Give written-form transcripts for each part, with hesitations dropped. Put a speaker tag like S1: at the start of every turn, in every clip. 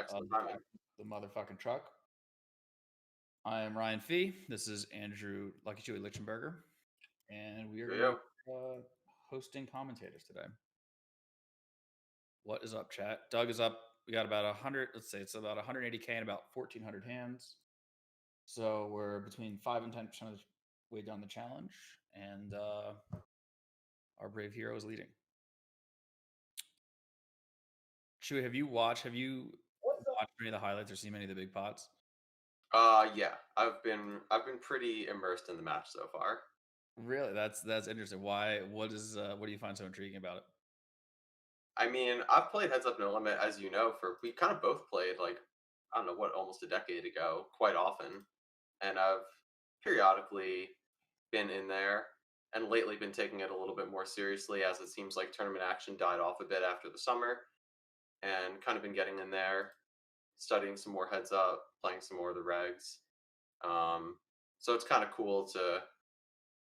S1: Excellent timing.
S2: the motherfucking truck. I am Ryan Fee. This is Andrew Lucky Chewy Lichtenberger, and we are
S1: Yo,
S2: going to
S1: yo.
S2: be hosting commentators today. What is up, chat? Doug is up. We got about 100. Let's say it's about 180K and about 1,400 hands. So we're between 5 and 10% of the way down the challenge, and our brave hero is leading. Chewy, have you watched any of the highlights or seen any of the big pots?
S1: Yeah, I've been pretty immersed in the match so far.
S2: Really, that's interesting. Why? What do you find so intriguing about it?
S1: I mean, I've played Heads Up No Limit, as you know, we kind of both played like I don't know what, almost a decade ago, quite often, and I've periodically been in there, and lately been taking it a little bit more seriously as it seems like tournament action died off a bit after the summer, and kind of been getting in there, studying some more Heads Up, playing some more of the regs. So it's kind of cool to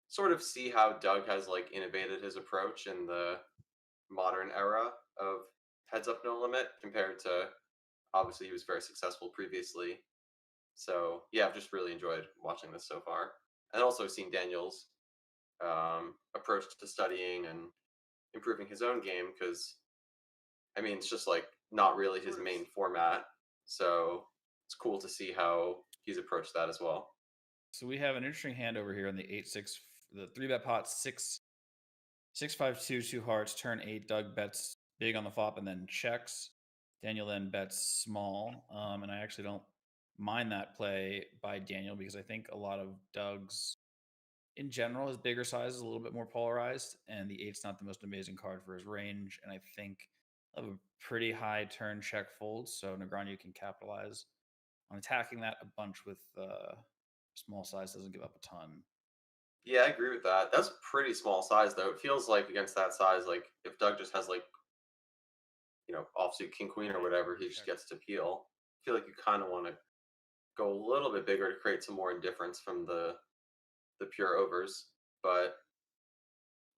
S1: sort of see how Doug has like innovated his approach in the modern era of Heads Up No Limit compared to obviously he was very successful previously. So yeah, I've just really enjoyed watching this so far, and also seen Daniel's approach to studying and improving his own game because I mean it's just like not really his main format. So it's cool to see how he's approached that as well.
S2: So we have an interesting hand over here on the 8-6, the 3-bet pot, 6-5-2, 2 hearts, turn 8. Doug bets big on the flop and then checks. Daniel then bets small, and I actually don't mind that play by Daniel because I think a lot of Doug's, in general, his bigger size is a little bit more polarized, and the 8's not the most amazing card for his range, and I think I have a pretty high turn check fold, so Negreanu can capitalize on attacking that a bunch with small size, doesn't give up a ton.
S1: Yeah, I agree with that. That's pretty small size though. It feels like against that size, like if Doug just has like offsuit king queen or whatever, he just gets to peel. I feel like you kind of want to go a little bit bigger to create some more indifference from the pure overs, but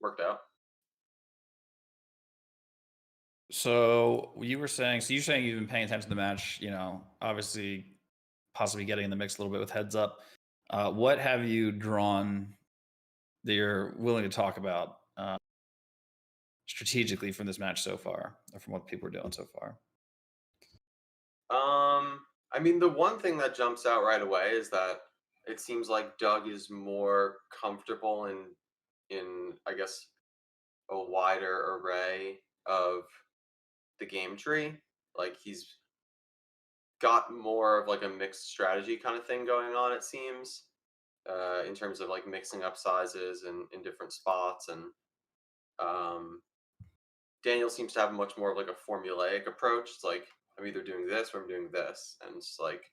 S1: worked out.
S2: So you're saying you've been paying attention to the match, obviously possibly getting in the mix a little bit with Heads Up. What have you drawn that you're willing to talk about strategically from this match so far, or from what people are doing so far?
S1: I mean, the one thing that jumps out right away is that it seems like Doug is more comfortable in I guess a wider array of the game tree. Like he's got more of like a mixed strategy kind of thing going on. It seems in terms of like mixing up sizes and in different spots, and um, Daniel seems to have much more of like a formulaic approach. It's like I'm either doing this or I'm doing this, and it's like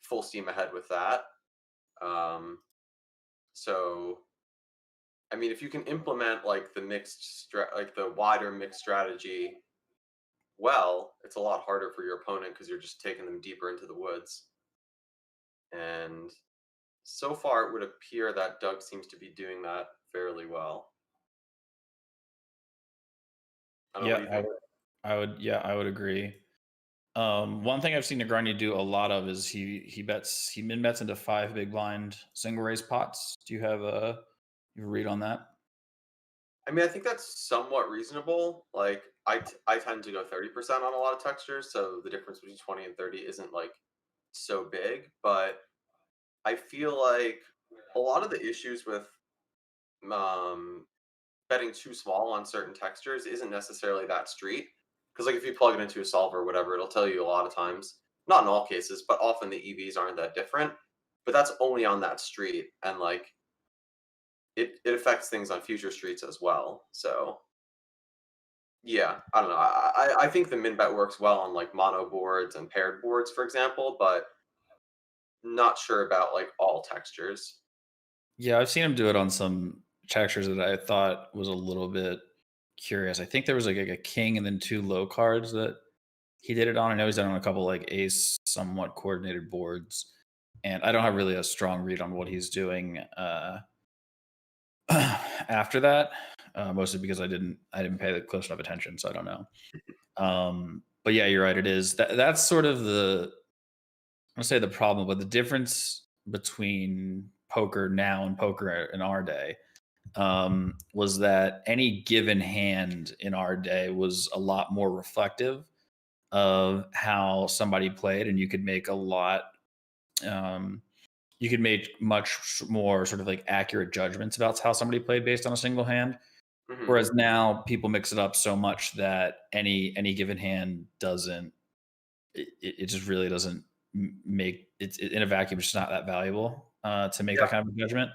S1: full steam ahead with that. Um, so I mean, if you can implement like like the wider mixed strategy well, it's a lot harder for your opponent because you're just taking them deeper into the woods. And so far, it would appear that Doug seems to be doing that fairly well. I don't know. What do you think?
S2: I would agree. One thing I've seen Negreanu do a lot of is he min bets into 5 big blind single raise pots. Do you have a read on that?
S1: I mean, I think that's somewhat reasonable. Like, I tend to go 30% on a lot of textures, so the difference between 20 and 30 isn't like so big. But I feel like a lot of the issues with um, betting too small on certain textures isn't necessarily that street. Because like if you plug it into a solver or whatever, it'll tell you a lot of times, not in all cases, but often the EVs aren't that different. But that's only on that street, and like it affects things on future streets as well. So yeah, I don't know. I think the min bet works well on like mono boards and paired boards, for example, but not sure about like all textures.
S2: Yeah, I've seen him do it on some textures that I thought was a little bit curious. I think there was like a king and then 2 low cards that he did it on. I know he's done it on a couple like ace somewhat coordinated boards, and I don't have really a strong read on what he's doing after that, mostly because I didn't pay close enough attention, so I don't know. But yeah, you're right. It is that's sort of the I say the problem, but the difference between poker now and poker in our day was that any given hand in our day was a lot more reflective of how somebody played, and you could make a lot. Um, you could make much more sort of like accurate judgments about how somebody played based on a single hand.
S1: Hmm.
S2: Whereas now people mix it up so much that any given hand doesn't it just really doesn't make in a vacuum. It's just not that valuable to make
S1: Yeah,
S2: that kind of a judgment,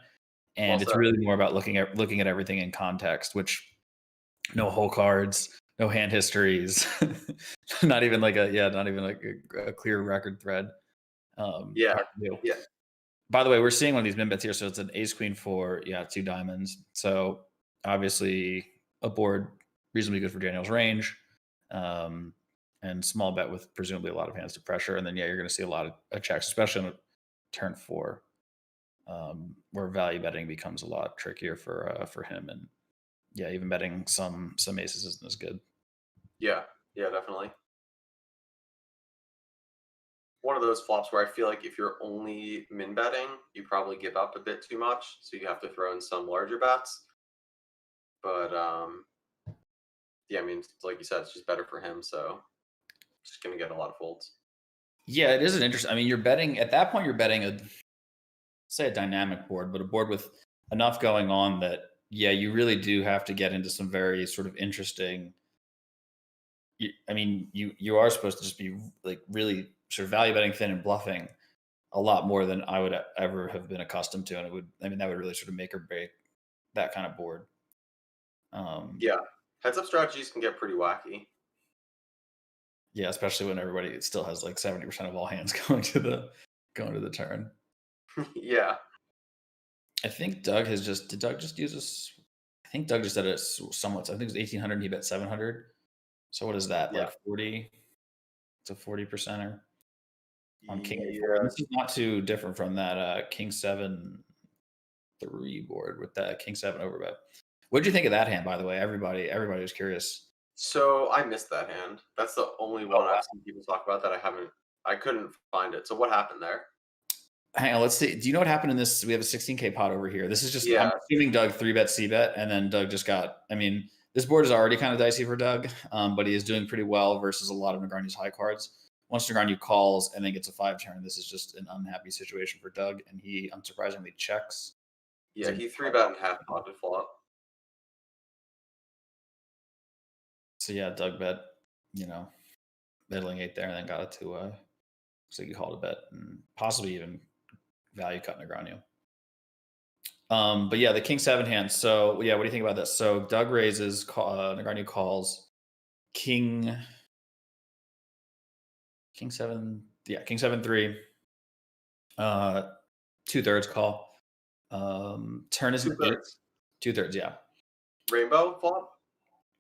S1: well
S2: and it's
S1: said.
S2: really more about looking at everything in context. Which no whole cards, no hand histories, not even like not even like a clear record thread.
S1: Yeah,
S2: Hard to do.
S1: yeah,
S2: By the way, we're seeing one of these min bets here. So it's an ace queen four, yeah, two diamonds. So obviously a board reasonably good for Daniel's range. Um, and small bet with presumably a lot of hands to pressure. And then yeah, you're gonna see a lot of checks, especially on a turn four, where value betting becomes a lot trickier for him. And yeah, even betting some aces isn't as good.
S1: yeah, yeah, definitely. One of those flops where I feel like if you're only min betting, you probably give up a bit too much, so you have to throw in some larger bets. But yeah, I mean, like you said, it's just better for him, so just gonna get a lot of folds.
S2: Yeah, it is an interesting. I mean, you're betting at that point. You're betting a say a dynamic board, but a board with enough going on that yeah, you really do have to get into some very sort of interesting. I mean, you are supposed to just be like really sort of value betting thin and bluffing a lot more than I would ever have been accustomed to, and it would. I mean, that would really sort of make or break that kind of board. Um,
S1: Yeah, heads up strategies can get pretty wacky.
S2: yeah, especially when everybody still has like 70% of all hands going to the turn.
S1: Yeah,
S2: I think Doug has just did Doug just use this? I think Doug just did it somewhat. I think it was 1800. And he bet 700. So what is that?
S1: yeah,
S2: Like 40? It's a 40 percenter on King A4. And
S1: yeah.
S2: this is not too different from that King 7 3 board with that King 7 overbet. What did you think of that hand, by the way? Everybody was curious.
S1: So I missed that hand. That's the only
S2: Oh
S1: one I've seen people talk about that I haven't. I couldn't find it. So what happened there?
S2: Hang on, let's see. Do you know what happened in this? We have a 16K pot over here. This is just I'm
S1: Yeah,
S2: assuming Doug 3 bet C bet, and then Doug just got I mean, this board is already kind of dicey for Doug, but he is doing pretty well versus a lot of Negreanu's high cards. Once Negreanu calls and then gets a 5 turn, this is just an unhappy situation for Doug, and he unsurprisingly checks.
S1: yeah. He three bet and half potted flop.
S2: So yeah, Doug bet, you know, middling eight there, and then got it to looks like he called a bet and possibly even value cut Negreanu. But yeah, the King 7 hand. So yeah, what do you think about this? So Doug raises, Negreanu calls, King King 7, yeah, King 7 3, uh, 2/3 call. Turn is
S1: Two
S2: an 8,
S1: thirds.
S2: 2/3, yeah.
S1: Rainbow flop.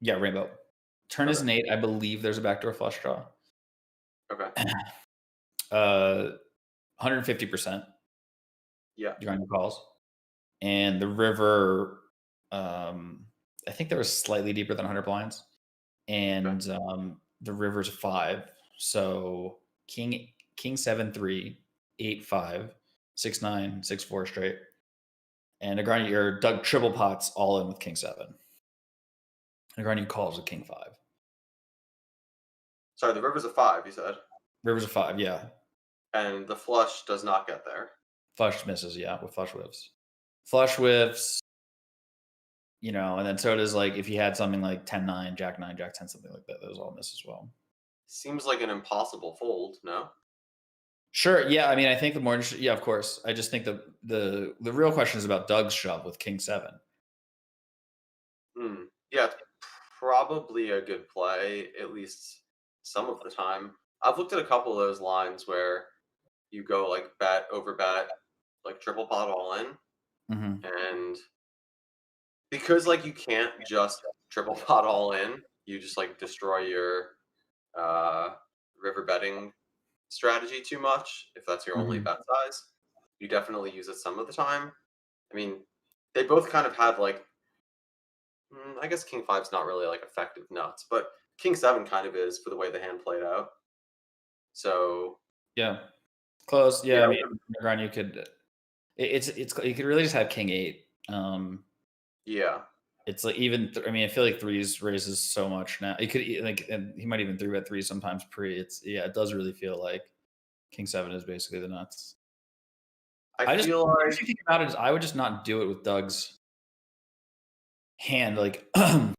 S2: Yeah, rainbow. Turn is
S1: Okay.
S2: an 8. I believe there's a backdoor flush draw.
S1: Okay.
S2: 150%.
S1: Yeah.
S2: Negreanu calls. And the river, um, I think there was slightly deeper than 100 blinds.
S1: Okay.
S2: And the river's 5. So King 7 3, 8 5, 6 9, 6 4 straight. And Negreanu or Doug triple pots all in with King 7. Negreanu calls with King 5.
S1: Sorry, the river's a five. You said,
S2: River's a 5, yeah.
S1: and the flush does not get there.
S2: Flush misses, yeah, with flush whiffs. Flush whiffs, and then so does like if he had something like 10 9, Jack 10, something like that, those all miss as well.
S1: Seems like an impossible fold. No.
S2: Sure, yeah. I mean, I think the more interesting, yeah, of course. I just think the real question is about Doug's shove with King 7.
S1: Hmm. Yeah, it's probably a good play, at least some of the time. I've looked at a couple of those lines where you go like bet over bet, like triple pot all in,
S2: Hmm.
S1: and because like you can't just triple pot all in, you just like destroy your uh, river betting strategy too much if that's your only
S2: Hmm.
S1: bet size. You definitely use it some of the time. I mean, they both kind of had like I guess king five's not really like effective nuts, but King 7 kind of is for the way the hand played out. So,
S2: Yeah, close.
S1: yeah,
S2: Yeah, I mean, Negreanu could. It's you could really just have king 8.
S1: yeah,
S2: It's like even I mean, I feel like threes raises so much now. It could like, and he might even three bet three sometimes pre. It's yeah, it does really feel like king 7 is basically the nuts.
S1: I
S2: I just
S1: feel
S2: the
S1: like
S2: interesting thing about it is I would just not do it with Doug's hand. Like that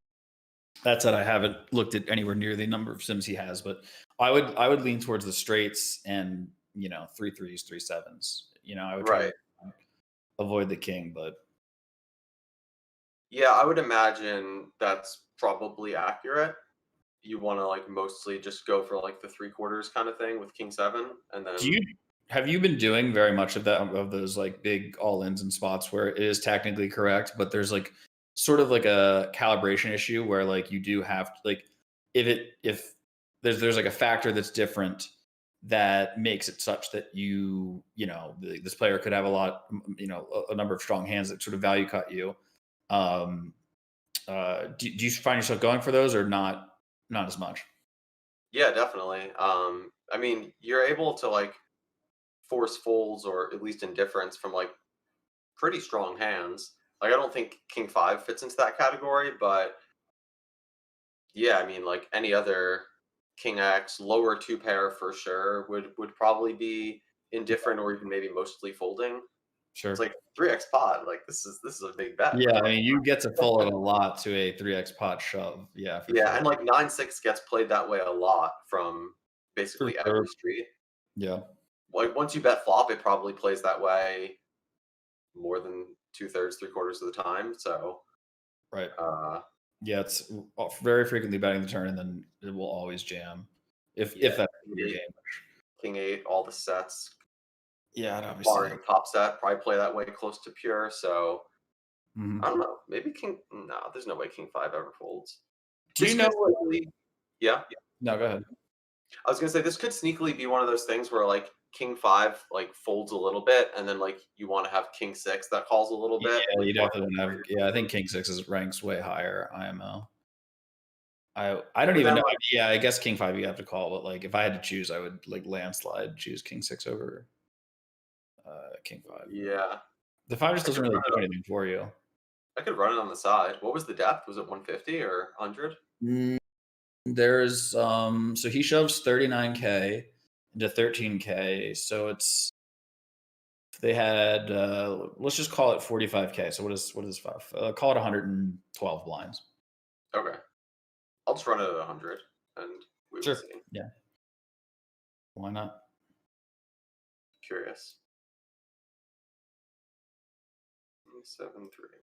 S2: said, I haven't looked at anywhere near the number of sims he has, but I would lean towards the straights and three threes, three sevens. I would try to
S1: right.
S2: avoid the king, but
S1: Yeah, I would imagine that's probably accurate. You wanna, like, mostly just go for, like, the 3 quarters kinda thing with king 7, and
S2: do
S1: then
S2: you have you been doing very much of that of those like big all ins and spots where it is technically correct, but there's like sort of like a calibration issue where like you do have to like if there's like a factor that's different that makes it such that this player could have a lot a number of strong hands that sort of value cut you. Um, do you find yourself going for those or not as much?
S1: yeah, definitely. I mean, you're able to, like, force folds or at least indifference from, like, pretty strong hands. Like, I don't think king 5 fits into that category, but yeah, I mean, like, any other king X, lower 2 pair for sure would probably be indifferent or even maybe mostly folding. It's
S2: Sure.
S1: like 3x pot, like, this is a big bet we're
S2: Yeah, I
S1: talking
S2: mean, you get to fold it a lot to a 3x pot shove. Yeah, for
S1: Yeah,
S2: sure.
S1: and, like, 9-6 gets played that way a lot from
S2: For
S1: basically
S2: sure.
S1: every street.
S2: Yeah,
S1: Like, once you bet flop, it probably plays that way more than 2/3, 3/4 of the time, so,
S2: right.
S1: uh,
S2: Yeah, it's very frequently betting the turn, and then it will always jam if
S1: yeah,
S2: that's
S1: king
S2: your
S1: 8,
S2: game.
S1: king 8, all the sets,
S2: Yeah, I'd obviously have.
S1: barring top set, probably play that way close to pure, so I
S2: Mhm.
S1: don't know, maybe king no, there's no way king 5 ever folds.
S2: Do you
S1: This
S2: know
S1: could
S2: what?
S1: sneakily yeah?
S2: No, go ahead.
S1: I was gonna say this could sneakily be one of those things where like king 5 like folds a little bit, and then like you want to have king 6 that calls a little
S2: Yeah,
S1: bit
S2: you
S1: before
S2: definitely
S1: before
S2: have.
S1: you're
S2: Yeah, I think
S1: folding.
S2: King Six's ranks way higher IMO. I don't
S1: But
S2: even
S1: then
S2: know.
S1: like
S2: Yeah, I guess King Five you have to call, but like if I had to choose, I would like landslide choose King Six over King Five.
S1: yeah,
S2: The five just
S1: I
S2: doesn't
S1: could
S2: really
S1: run it
S2: do
S1: up.
S2: anything for you.
S1: I could run it on the side. What was the depth? Was it 150 or 100?
S2: Mm, There's so he shoves 39K into 13K. So it's they had let's just call it 45K. So what is five? Call it 112 blinds.
S1: Okay, I'll just run it at 100, and we will
S2: Sure.
S1: see.
S2: Yeah. Why not?
S1: Curious. 7-3.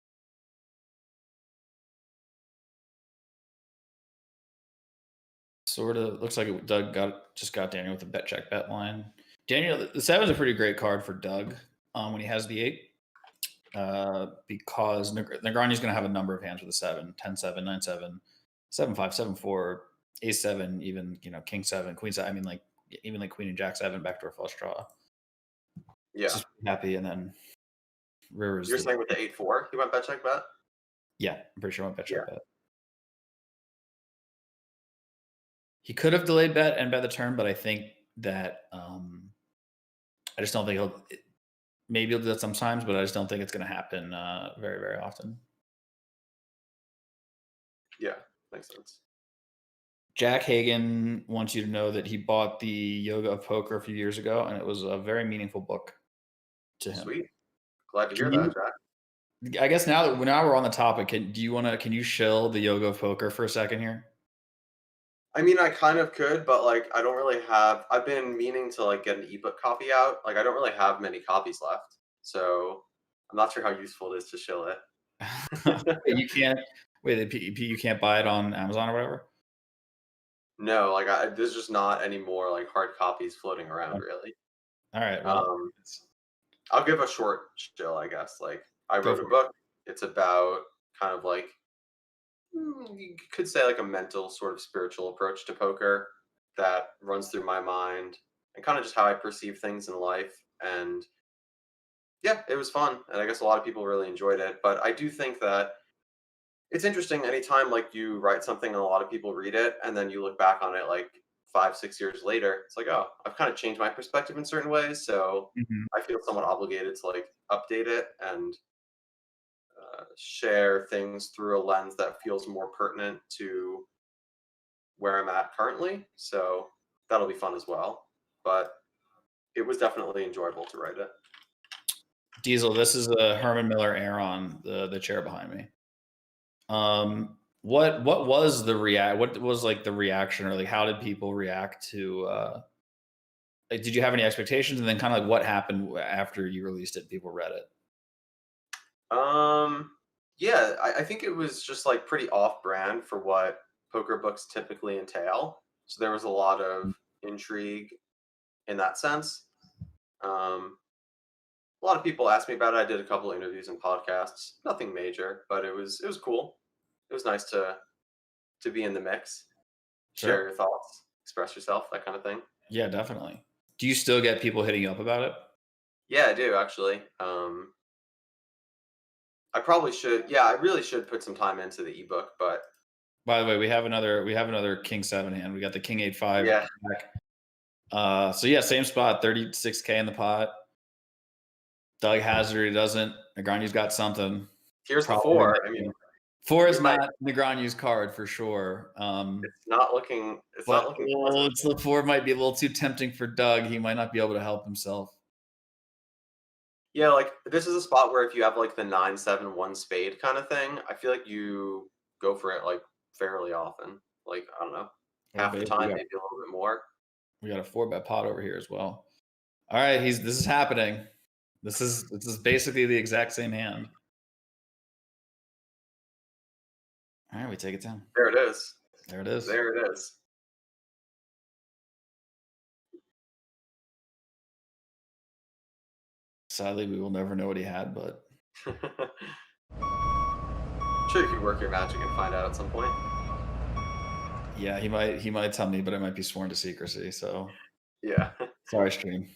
S2: Sort of looks like Doug got Daniel with a bet check bet line. Daniel, the seven's a pretty great card for Doug when he has the eight. Because Negreanu's going to have a number of hands with a 7, 10-7, 9-7, 7-5, 7-4, ace-7, even, king-7, queen-7. I mean, like, even like queen and jack-7 backdoor flush draw.
S1: Yeah,
S2: Just happy. And then Rivers,
S1: you're saying with the 8-4, he went bet check bet.
S2: yeah, I'm pretty sure I went bet
S1: Yeah,
S2: check bet. He could have delayed bet and bet the turn, but I think that I just don't think maybe he'll do that sometimes, but I just don't think it's going to happen very, very often.
S1: yeah, makes sense.
S2: Jack Hagan wants you to know that he bought the Yoga of Poker a few years ago, and it was a very meaningful book to him.
S1: Sweet. Glad to
S2: Can
S1: hear that,
S2: you?
S1: Jack.
S2: I guess now we're on the topic. Can you shill the Yoga of Poker for a second here?
S1: I mean, I kind of could, but like, I don't really have. I've been meaning to like get an ebook copy out. Like, I don't really have many copies left, so I'm not sure how useful it is to shill it.
S2: You can't wait. You can't buy it on Amazon or whatever.
S1: No, like, there's just not any more like hard copies floating around,
S2: Oh,
S1: really.
S2: all right. Well,
S1: Um, I'll give a short shill, I guess. Like, I
S2: go
S1: wrote a
S2: for it.
S1: book. It's about kind of like you could say like a mental sort of spiritual approach to poker that runs through my mind and kind of just how I perceive things in life. And yeah, it was fun, and I guess a lot of people really enjoyed it. But I do think that it's interesting anytime like you write something and a lot of people read it, and then you look back on it like 5, 6 years later. It's like, oh, I've kind of changed my perspective in certain ways, so
S2: Mhm.
S1: I feel somewhat obligated to like update it and share things through a lens that feels more pertinent to where I'm at currently. So that'll be fun as well. But it was definitely enjoyable to write it.
S2: Diesel, this is a Herman Miller Aeron, the chair behind me. What was the react? What was like the reaction, or like how did people react to? Like, did you have any expectations, and then kind of like what happened after you released it? People read it.
S1: Um, yeah, I think it was just like pretty off brand for what poker books typically entail. So there was a lot of intrigue in that sense. Um, a lot of people asked me about it. I did a couple interviews and podcasts. Nothing major, but it was cool. It was nice to be in the mix, share
S2: Sure.
S1: your thoughts, express yourself, that kind of thing.
S2: Yeah, definitely. Do you still get people hitting you up about it?
S1: Yeah, I do actually. I probably should. Yeah, I really should put some time into the ebook, but
S2: By the way, we have another King Seven hand. We got the King 8-5
S1: yeah,
S2: back. So yeah, same spot, 36K in the pot. Doug has it, or he doesn't. Negreanu's got something.
S1: here's the
S2: Probably
S1: four.
S2: might
S1: I
S2: be.
S1: mean,
S2: Four
S1: we
S2: is
S1: might.
S2: not Negreanu's card for sure.
S1: It's not looking. It's not
S2: But
S1: looking pleasant.
S2: it's the four might be a little too tempting for Doug. He might not be able to help himself.
S1: Yeah, like this is a spot where if you have like the 9, 7, 1 spade kind of thing, I feel like you go for it like fairly often. Like I don't know,
S2: Oh,
S1: half the
S2: baby,
S1: time, maybe a little bit more.
S2: we got a four bet pot over here as well. All right, this is happening. This is basically the exact same hand. All right, we take it down.
S1: There it is.
S2: There it is.
S1: There it is.
S2: Sadly, we will never know what he had, but
S1: Sure, you could work your magic and find out at some point.
S2: yeah, he might tell me, but I might be sworn to secrecy. So
S1: Yeah.
S2: sorry, stream.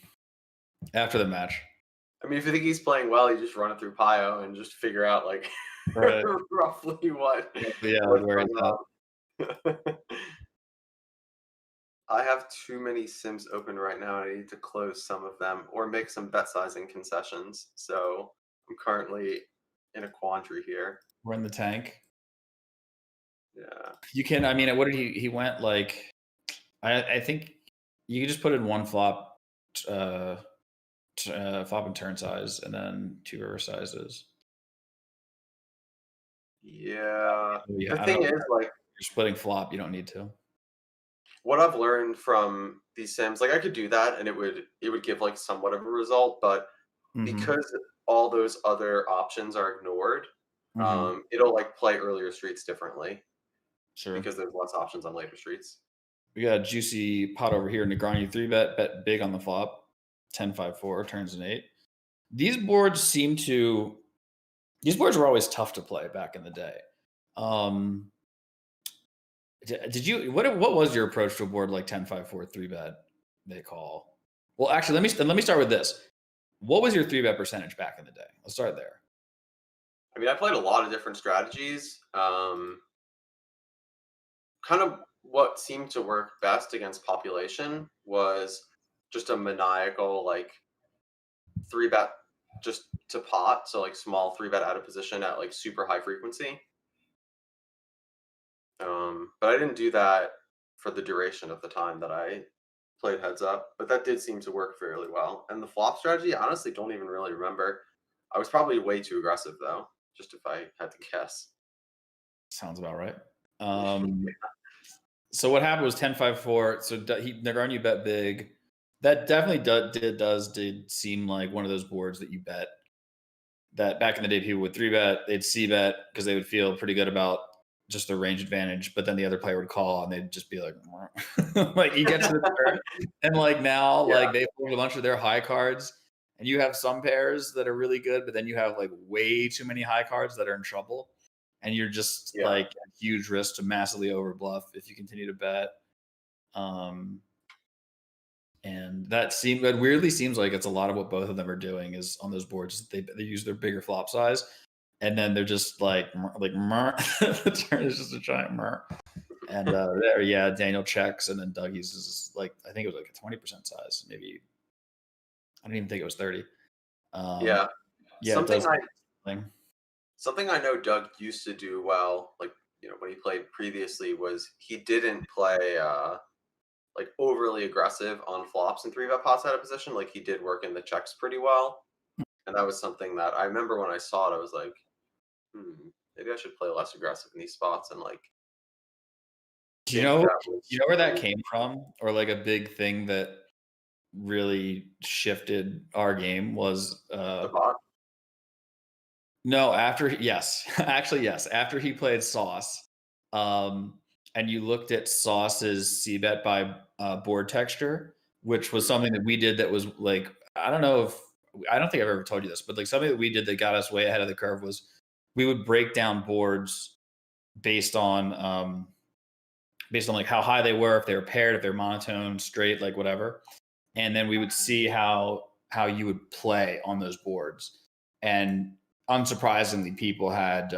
S2: After the match.
S1: I mean, if you think he's playing well, you just run it through Pio and just figure out like
S2: Right.
S1: roughly what
S2: Yeah, like
S1: what's
S2: where
S1: going
S2: he's at.
S1: on. I have too many Sims open right now. I need to close some of them or make some bet sizing concessions. So I'm currently in a quandary here.
S2: We're in the tank.
S1: Yeah.
S2: You can. I mean, what did he? He went like. I think you could just put in one flop, uh, flop and turn size, and then two river sizes.
S1: Yeah.
S2: Yeah,
S1: The
S2: I don't
S1: thing
S2: know. If
S1: is, like,
S2: you're splitting flop, you don't need to.
S1: what I've learned from these Sims, like I could do that and it would give like somewhat of a result, but
S2: Mm-hmm.
S1: because all those other options are ignored,
S2: Mm-hmm.
S1: it'll like play earlier streets differently
S2: Sure.
S1: because there's less options on later streets.
S2: We got a juicy pot over here. Negreanu three bet big on the flop. 10-5-4 turns an eight. These boards seem to. These boards were always tough to play back in the day. Um, did you what was your approach to a board like 10-5-4 three bet they call? Well, actually, let me start with this. What was your three bet percentage back in the day? Let's start there.
S1: I mean, I played a lot of different strategies. Kind of what seemed to work best against population was just a maniacal like three bet just to pot, so like small three bet out of position at like super high frequency. But I didn't do that for the duration of the time that I played heads up, but that did seem to work fairly well. And the flop strategy, I honestly don't even really remember. I was probably way too aggressive though, just if I had to guess.
S2: Sounds about right. So what happened was 10-5-4. So Negreanu bet big. That definitely did seem like one of those boards that you bet. That back in the day, people would three bet, they'd C bet because they would feel pretty good about just their range advantage. But then the other player would call and they'd just be like, like you get to the turn, and like now,
S1: Yeah,
S2: like they fold a bunch of their high cards, and you have some pairs that are really good, but then you have like way too many high cards that are in trouble, and you're just
S1: yeah.
S2: like at huge risk to massively overbluff if you continue to bet. Um, and that weirdly seems like it's a lot of what both of them are doing is on those boards. They use their bigger flop size. and then they're just like mer. The turn is just a giant mer. And there, yeah, Daniel checks, and then Dougie's is like I think it was like a 20% size, maybe. I don't even think it was 30. Um,
S1: Yeah.
S2: yeah, it
S1: Something
S2: does
S1: I
S2: thing.
S1: something I know Doug used to do well, like, when he played previously was he didn't play like overly aggressive on flops and three bet pots out of position. Like he did work in the checks pretty well. And that was something that I remember when I saw it, I was like, maybe I should play less aggressive in these spots and like
S2: Do you
S1: think
S2: know?
S1: that
S2: You
S1: was
S2: know where that
S1: pretty
S2: came from, or like a big thing that really shifted our game was
S1: the bot.
S2: no, after yes, actually yes, after he played Sauce, um, and you looked at Sauce's C bet by board texture, which was
S1: Mhm.
S2: something that we did that was like I don't know if I don't think I've ever told you this, but like something that we did that got us way ahead of the curve was we would break down boards based on based on like how high they were, if they were paired, if they're monotone, straight, like whatever, and then we would see how you would play on those boards. And unsurprisingly, people had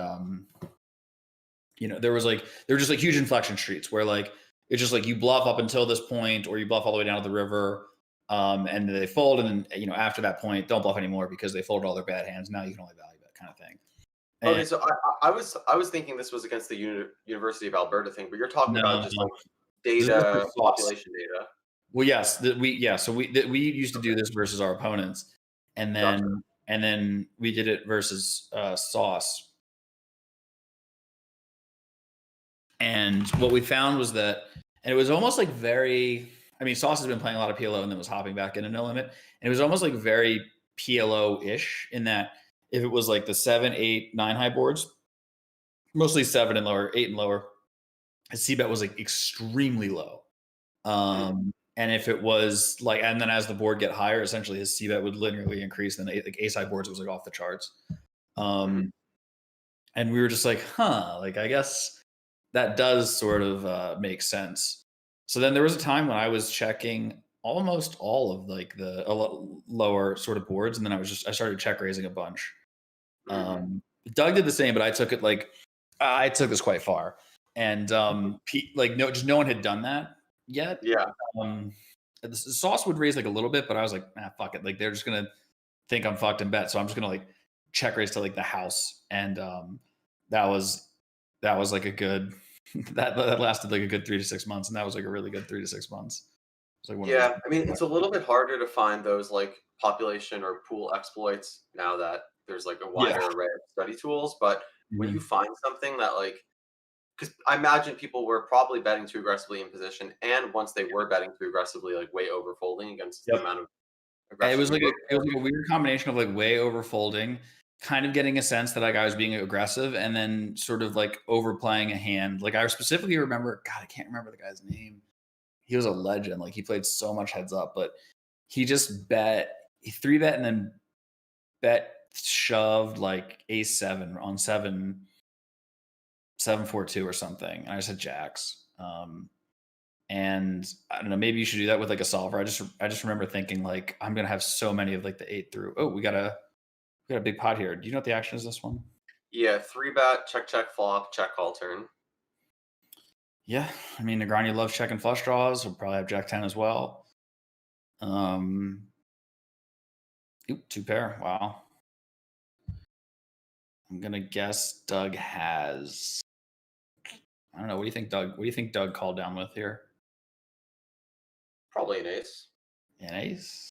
S2: there were just like huge inflection streets where like it's just like you bluff up until this point or you bluff all the way down to the river, and then they fold, and then after that point don't bluff anymore because they folded all their bad hands. Now you can only value that kind of thing.
S1: Okay,
S2: And
S1: so I was thinking this was against the University of Alberta thing, but you're talking
S2: no,
S1: about just like
S2: this is
S1: data,
S2: versus sauce.
S1: population data.
S2: Well, yes, we used to do this versus our opponents, and
S1: Gotcha.
S2: then we did it versus Sauce. And what we found was that, and it was almost like very. I mean, Sauce has been playing a lot of PLO and then was hopping back into No Limit, and it was almost like very PLO ish in that if it was like the 7, 8, 9 high boards, mostly 7 and lower, 8 and lower, his C bet was like extremely low.
S1: Mm,
S2: And if it was like, and then as the board get higher, essentially his C bet would linearly increase. Then like ace high boards, it was like off the charts.
S1: mhm.
S2: Um, and we were just like, huh, like I guess that does sort of make sense. So then there was a time when I was checking almost all of like the lower sort of boards, and then I started check raising a bunch.
S1: Mhm.
S2: Doug did the same, but I took it like I took this quite far, and like no one had done that yet.
S1: Yeah.
S2: Um, the sauce would raise like a little bit, but I was like, fuck it. Like they're just gonna think I'm fucked and bet, so I'm just gonna like check raise to like the house, and that was that was like a good that lasted like a good 3 to 6 months, and that was like a really good 3 to 6 months. It's like one of those.
S1: Yeah, I mean, it's a little bit harder to find those like population or pool exploits now that there's like a
S2: Yeah.
S1: wider array of study tools. But when you
S2: Mhm.
S1: find something that like, because I imagine people were probably betting too aggressively in position, and once they were betting too aggressively, like way over folding against the
S2: Yep.
S1: amount of
S2: And
S1: aggression we were.
S2: it was like a weird combination of like way over folding, kind of getting a sense that like I was being aggressive, and then sort of like overplaying a hand. Like I specifically remember, God, I can't remember the guy's name. He was a legend. Like he played so much heads up, but he 3 bet and then bet shoved like ace 7 on 7, 7, 4, 2 or something. And I just had jacks. And I don't know, maybe you should do that with like a solver. I just remember thinking like I'm gonna have so many of like the 8 through. Oh, we got a big pot here. Do you know what the action is this one?
S1: Yeah, three bet, check, check, flop, check, call turn.
S2: Yeah, I mean Negreanu loves checking flush draws. We'll probably have Jack 10 as well. Um, 2 pair. Wow. I'm gonna guess Doug has. I don't know. What do you think, Doug? What do you think Doug called down with here?
S1: Probably an ace.
S2: An ace,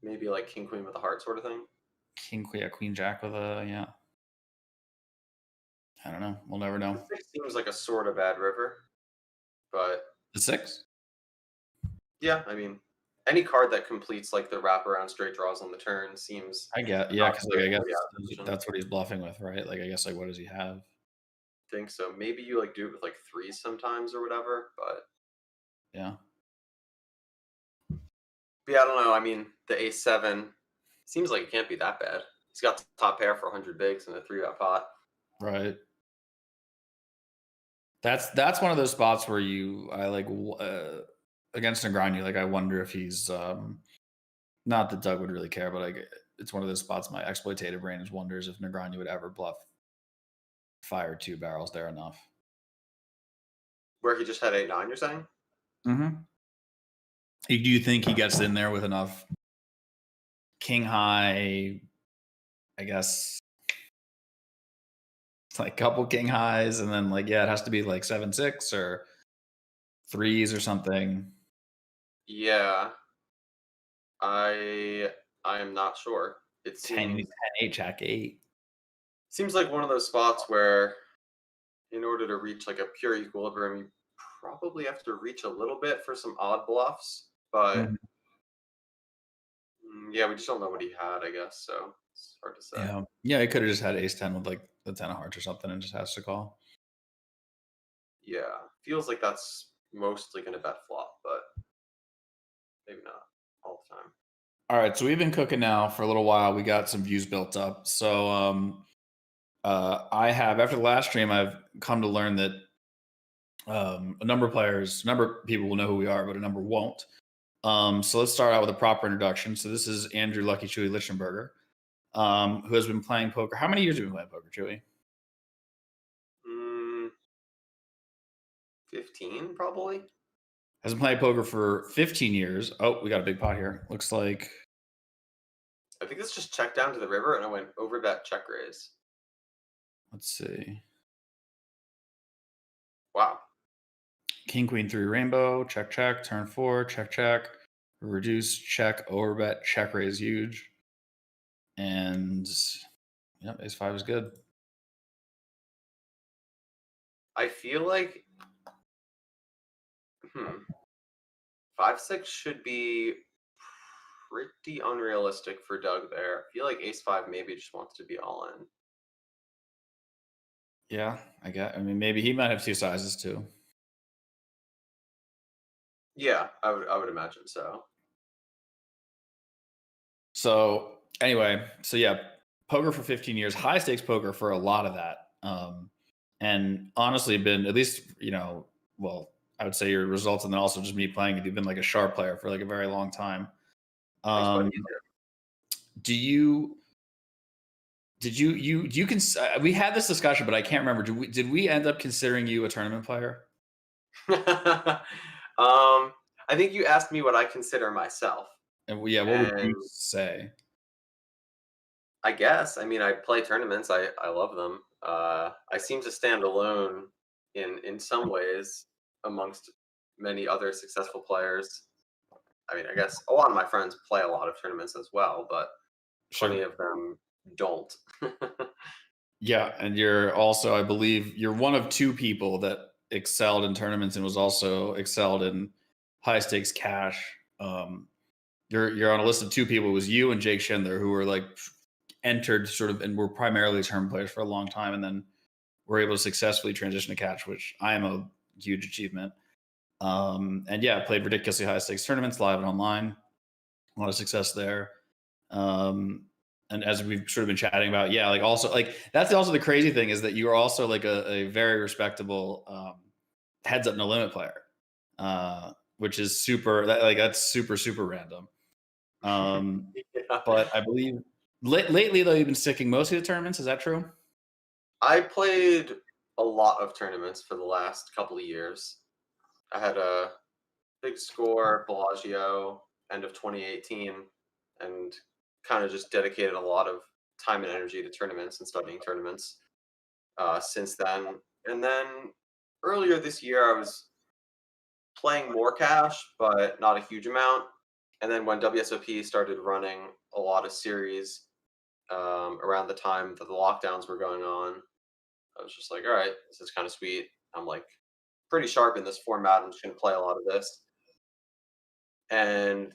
S1: Maybe like king queen with a heart sort of thing.
S2: king, queen, yeah, queen, jack with a yeah. I don't know. We'll never
S1: The
S2: know.
S1: six seems like a sort of bad river, but
S2: The 6.
S1: yeah, I mean, any card that completes like the wraparound straight draws on the turn seems
S2: I get yeah,
S1: not
S2: because like I guess
S1: terribly out of position.
S2: that's what he's bluffing with, right? Like I guess like what does he have?
S1: Think so. Maybe you like do it with like threes sometimes or whatever,
S2: Yeah,
S1: but yeah, I don't know. I mean, the ace seven seems like it can't be that bad. He's got the top pair for 100 bigs and a three bet pot.
S2: right. That's one of those spots where I like against Negreanu. Like I wonder if he's not that Doug would really care, but like it's one of those spots my exploitative brain just wonders if Negreanu would ever bluff fire 2 barrels there enough.
S1: Where he just had 8-9, you're saying?
S2: Mm-hmm. Do you think he gets in there with enough king high, I guess, like couple king highs, and then like, yeah, it has to be like 7-6 or threes or something.
S1: Yeah. I am not sure. It
S2: 10-8, jack 8.
S1: seems like one of those spots where in order to reach like a pure equilibrium, you probably have to reach a little bit for some odd bluffs. But
S2: Mhm.
S1: yeah, we just don't know what he had, I guess. So it's hard to say.
S2: Yeah. Yeah, he could have just had ace 10 with like the 10 of hearts or something and just has to call.
S1: Yeah, feels like that's mostly going to bet flop, but maybe not all the time.
S2: All right, so we've been cooking now for a little while. We got some views built up. So I have, after the last stream, I've come to learn that a number of people will know who we are, but a number won't. So let's start out with a proper introduction. So this is Andrew Lucky Chewy Lichtenberger, who has been playing poker. How many years have you been playing poker, Chewy?
S1: 15 probably.
S2: Has been playing poker for 15 years. Oh, we got a big pot here. Looks like,
S1: I think this just checked down to the river and I went over that check raise.
S2: let's see.
S1: Wow.
S2: King, queen, 3 rainbow, check, check, turn 4, check, check, reduce, check, overbet, check raise huge. And yep, ace 5 is good.
S1: I feel like 5-6 should be pretty unrealistic for Doug there. I feel like ace 5 maybe just wants to be all in.
S2: Yeah, I mean, maybe he might have 2 sizes too.
S1: Yeah, I would imagine so.
S2: So anyway, so yeah, poker for 15 years, high stakes poker for a lot of that. And honestly been, at least, well, I would say your results and then also just me playing it, you've been like a sharp player for like a very long time.
S1: Thanks, buddy.
S2: Do you did you can we had this discussion, but I can't remember. Did we end up considering you a tournament player?
S1: I think you asked me what I consider myself.
S2: And yeah, what would
S1: And
S2: you say?
S1: I guess, I mean, I play tournaments. I love them. I seem to stand alone in some ways amongst many other successful players. I mean, I guess a lot of my friends play a lot of tournaments as well, but plenty
S2: Sure.
S1: of them don't.
S2: Yeah, and you're also, I believe, you're one of 2 people that excelled in tournaments and was also excelled in high stakes cash. You're on a list of 2 people. It was you and Jake Schindler, who were like entered sort of and were primarily tournament players for a long time, and then were able to successfully transition to cash, which I am a huge achievement. And yeah, played ridiculously high stakes tournaments live and online. A lot of success there. And as we've sort of been chatting about, yeah, like also like that's also the crazy thing is that you are also like a very respectable heads up no limit player, which is that's super random.
S1: Yeah.
S2: But I believe lately though you've been sticking mostly to tournaments. Is that true?
S1: I played a lot of tournaments for the last couple of years. I had a big score at Bellagio end of 2018 and kind of just dedicated a lot of time and energy to tournaments and studying tournaments since then. And then earlier this year, I was playing more cash, but not a huge amount. And then when WSOP started running a lot of series around the time that the lockdowns were going on, I was just like, all right, this is kind of sweet. I'm like pretty sharp in this format. I'm just going to play a lot of this. And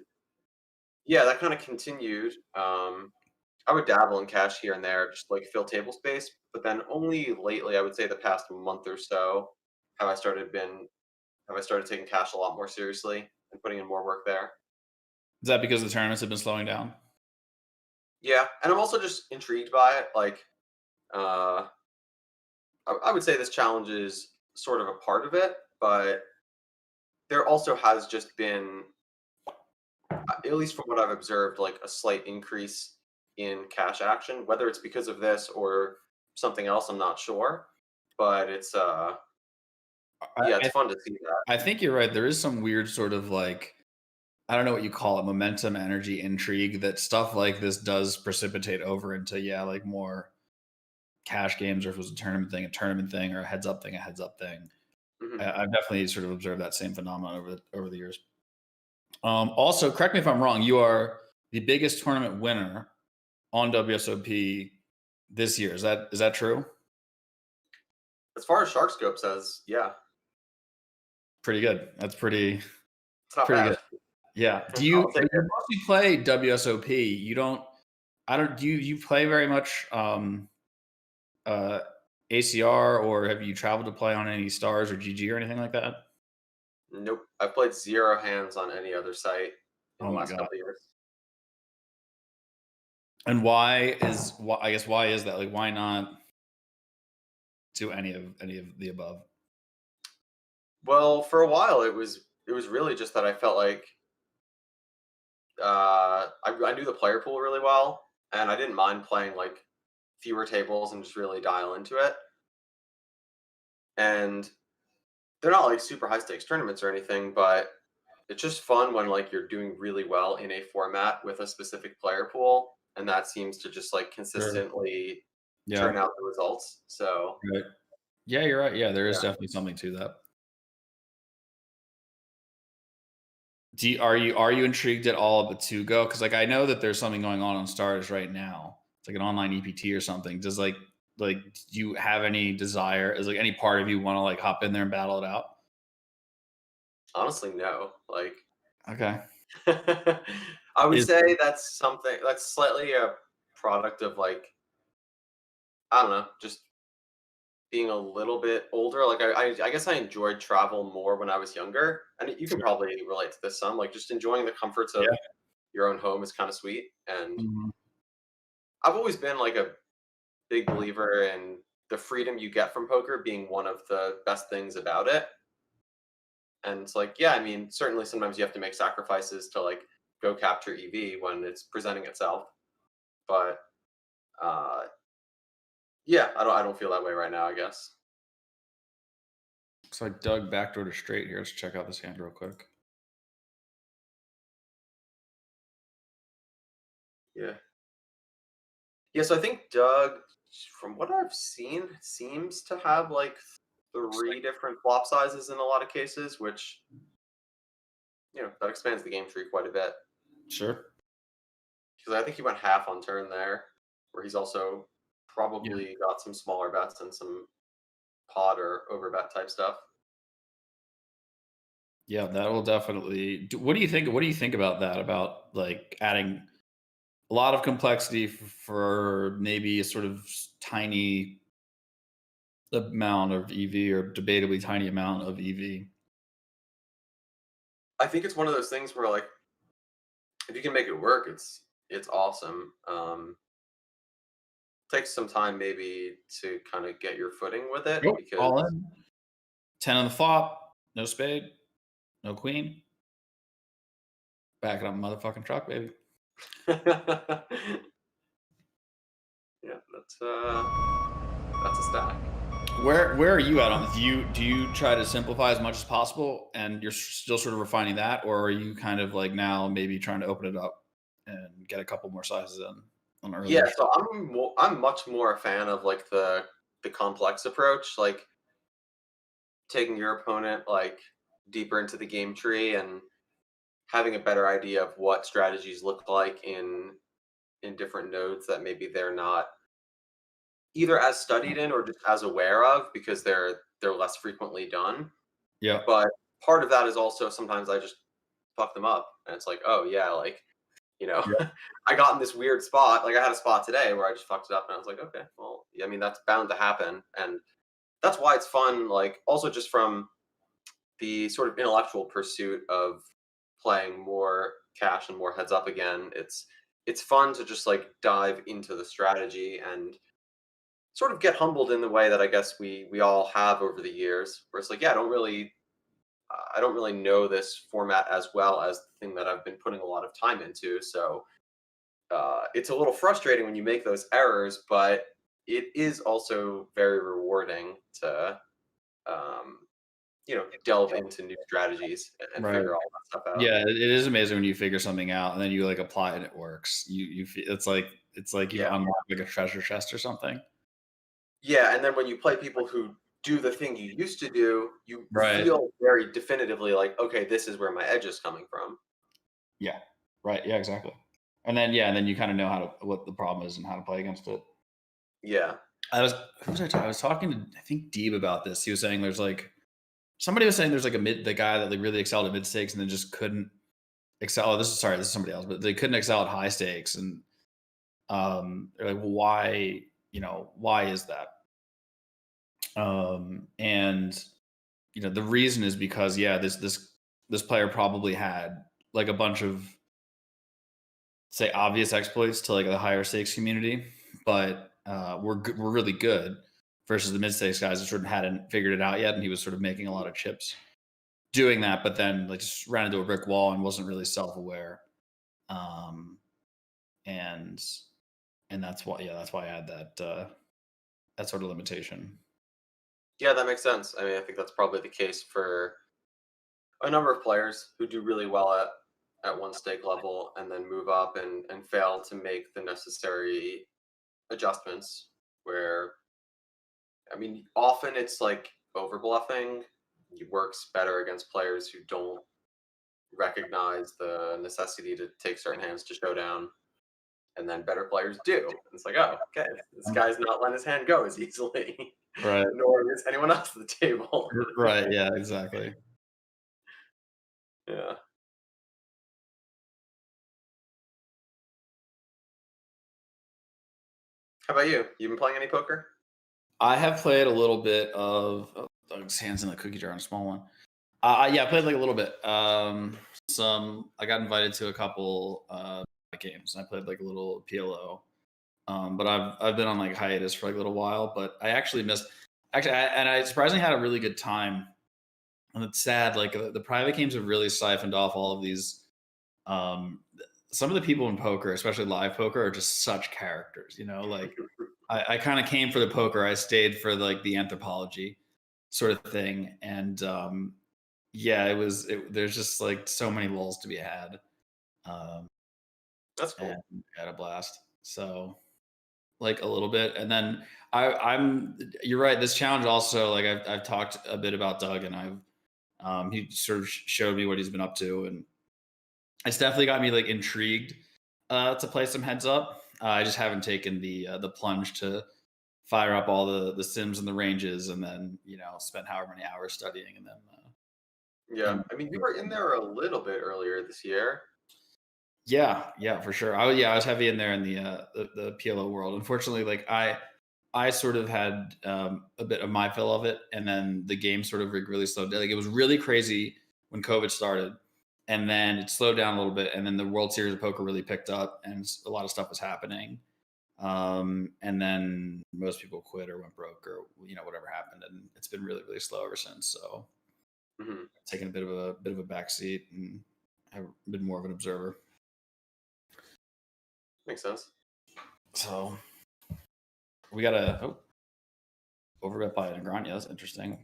S1: yeah, that kind of continued. I would dabble in cash here and there, just like fill table space. But then only lately, I would say the past month or so, have I started been have I started taking cash a lot more seriously and putting in more work there.
S2: Is that because the tournaments have been slowing down?
S1: Yeah, and I'm also just intrigued by it. Like, uh, I would say this challenge is sort of a part of it, but there also has just been, at least from what I've observed, like a slight increase in cash action. Whether it's because of this or something else, I'm not sure. But it's yeah, it's
S2: I,
S1: fun to see that.
S2: I think you're right. There is some weird sort of like, I don't know what you call it, momentum, energy, intrigue that stuff like this does precipitate over into, yeah, like more cash games, or if it was a tournament thing, or a heads up thing, a heads up thing.
S1: Hmm.
S2: I've definitely sort of observed that same phenomenon over the years. Also, correct me if I'm wrong. You are the biggest tournament winner on WSOP this year. Is that true?
S1: As far as Sharkscope says, yeah,
S2: Pretty good. That's pretty
S1: it's not
S2: pretty good.
S1: bad.
S2: Yeah.
S1: I'll take
S2: But you
S1: it.
S2: mostly play WSOP. You don't. I don't. Do you play very much uh, ACR, or have you traveled to play on any stars or GG or anything like that?
S1: Nope. I've played 0 hands on any other site in
S2: Oh
S1: the
S2: my
S1: last
S2: god.
S1: couple of years.
S2: And I guess why is that? Like, why not do any of the above?
S1: Well, for a while, it was really just that I felt like I knew the player pool really well, and I didn't mind playing like fewer tables and just really dial into it. And they're not like super high stakes tournaments or anything, but it's just fun when like you're doing really well in a format with a specific player pool, and that seems to just like
S2: Sure.
S1: consistently
S2: Yeah.
S1: churn out the results. So
S2: Right. Yeah, you're right. Yeah, there is
S1: yeah,
S2: definitely something to that. Are you intrigued at all of the two go? Because like I know that there's something going on Stars right now. It's like an online EPT or something. Does like do you have any desire? Is like any part of you want to like hop in there and battle it out?
S1: honestly, no. Like
S2: Okay.
S1: I would
S2: Is
S1: say that's something that's slightly a product of like I don't know, just being a little bit older. Like I guess I enjoyed travel more when I was younger, and you can
S2: Sure.
S1: probably relate to this some. Like just enjoying the comforts of
S2: Yeah.
S1: your own home is kind of sweet. And
S2: Mhm.
S1: I've always been like a big believer in the freedom you get from poker being one of the best things about it. And it's like, yeah, I mean, certainly sometimes you have to make sacrifices to like go capture EV when it's presenting itself. But uh, yeah, I don't feel that way right now. I guess.
S2: Looks like Doug backdoor to straight here. Let's check out this hand real quick.
S1: Yeah. Yeah. So I think Doug, from what I've seen, seems to have like
S2: Looks like
S1: 3 different flop sizes in a lot of cases, which that expands the game tree quite a bit.
S2: sure.
S1: Because I think he went half on turn there, where he's also
S2: Yeah.
S1: probably got some smaller bets and some pot or overbet type stuff.
S2: Yeah, that will definitely. What do you think? What do you think about that? About like adding a lot of complexity for maybe a sort of tiny amount of EV, or debatably tiny amount of EV.
S1: I think it's one of those things where like if you can make it work, it's awesome. Takes some time maybe to kind of get your footing with it
S2: Nope.
S1: because
S2: All in. 10 on the flop. No spade. No queen. Back it up, motherfucking truck, baby.
S1: yeah, that's a stack.
S2: Where are you at on? Do you try to simplify as much as possible, and you're still sort of refining that, or are you kind of like now maybe trying to open it up and get a couple more sizes in on
S1: Yeah,
S2: earlier?
S1: so I'm much more a fan of like the complex approach, like taking your opponent like deeper into the game tree and having a better idea of what strategies look like in different nodes that maybe they're not either as studied in or just as aware of because they're less frequently done.
S2: Yeah.
S1: But part of that is also sometimes I just fuck them up and it's like, oh yeah, like, you know,
S2: Yeah.
S1: I got in this weird spot. Like I had a spot today where I just fucked it up and I was like, okay, well, I mean that's bound to happen. And that's why it's fun, like also just from the sort of intellectual pursuit of playing more cash and more heads up again. It's fun to just like dive into the strategy and sort of get humbled in the way that I guess we all have over the years, where it's like, yeah, I don't really know this format as well as the thing that I've been putting a lot of time into. So it's a little frustrating when you make those errors, but it is also very rewarding to um, delve into new strategies and
S2: Right.
S1: figure all that stuff out.
S2: Yeah, it is amazing when you figure something out and then you like apply it and it works. You feel it's like you've
S1: Yeah.
S2: unlocked like a treasure chest or something.
S1: Yeah, and then when you play people who do the thing you used to do, you
S2: Right.
S1: feel very definitively like, okay, this is where my edge is coming from.
S2: Yeah. Right. Yeah, exactly. And then yeah, and then you kind of know how to what the problem is and how to play against it.
S1: Yeah.
S2: I was who was I talking? I was talking to I think Deeb about this. He was saying there's like somebody was saying there's like a mid the guy that like really excelled at mid stakes and then just couldn't excel. Oh, this is somebody else, but they couldn't excel at high stakes and they're like, well, why, why is that? And the reason is because yeah, this player probably had like a bunch of say obvious exploits to like the higher stakes community, but we're really good versus the mid stakes guys that sort of hadn't figured it out yet, and he was sort of making a lot of chips doing that, but then like just ran into a brick wall and wasn't really self aware, um, and that's why that's why I had that sort of limitation.
S1: Yeah, that makes sense. I mean, I think that's probably the case for a number of players who do really well at one stake level and then move up and fail to make the necessary adjustments where I mean, often it's like over bluffing. It works better against players who don't recognize the necessity to take certain hands to showdown, and then better players do. It's like, oh, okay, this guy's not letting his hand go as easily,
S2: Right.
S1: nor is anyone else at the table.
S2: Right. Yeah. Exactly.
S1: Yeah. How about you? You been playing any poker?
S2: I have played a little bit of Doug's hands in the cookie jar on a small one. Yeah, I played like a little bit. Some I got invited to a couple games. I played like a little PLO. But I've been on like hiatus for like a little while. But I actually missed. Actually, and I surprisingly had a really good time. And it's sad. Like the private games have really siphoned off all of these. Um, some of the people in poker, especially live poker, are just such characters. Like I kind of came for the poker. I stayed for like the anthropology sort of thing. And yeah, there's just like so many lulls to be had. Um,
S1: That's
S2: and
S1: cool.
S2: had a blast. So like a little bit. And then you're right. This challenge also, like I've talked a bit about Doug and he sort of showed me what he's been up to. And it's definitely got me like intrigued to play some heads up. I just haven't taken the plunge to fire up all the sims and the ranges, and then spend however many hours studying, and then
S1: Yeah.
S2: and
S1: I mean, you were in there a little bit earlier this year.
S2: yeah, for sure. I was heavy in there in the PLO world. Unfortunately, like I sort of had a bit of my fill of it, and then the game sort of really slowed down. Like it was really crazy when COVID started, and then it slowed down a little bit, and then the World Series of Poker really picked up, and a lot of stuff was happening. And then most people quit or went broke or whatever happened, and it's been really really slow ever since. So
S1: Hmm.
S2: taking a bit of a back seat and I've been more of an observer.
S1: Makes sense.
S2: So we got a overbet by Negreanu. That's interesting. What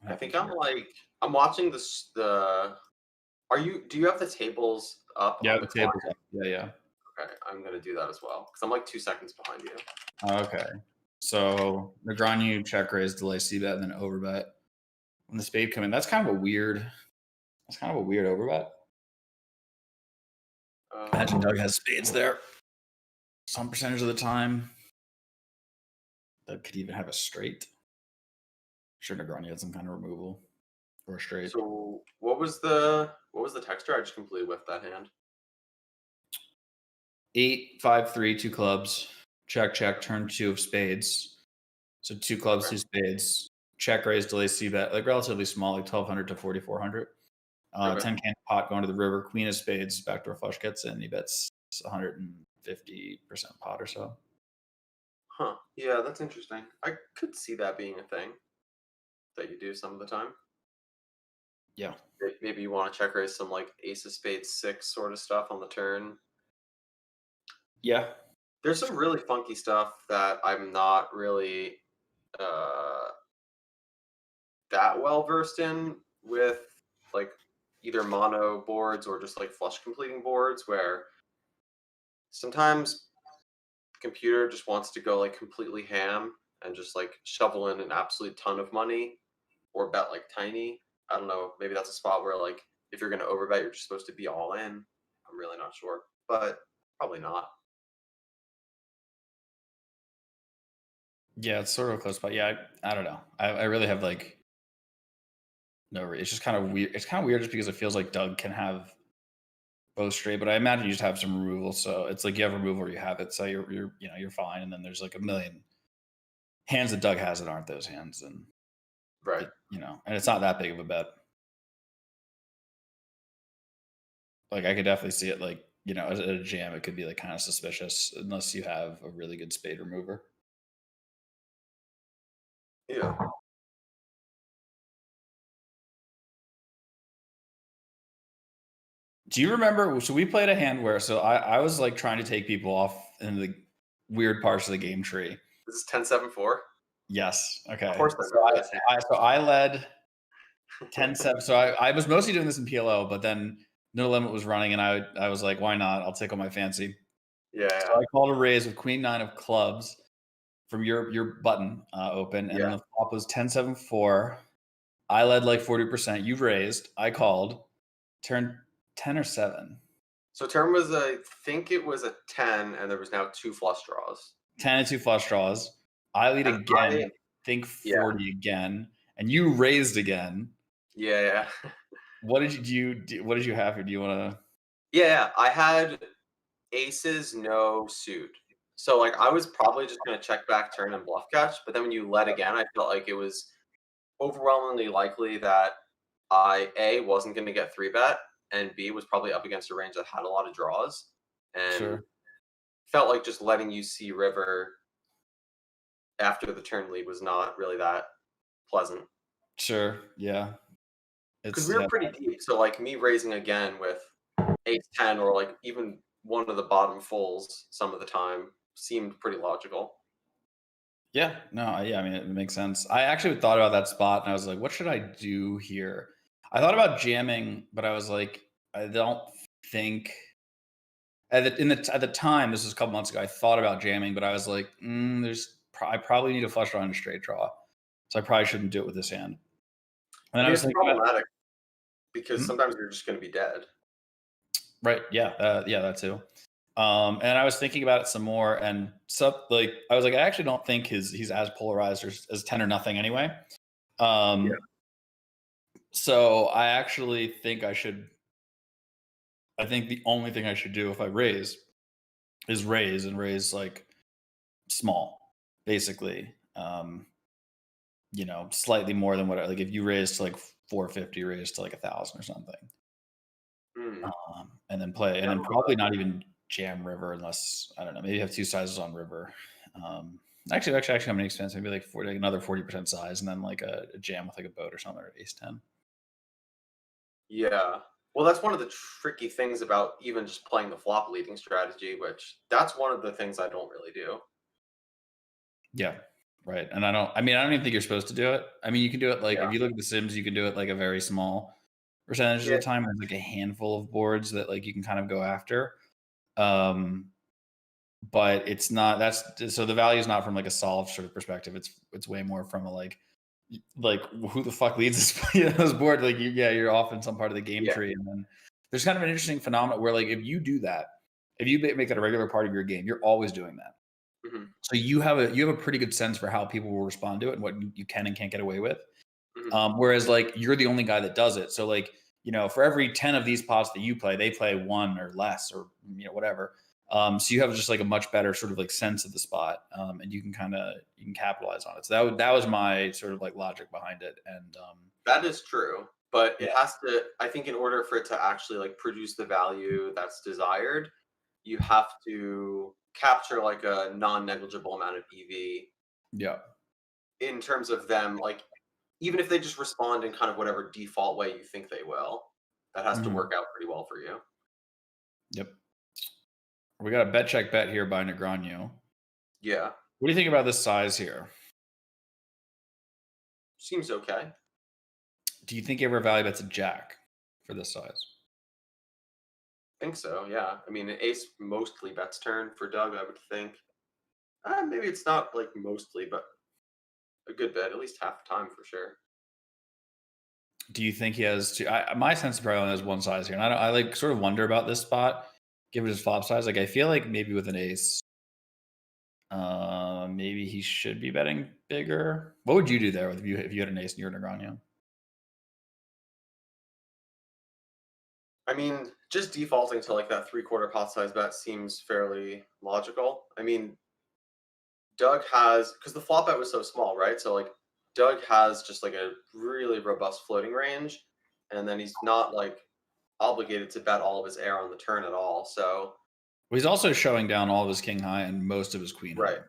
S1: I
S2: happened
S1: think
S2: here?
S1: I'm watching this. Do you have the tables up
S2: Yeah,
S1: on
S2: the
S1: the
S2: table's
S1: client?
S2: up. Yeah, yeah.
S1: Okay, I'm gonna do that as well because I'm like 2 seconds behind you.
S2: Okay. So Negreanu check raise, delay c bet, and then overbet. When the spade come in, that's kind of a weird. That's kind of a weird overbet. Imagine
S1: Uh,
S2: Doug has spades there. Some percentage of the time, that could even have a straight. Sure, Negreanu had some kind of removal or a straight.
S1: so what was the texture I just completed with that hand?
S2: 8, 5, 3, two clubs. Check, check. Turn two of spades. So two clubs,
S1: Okay.
S2: two spades. Check raise, delay c bet, like relatively small, like 1200 to 4400.
S1: Okay.
S2: 10 can pot going to the river. Queen of spades, backdoor flush gets in. He bets 150% pot or so.
S1: Huh. Yeah, that's interesting. I could see that being a thing that you do some of the time.
S2: Yeah.
S1: Maybe you want to check raise some like ace of spades six sort of stuff on the turn.
S2: Yeah.
S1: There's some really funky stuff that I'm not really uh, that well versed in with like either mono boards or just like flush completing boards where sometimes the computer just wants to go like completely ham and just like shovel in an absolute ton of money or bet like tiny. I don't know. Maybe that's a spot where like if you're going to overbet, you're just supposed to be all in. I'm really not sure, but probably not.
S2: Yeah, it's sort of a close spot. Yeah, I don't know. I really have like it's just kind of weird. It's kind of weird just because it feels like Doug can have both straight, but I imagine you just have some removal. So it's like you have removal or you have it. So you're fine. And then there's like a million hands that Doug has that aren't those hands. And
S1: Right.
S2: and it's not that big of a bet. Like I could definitely see it like, at a jam, it could be like kind of suspicious unless you have a really good spade remover.
S1: Yeah.
S2: Do you remember? So we played a hand where I was like trying to take people off in the weird parts of the game tree.
S1: This is 10-7-4.
S2: Yes.
S1: Of
S2: Okay.
S1: course I remember this hand.
S2: I led 10-7. So I was mostly doing this in PLO, but then No Limit was running, and I was like, why not? I'll tickle my fancy.
S1: Yeah,
S2: So
S1: yeah,
S2: I called a raise with Queen Nine of Clubs from your button open, and then
S1: yeah.
S2: the flop was 10-7-4. I led like 40%. You raised. I called. Turned 10 or 7.
S1: So turn was I think it was a 10, and there was now two flush draws.
S2: 10 and 2 flush draws. I lead
S1: And
S2: again.
S1: I
S2: I think
S1: yeah,
S2: 40 again, and you raised again.
S1: yeah, yeah.
S2: What did what did you have here? Do you want to?
S1: Yeah, yeah. I had aces, no suit. So like I was probably just gonna check back turn and bluff catch, but then when you led again, I felt like it was overwhelmingly likely that I A wasn't gonna get three bet and B was probably up against a range that had a lot of draws and
S2: Sure,
S1: felt like just letting you see river after the turn lead was not really that pleasant.
S2: sure, yeah.
S1: Because
S2: It's
S1: we were
S2: yeah,
S1: pretty deep. So like me raising again with ace 10 or like even one of the bottom fulls some of the time seemed pretty logical.
S2: yeah. No, yeah. I mean, it makes sense. I actually thought about that spot, and I was like, what should I do here? I thought about jamming, but I was like, I don't think at the time. This was a couple months ago. I thought about jamming, but I was like, I probably need a flush draw and a straight draw, so I probably shouldn't do it with this hand. And
S1: I
S2: then I
S1: mean,
S2: was
S1: it's
S2: thinking about
S1: problematic because
S2: hmm?
S1: sometimes you're just going to be dead.
S2: Right, yeah, yeah, that too. And I was thinking about it some more, and so like I was like, I actually don't think he's as polarized as 10 or nothing anyway.
S1: Yeah.
S2: Um, so I actually think I should. I think the only thing I should do if I raise is raise and raise like small, basically. Slightly more than what like if you raise to like 450, raise to like 1,000 or something.
S1: Mm.
S2: And then play, and
S1: Yeah, I
S2: then
S1: don't know about
S2: probably not even jam river unless I don't know. Maybe have two sizes on river. Actually, how many expensive? Maybe like 40, like another 40% size, and then like a jam with like a boat or something or ace 10.
S1: Yeah. Well, that's one of the tricky things about even just playing the flop leading strategy, which that's one of the things I don't really do.
S2: Yeah, right. And I don't even think you're supposed to do it. I mean, you can do it like
S1: Yeah.
S2: if you look at the Sims, you can do it like a very small percentage of
S1: Yeah.
S2: the time. There's like a handful of boards that like you can kind of go after. Um, but it's not that's so the value is not from like a solve sort of perspective. It's way more from a like who the fuck leads this board? Like you're off in some part of the game
S1: Yeah.
S2: tree, and then there's kind of an interesting phenomenon where like if you do that, if you make that a regular part of your game, you're always doing that.
S1: Hmm.
S2: So you have a pretty good sense for how people will respond to it and what you can and can't get away with.
S1: Hmm.
S2: Whereas like you're the only guy that does it. So like, for every 10 of these pots that you play, they play one or less or whatever. So you have just like a much better sort of like sense of the spot. And you can capitalize on it. So that was my sort of like logic behind it. And
S1: That is true, but
S2: yeah.
S1: it has to. I think in order for it to actually like produce the value that's desired, you have to capture like a non-negligible amount of EV
S2: Yeah.
S1: in terms of them like even if they just respond in kind of whatever default way you think they will, that has to
S2: Mhm.
S1: work out pretty well for you.
S2: Yep. We got a bet check bet here by Negreanu.
S1: Yeah,
S2: What do you think about this size here?
S1: seems okay.
S2: Do you think he ever value bets a jack for this size?
S1: Think so. Yeah. I mean, an ace mostly bets turn for Doug. I would think. Maybe it's not like mostly, but a good bet, at least half the time for sure.
S2: Do you think he has two? My sense probably only has one size here, and I like sort of wonder about this spot, given his flop size. Like I feel like maybe with an ace, maybe he should be betting bigger. What would you do there if you had an ace and you're Negreanu?
S1: I mean, just defaulting to like that three-quarter pot size bet seems fairly logical. I mean, Doug has because the flop bet was so small, right? So like Doug has just like a really robust floating range, and then he's not like obligated to bet all of his air on the turn at all. So
S2: Well, he's also showing down all of his king high and most of his queen
S1: right,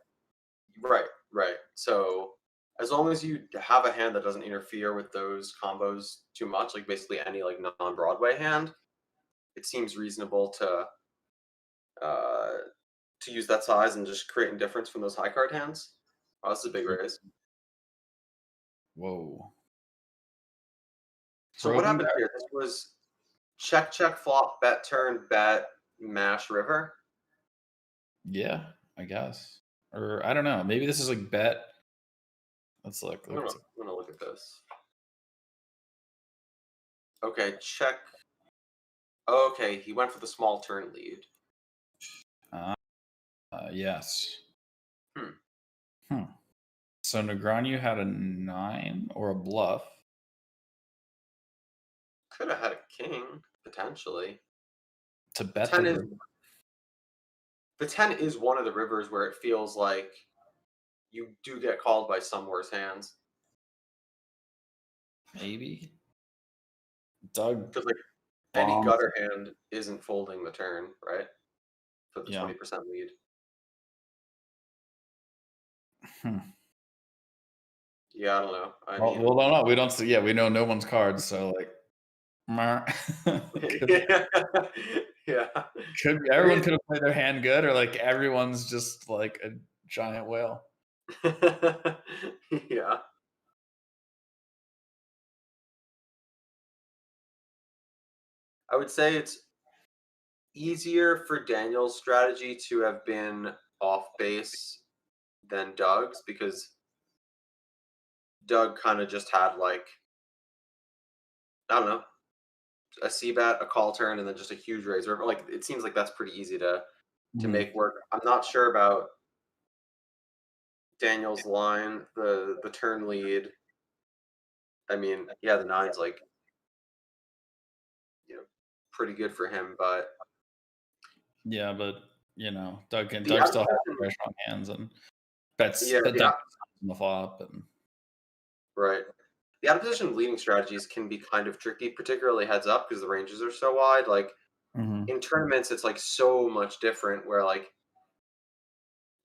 S2: high.
S1: right. So as long as you have a hand that doesn't interfere with those combos too much, like basically any like non-Broadway hand, it seems reasonable uh to use that size and just create indifference from those high card hands. Oh, that's a big raise.
S2: Whoa.
S1: So
S2: For
S1: what
S2: open
S1: happened
S2: bet?
S1: here? This was check, check, flop, bet, turn, bet, mash, river.
S2: Yeah, I guess. Or I don't know. Maybe this is like bet. Let's look.
S1: I'm gonna look at this. Okay, check. Okay, he went for the small turn lead.
S2: Uh, yes.
S1: Hmm.
S2: Hmm. So Negreanu had a 9 or a bluff
S1: Could have had a king potentially.
S2: to
S1: The
S2: bet the
S1: ten is
S2: river.
S1: the 10 is one of the rivers where it feels like you do get called by some worse hands
S2: Maybe. Doug
S1: because like any
S2: bombs.
S1: gutter hand isn't folding the turn, right? For the
S2: Yeah.
S1: 20% lead.
S2: Hmm.
S1: Yeah, I don't know. I
S2: Well,
S1: mean,
S2: we'll don't know. We don't see. Yeah, we know no one's cards. So like, meh. could,
S1: yeah, yeah. There
S2: everyone
S1: is
S2: could have played their hand good, or like everyone's just like a giant whale.
S1: yeah. I would say it's easier for Daniel's strategy to have been off base than Doug's because Doug kind of just had like I don't know a C bet, a call turn, and then just a huge razor. Like it seems like that's pretty easy to
S2: Mhm.
S1: make work. I'm not sure about Daniel's line, the turn lead. I mean, yeah, the nine's like pretty good for him, but
S2: Yeah, but
S1: the
S2: Doug still has
S1: opposition,
S2: very strong hands and bets
S1: yeah,
S2: bet down on the flop and
S1: right. The out of position leading strategies can be kind of tricky, particularly heads up because the ranges are so wide. Like
S2: Mhm.
S1: in tournaments, it's like so much different. Where like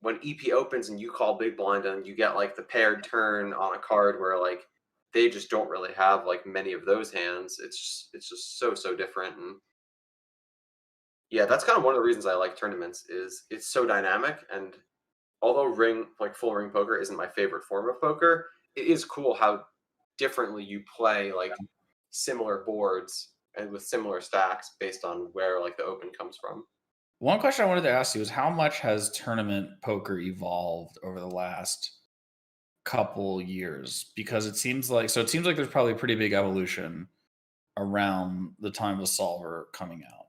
S1: when EP opens and you call big blind and you get like the paired turn on a card where like they just don't really have like many of those hands. It's just so different. And yeah, that's kind of one of the reasons I like tournaments is it's so dynamic. And although full ring poker isn't my favorite form of poker, it is cool how differently you play like similar boards and with similar stacks based on where like the open comes from.
S2: One question I wanted to ask you is how much has tournament poker evolved over the last couple years? Because it seems like there's probably a pretty big evolution around the time of Solver coming out.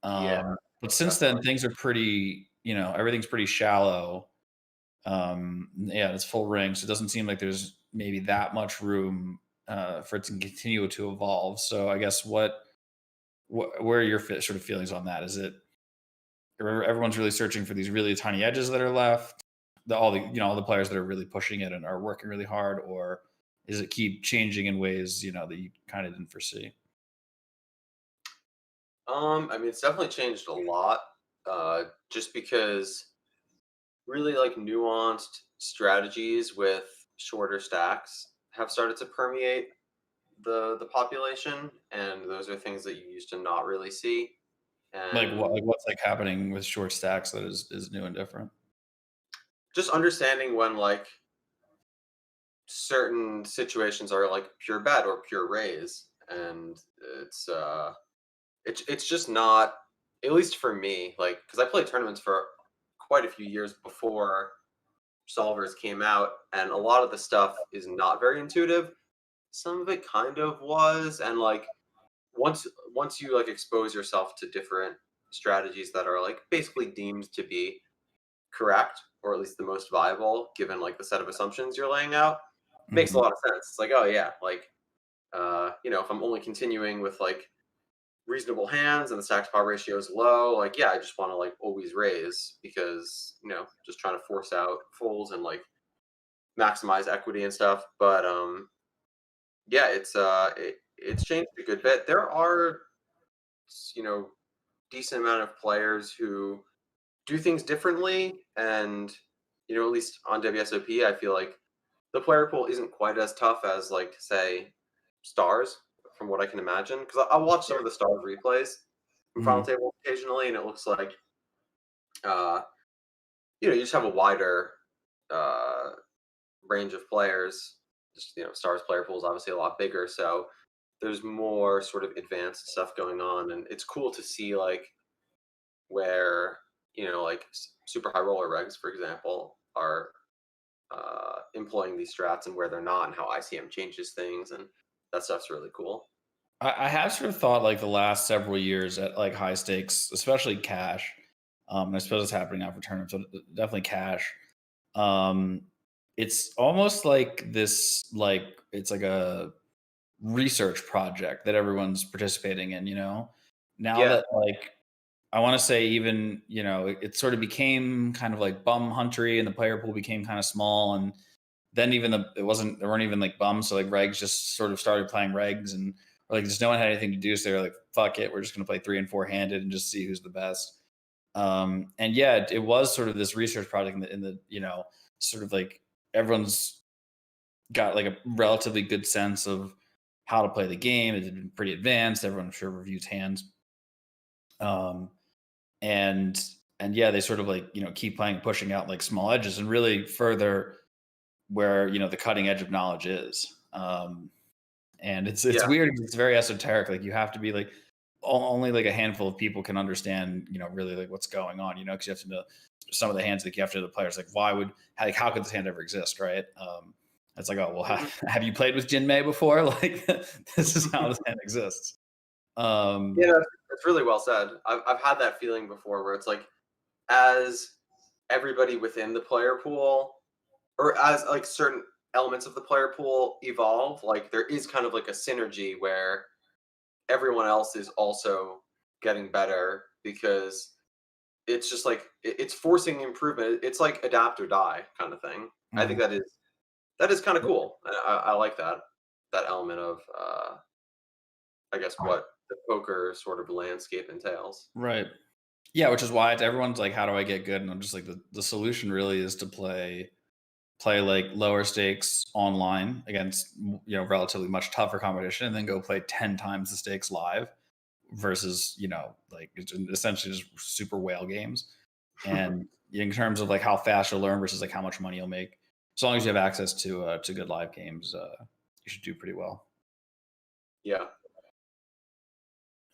S1: Yeah,
S2: But since then,
S1: definitely.
S2: things are pretty, everything's pretty shallow. Yeah, it's full ring, so it doesn't seem like there's maybe that much room for it to continue to evolve. So I guess where are your sort of feelings on that? Is it everyone's really searching for these really tiny edges that are left? All the players that are really pushing it and are working really hard, or is it keep changing in ways that you kind of didn't foresee?
S1: I mean, it's definitely changed a lot. Just because really like nuanced strategies with shorter stacks have started to permeate the population, and those are things that you used to not really see.
S2: Like what?
S1: and
S2: Like what's like happening with short stacks that is new and different?
S1: just understanding when like certain situations are like pure bet or pure raise, and it's just not, at least for me, like because I played tournaments for quite a few years before solvers came out, and a lot of the stuff is not very intuitive. Some of it kind of was, and like once once you like expose yourself to different strategies that are like basically deemed to be correct, or at least the most viable given like the set of assumptions you're laying out, makes a
S2: Mhm.
S1: lot of sense. It's like, oh yeah, like if I'm only continuing with like reasonable hands and the stack to power ratio is low, like yeah, I just want to like always raise because just trying to force out folds and like maximize equity and stuff. But yeah, it's changed a good bit. There are you know decent amount of players who do things differently, and at least on WSOP, I feel like the player pool isn't quite as tough as like say stars, from what I can imagine. Because I watch some of the stars replays from Final
S2: Mhm.
S1: Table occasionally, and it looks like uh, you just have a wider uh, range of players. Just stars player pool is obviously a lot bigger, so there's more sort of advanced stuff going on, and it's cool to see like where like super high roller regs, for example, are employing these strats and where they're not, and how ICM changes things, and that stuff's really cool.
S2: I have sort of thought like the last several years at like high stakes, especially cash. And I suppose it's happening now for tournaments, so definitely cash. Um, it's almost like this, like it's like a research project that everyone's participating in. Now
S1: Yeah.
S2: that like I want to say even it sort of became kind of like bum huntery, and the player pool became kind of small, and then even there weren't even like bums, so like regs just sort of started playing regs, and or like just no one had anything to do, so they were like, fuck it, we're just gonna play 3 and 4 handed and just see who's the best. And yeah, it was sort of this research project in the sort of like everyone's got like a relatively good sense of how to play the game. It's been pretty advanced. Everyone, I'm sure, reviews hands. Um, and and yeah, they sort of like keep playing, pushing out like small edges and really further where the cutting edge of knowledge is. And it's
S1: Yeah.
S2: weird. 'Cause it's very esoteric. Like you have to be like only like a handful of people can understand. Really like what's going on. Because you have to know some of the hands. Like you have to know the players. Like why would like how could this hand ever exist? Right. It's like, oh well,
S1: Mhm.
S2: have you played with Jinmei before? Like this is how this hand exists.
S1: Yeah,
S2: Um,
S1: that's really well said. I've had that feeling before, where it's like, as everybody within the player pool, or as like certain elements of the player pool evolve, like there is kind of like a synergy where everyone else is also getting better, because it's just like it's forcing improvement. It's like adapt or die kind of thing. I think
S2: mhm.
S1: that is kind of cool. I like that element of I guess what the poker sort of landscape entails.
S2: Right. Yeah, which is why it's everyone's like, how do I get good? And I'm just like, the solution really is to play like lower stakes online against relatively much tougher competition, and then go play 10 times the stakes live versus like it's essentially just super whale games. And in terms of like how fast you'll learn versus like how much money you'll make, as long as you have access to good live games, you should do pretty well.
S1: Yeah.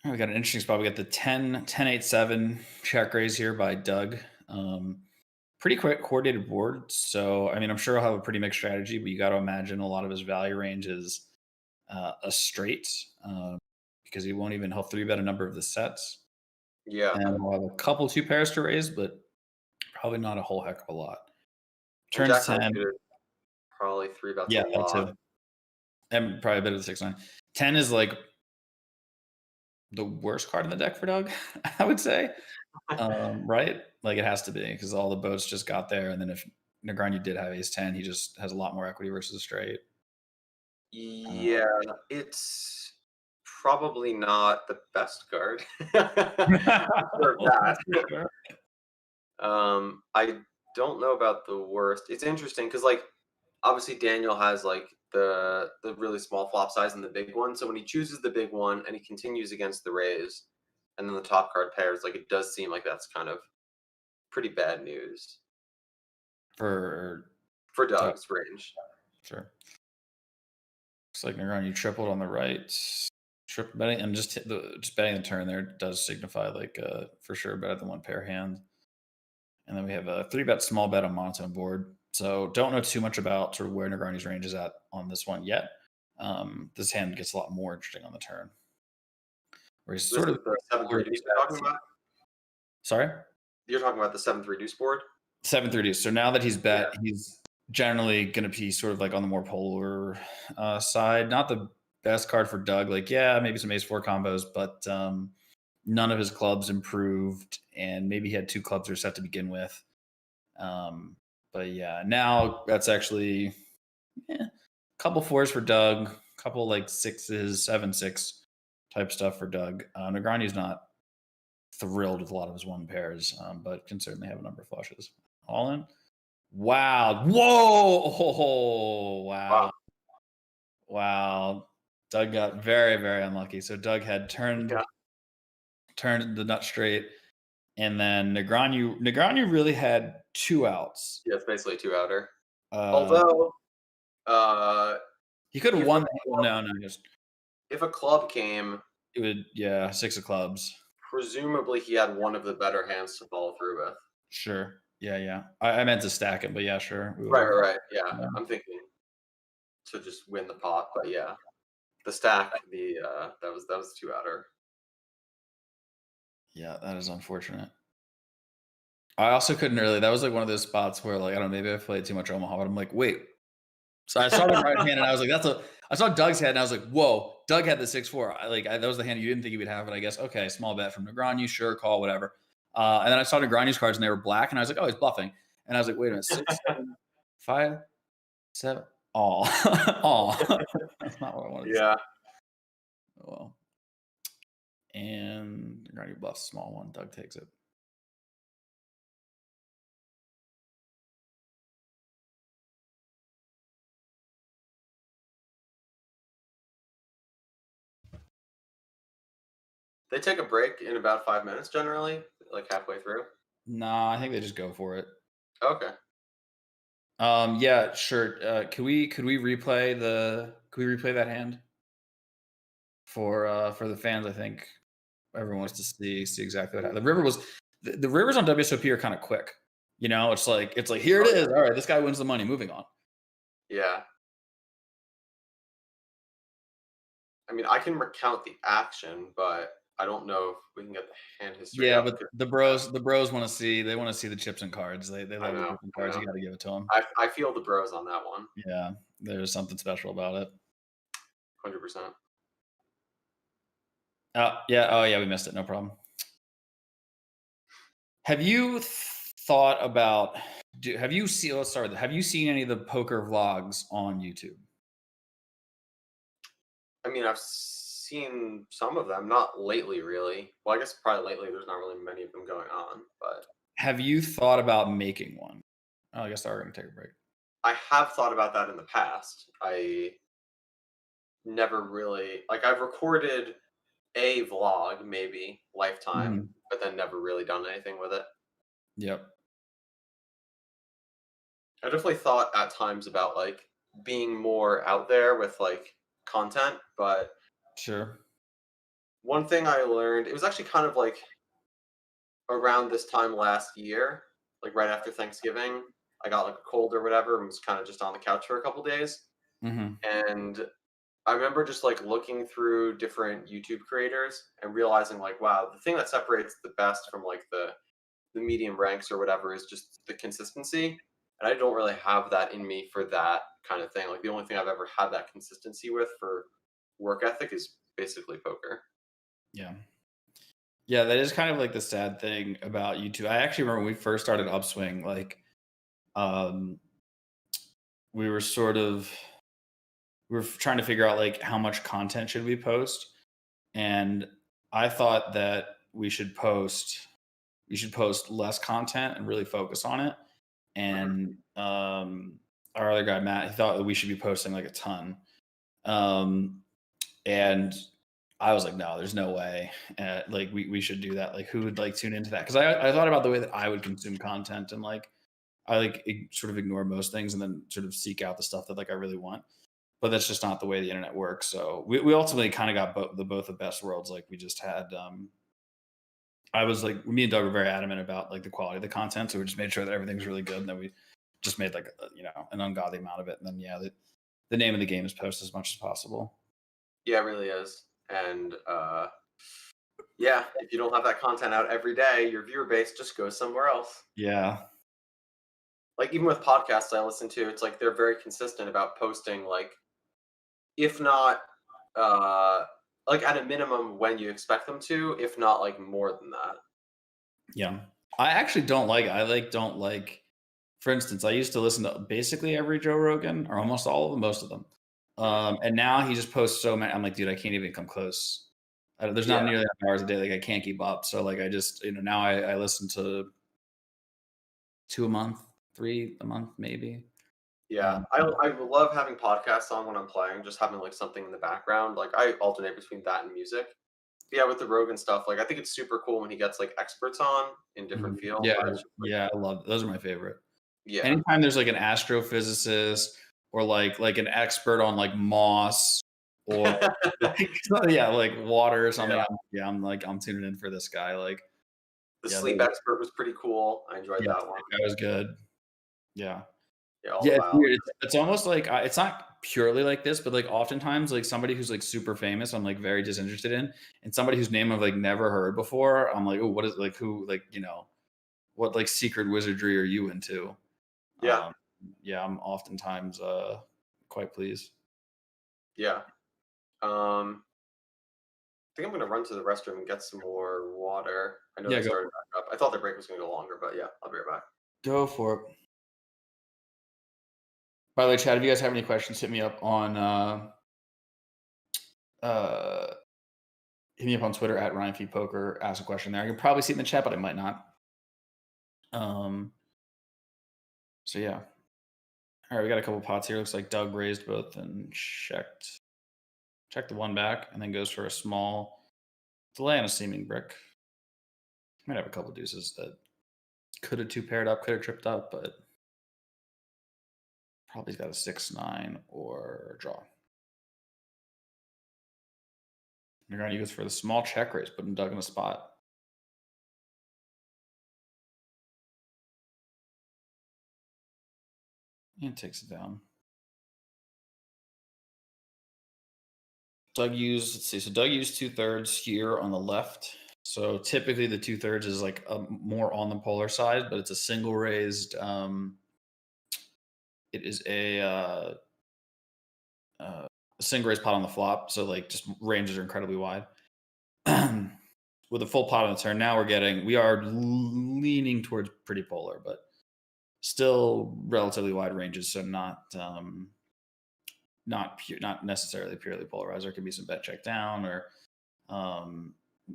S2: We got an interesting spot. We got the 10-8-7 check raise here by Doug. Um, Pretty quick coordinated board. So, I mean, I'm sure he'll have a pretty mixed strategy, but you got to imagine a lot of his value range is a straight, because he won't even, he'll three bet a number of the sets.
S1: Yeah.
S2: And we'll have a couple two pairs to raise, but probably not a whole heck of a lot.
S1: And
S2: Turns
S1: Jack Nine
S2: 10.
S1: suited probably three bets a
S2: Yeah, that
S1: lot.
S2: too. And probably a bit of the 6-9. 10 is like the worst card in the deck for Doug, I would say. Right? Like it has to be because all the boats just got there. And then if Negreanu did have ace 10, he just has a lot more equity versus a straight. Uh,
S1: Yeah, it's probably not the best card for that. I don't know about the worst. It's interesting because, like, obviously Daniel has like the really small flop size and the big one. So when he chooses the big one and he continues against the raise, and then the top card pairs, like, it does seem like that's kind of pretty bad news
S2: for
S1: for
S2: Doug.
S1: Doug's range.
S2: Sure. Looks like Negreanu tripled on the right. Triple betting and just betting the turn there does signify like for sure better than one pair hand. And then we have a 3-bet small bet on monotone board. So don't know too much about sort of where Negreanu's range is at on this one yet. This hand gets a lot more interesting on the turn. Where he's
S1: This
S2: sort
S1: is
S2: of
S1: the 7-3 deuce you're talking about?
S2: Sorry?
S1: You're talking about the 7-3 deuce board?
S2: 7-3 deuce. So now that he's
S1: Yeah.
S2: bet, he's generally going to be sort of like on the more polar side. Not the best card for Doug. Like, yeah, maybe some ace-4 combos, but none of his clubs improved, and maybe he had 2 clubs that are set to begin with. But yeah, now that's actually a couple 4s for Doug, couple like 6s, 7-6 type stuff for Doug. Negreanu's not thrilled with a lot of his 1 pairs, but can certainly have a number of flushes. All in. Wow. Whoa. Oh, wow.
S1: Wow.
S2: Wow. Doug got very, very unlucky. So Doug had turned the nut straight, and then Negreanu really had 2 outs.
S1: Yeah, it's basically a 2-outer.
S2: Uh,
S1: Although,
S2: he could have
S1: if a
S2: won. No, just
S1: if a club came,
S2: it would. Yeah, 6 of clubs.
S1: presumably he had one of the better hands to follow through with.
S2: Sure. Yeah. I meant to stack it, but yeah, sure.
S1: Right. Yeah,
S2: Yeah.
S1: I'm thinking to just win the pot, but yeah, the stack, that was a 2-outer.
S2: Yeah, that is unfortunate. I also couldn't really. That was like one of those spots where, like, I don't know, maybe I played too much Omaha, but I'm like, wait. So I saw the right hand, and I was like, I saw Doug's hand, and I was like, whoa, Doug had the 6-4. That was the hand you didn't think he would have, but I guess okay, small bet from Negreanu, sure, call, whatever. And then I saw Negreanu's cards, and they were black, and I was like, oh, he's bluffing. And I was like, wait a minute, 6, 7, 5, 7, all, all. That's not what I wanted to say.
S1: Yeah.
S2: Oh, well. And Negreanu bluffs small one. Doug takes it.
S1: They take a break in about 5 minutes generally, like halfway through.
S2: Nah, I think they just go for it.
S1: Okay.
S2: Yeah, sure. Could we replay that hand for the fans? I think everyone wants to see exactly what happened. The rivers on WSOP are kind of quick. You know, it's like here it is. All right, this guy wins the money. Moving on.
S1: Yeah. I mean, I can recount the action, but I don't know if we can get the hand history
S2: Yeah,
S1: up.
S2: but the bros want to see the chips and cards. They
S1: I
S2: love the
S1: know,
S2: chips and
S1: I
S2: cards.
S1: know.
S2: You got to give it to them.
S1: I feel the bros on that one,
S2: Yeah, there's something special about it.
S1: 100%.
S2: Yeah. Oh yeah, we missed it. No problem. Have you thought about? Have you seen? Let's start with. Have you seen any of the poker vlogs on YouTube?
S1: I mean, I've seen some of them, not lately, really. Well, I guess probably lately there's not really many of them going on, but
S2: Have you thought about making one? Oh, I guess we're gonna take a break.
S1: I have thought about that in the past. I never really like I've recorded a vlog, maybe lifetime,
S2: Mhm.
S1: but then never really done anything with it.
S2: Yep.
S1: I definitely thought at times about like being more out there with like content, but
S2: Sure.
S1: one thing I learned, it was actually kind of like around this time last year, like right after Thanksgiving, I got like a cold or whatever and was kind of just on the couch for a couple days.
S2: Mhm.
S1: And I remember just like looking through different YouTube creators and realizing like, wow, the thing that separates the best from like the medium ranks or whatever is just the consistency. And I don't really have that in me for that kind of thing. Like the only thing I've ever had that consistency with for work ethic is basically poker.
S2: Yeah. Yeah, that is kind of like the sad thing about YouTube. I actually remember when we first started Upswing, like, um, we were sort of we were trying to figure out like how much content should we post, and I thought that we should post less content and really focus on it.
S1: Mhm.
S2: And our other guy Matt, he thought that we should be posting like a ton. Um, and I was like, no, there's no way. Like we should do that. Like who would like tune into that? Because I thought about the way that I would consume content and like I like sort of ignore most things and then sort of seek out the stuff that like I really want. But that's just not the way the internet works. So we ultimately kind of got both the best worlds. Like we just had I was like me and Doug were very adamant about like the quality of the content. So we just made sure that everything's really good and then we just made like an ungodly amount of it. And then yeah, the name of the game is post as much as possible.
S1: Yeah, it really is. And yeah, if you don't have that content out every day, your viewer base just goes somewhere else.
S2: Yeah.
S1: Like even with podcasts I listen to, it's like they're very consistent about posting like if not uh like at a minimum when you expect them to, if not like more than that.
S2: Yeah. I actually don't like I like don't like for instance, I used to listen to basically every Joe Rogan or almost all of them, most of them.
S1: Mm.
S2: And now he just posts so many. I'm like, dude, I can't even come close. There's not
S1: Yeah.
S2: nearly enough hours a day. Like I can't keep up. So like I just, now I listen to two a month, three a month, maybe.
S1: Yeah.
S2: Um,
S1: I love having podcasts on when I'm playing, just having like something in the background. Like I alternate between that and music. Yeah, with the Rogan stuff, like I think it's super cool when he gets like experts on in different fields
S2: yeah,
S1: where it's just like
S2: yeah, I love those are my favorite.
S1: yeah.
S2: Anytime there's like an astrophysicist or like an expert on like moss or yeah, like water or something.
S1: Yeah.
S2: I'm like I'm tuning in for this guy. Like
S1: The
S2: yeah,
S1: sleep expert was pretty cool. I enjoyed
S2: yeah,
S1: that one.
S2: that was good. Yeah.
S1: Yeah, all the
S2: Yeah, it's
S1: biology.
S2: weird. It's almost like it's not purely like this, but like oftentimes, like somebody who's like super famous, I'm like very disinterested in, and somebody whose name I've like never heard before, I'm like, oh, what is like who like what like secret wizardry are you into?
S1: Yeah,
S2: Um, yeah, I'm oftentimes quite pleased.
S1: yeah. I think I'm gonna run to the restroom and get some more water. I know
S2: Yeah,
S1: they
S2: go
S1: started
S2: for it.
S1: back up. I thought the break was gonna go longer, but yeah, I'll be right back.
S2: Go for it. By the way, Chad, if you guys have any questions, hit me up on uh hit me up on Twitter at Ryan Feed Poker. Ask a question there. I can probably see it in the chat, but I might not. Um, so yeah. All right, we got a couple pots here. Looks like Doug raised both and checked the one back, and then goes for a small delay on a seeming brick. Might have a couple deuces that could have two paired up, could have tripped up, but probably got a 6-9 or a draw. Negreanu goes for the small check raise, putting Doug in a spot. And takes it down. Doug used, let's see, so Doug used 2/3 here on the left. So typically the 2/3 is like more on the polar side, but it's a single raised. It is a single raised pot on the flop. So like just ranges are incredibly wide. With a full pot on the turn, now we are leaning towards pretty polar, but still relatively wide ranges. So not necessarily purely polarized. There could be some bet check down or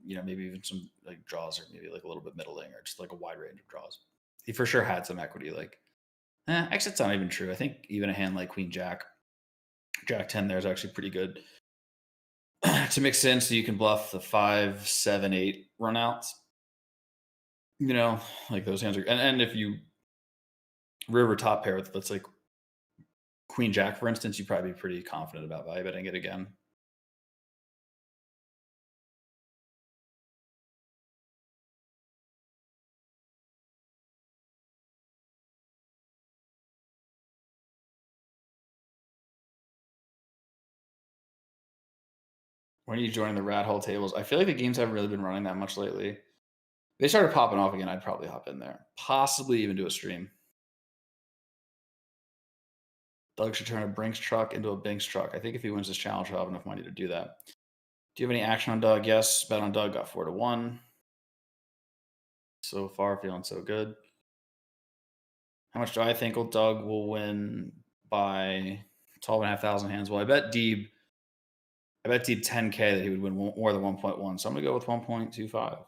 S2: maybe even some like draws or maybe like a little bit middling or just like a wide range of draws. He for sure had some equity. Like, actually, it's not even true. I think even a hand like Queen Jack, Jack 10 there is actually pretty good to mix in, so you can bluff the 5, 7, 8 runouts. Like those hands are, and if you river top pair with, let's like Queen Jack, for instance, you'd probably be pretty confident about value betting it again. When are you joining the rat hole tables? I feel like the games haven't really been running that much lately. They started popping off again. I'd probably hop in there, possibly even do a stream. Doug should turn a Brinks truck into a Binks truck. I think if he wins this challenge, he'll have enough money to do that. Do you have any action on Doug? Yes. Bet on Doug. Got 4-1. So far, feeling so good. How much do I think Doug will win by 12,500 hands? Well, I bet Deeb 10K that he would win more than 1.1. So I'm going to go with 1.25.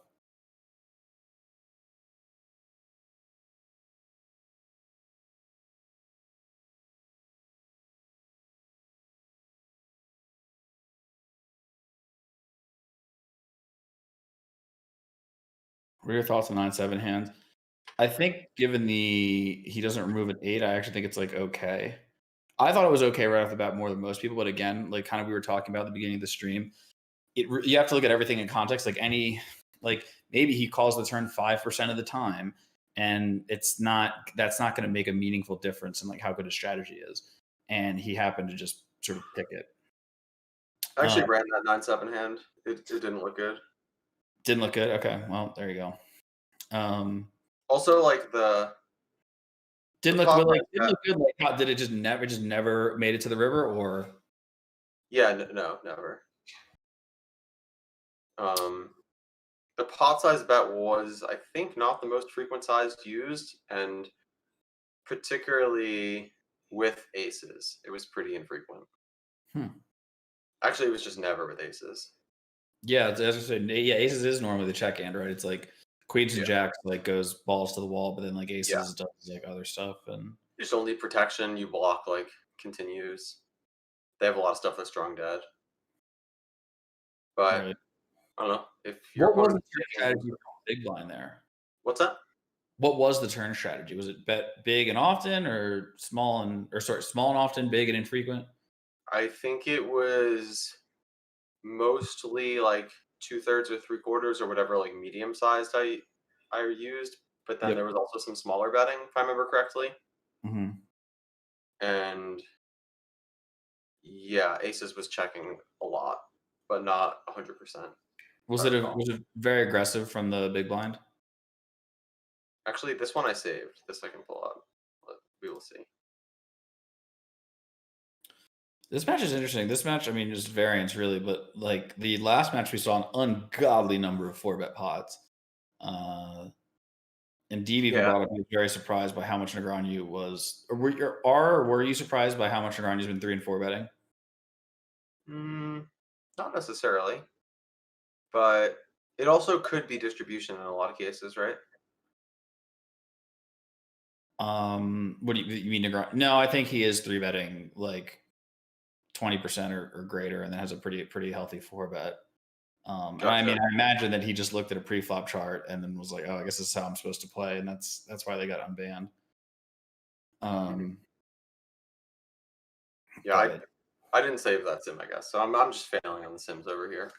S2: What are your thoughts on 9-7 hands? I think given he doesn't remove an 8, I actually think it's, like, okay. I thought it was okay right off the bat more than most people, but again, like, kinda we were talking about at the beginning of the stream, you have to look at everything in context, like, maybe he calls the turn 5% of the time, and that's not gonna make a meaningful difference in, like, how good his strategy is, and he happened to just sort of pick it.
S1: I
S2: Uh,
S1: actually ran that 9-7 hand. It didn't look good.
S2: didn't look good? Okay, well, there you go. Um
S1: Also, like, the
S2: Didn't look
S1: pot
S2: but, like,
S1: size
S2: didn't
S1: bet.
S2: look good, like, how did it just never made it to the river, or
S1: Yeah, no, never. Um, the pot size bet was, I think, not the most frequent size used, and particularly with aces, it was pretty infrequent.
S2: hmm.
S1: Actually, it was just never with aces.
S2: Yeah, as I said, yeah, aces is normally the check hand, right? It's like queens and
S1: Yeah,
S2: jacks, like, goes balls to the wall, but then, like,
S1: yeah.
S2: aces does, like, other stuff, and
S1: You just don't need protection. You block like continues. They have a lot of stuff that's strong dead, but
S2: right.
S1: I don't know if your
S2: What was the
S1: opponent's
S2: turn
S1: taking.
S2: strategy from big blind there?
S1: What's that?
S2: What was the turn strategy? Was it bet big and often, or small and often, big and infrequent?
S1: I think it was mostly like 2/3 or 3/4 or whatever, like medium sized I used, but then
S2: Yep.
S1: there was also some smaller betting, if I remember correctly.
S2: Mhm.
S1: And yeah, aces was checking a lot, but not 100%, if I recall.
S2: Was it very aggressive from the big blind?
S1: Actually, this one I saved. This I can pull up. But we will see.
S2: This match is interesting. This match, I mean, just variance really, but like the last match, we saw an ungodly number of 4-bet pots. Uh, and Deeb even
S1: Yeah.
S2: brought up he was very surprised by how much Negreanu was. Or were you surprised by how much Negreanu's been 3 and 4 betting?
S1: Mm, not necessarily, but it also could be distribution in a lot of cases, right?
S2: What do you mean Negreanu? No, I think he is 3 betting like 20% or greater, and then has a pretty healthy 4 bet. And I
S1: Gotcha.
S2: mean, I imagine that he just looked at a pre-flop chart and then was like, "Oh, I guess this is how I'm supposed to play," and that's why they got unbanned.
S1: Mhm.
S2: Um,
S1: Yeah,
S2: but
S1: I didn't save that sim, I guess. So I'm just failing on the sims over here.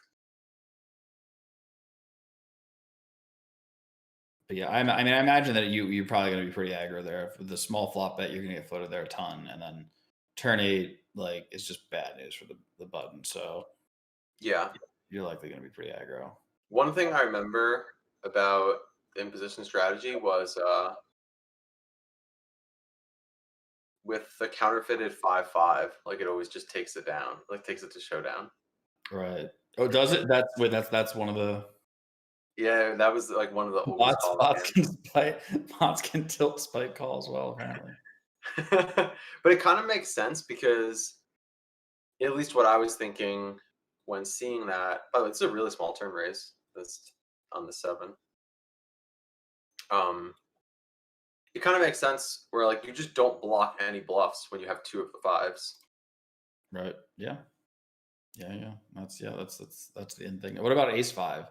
S2: but yeah, I mean, I imagine that you're probably going to be pretty aggro there. With the small flop bet, you're going to get floated there a ton, and then turn 8 like it's just bad news for the button. So
S1: Yeah.
S2: you're likely going to be pretty aggro.
S1: One thing I remember about the imposition strategy was with the counterfeited 5/5, like it always just takes it down, like takes it to showdown.
S2: Right. Oh, does it? That's one of the
S1: Yeah, that was like one of the always
S2: bots.
S1: called
S2: Bots
S1: hands.
S2: can bots can tilt spike calls well. Apparently,
S1: But it kind of makes sense because at least what I was thinking when seeing that. Oh, it's a really small turn raise. That's on the 7. Um, it kind of makes sense where like you just don't block any bluffs when you have two of the fives.
S2: right? Yeah. Yeah. That's the end thing. What about Ace 5?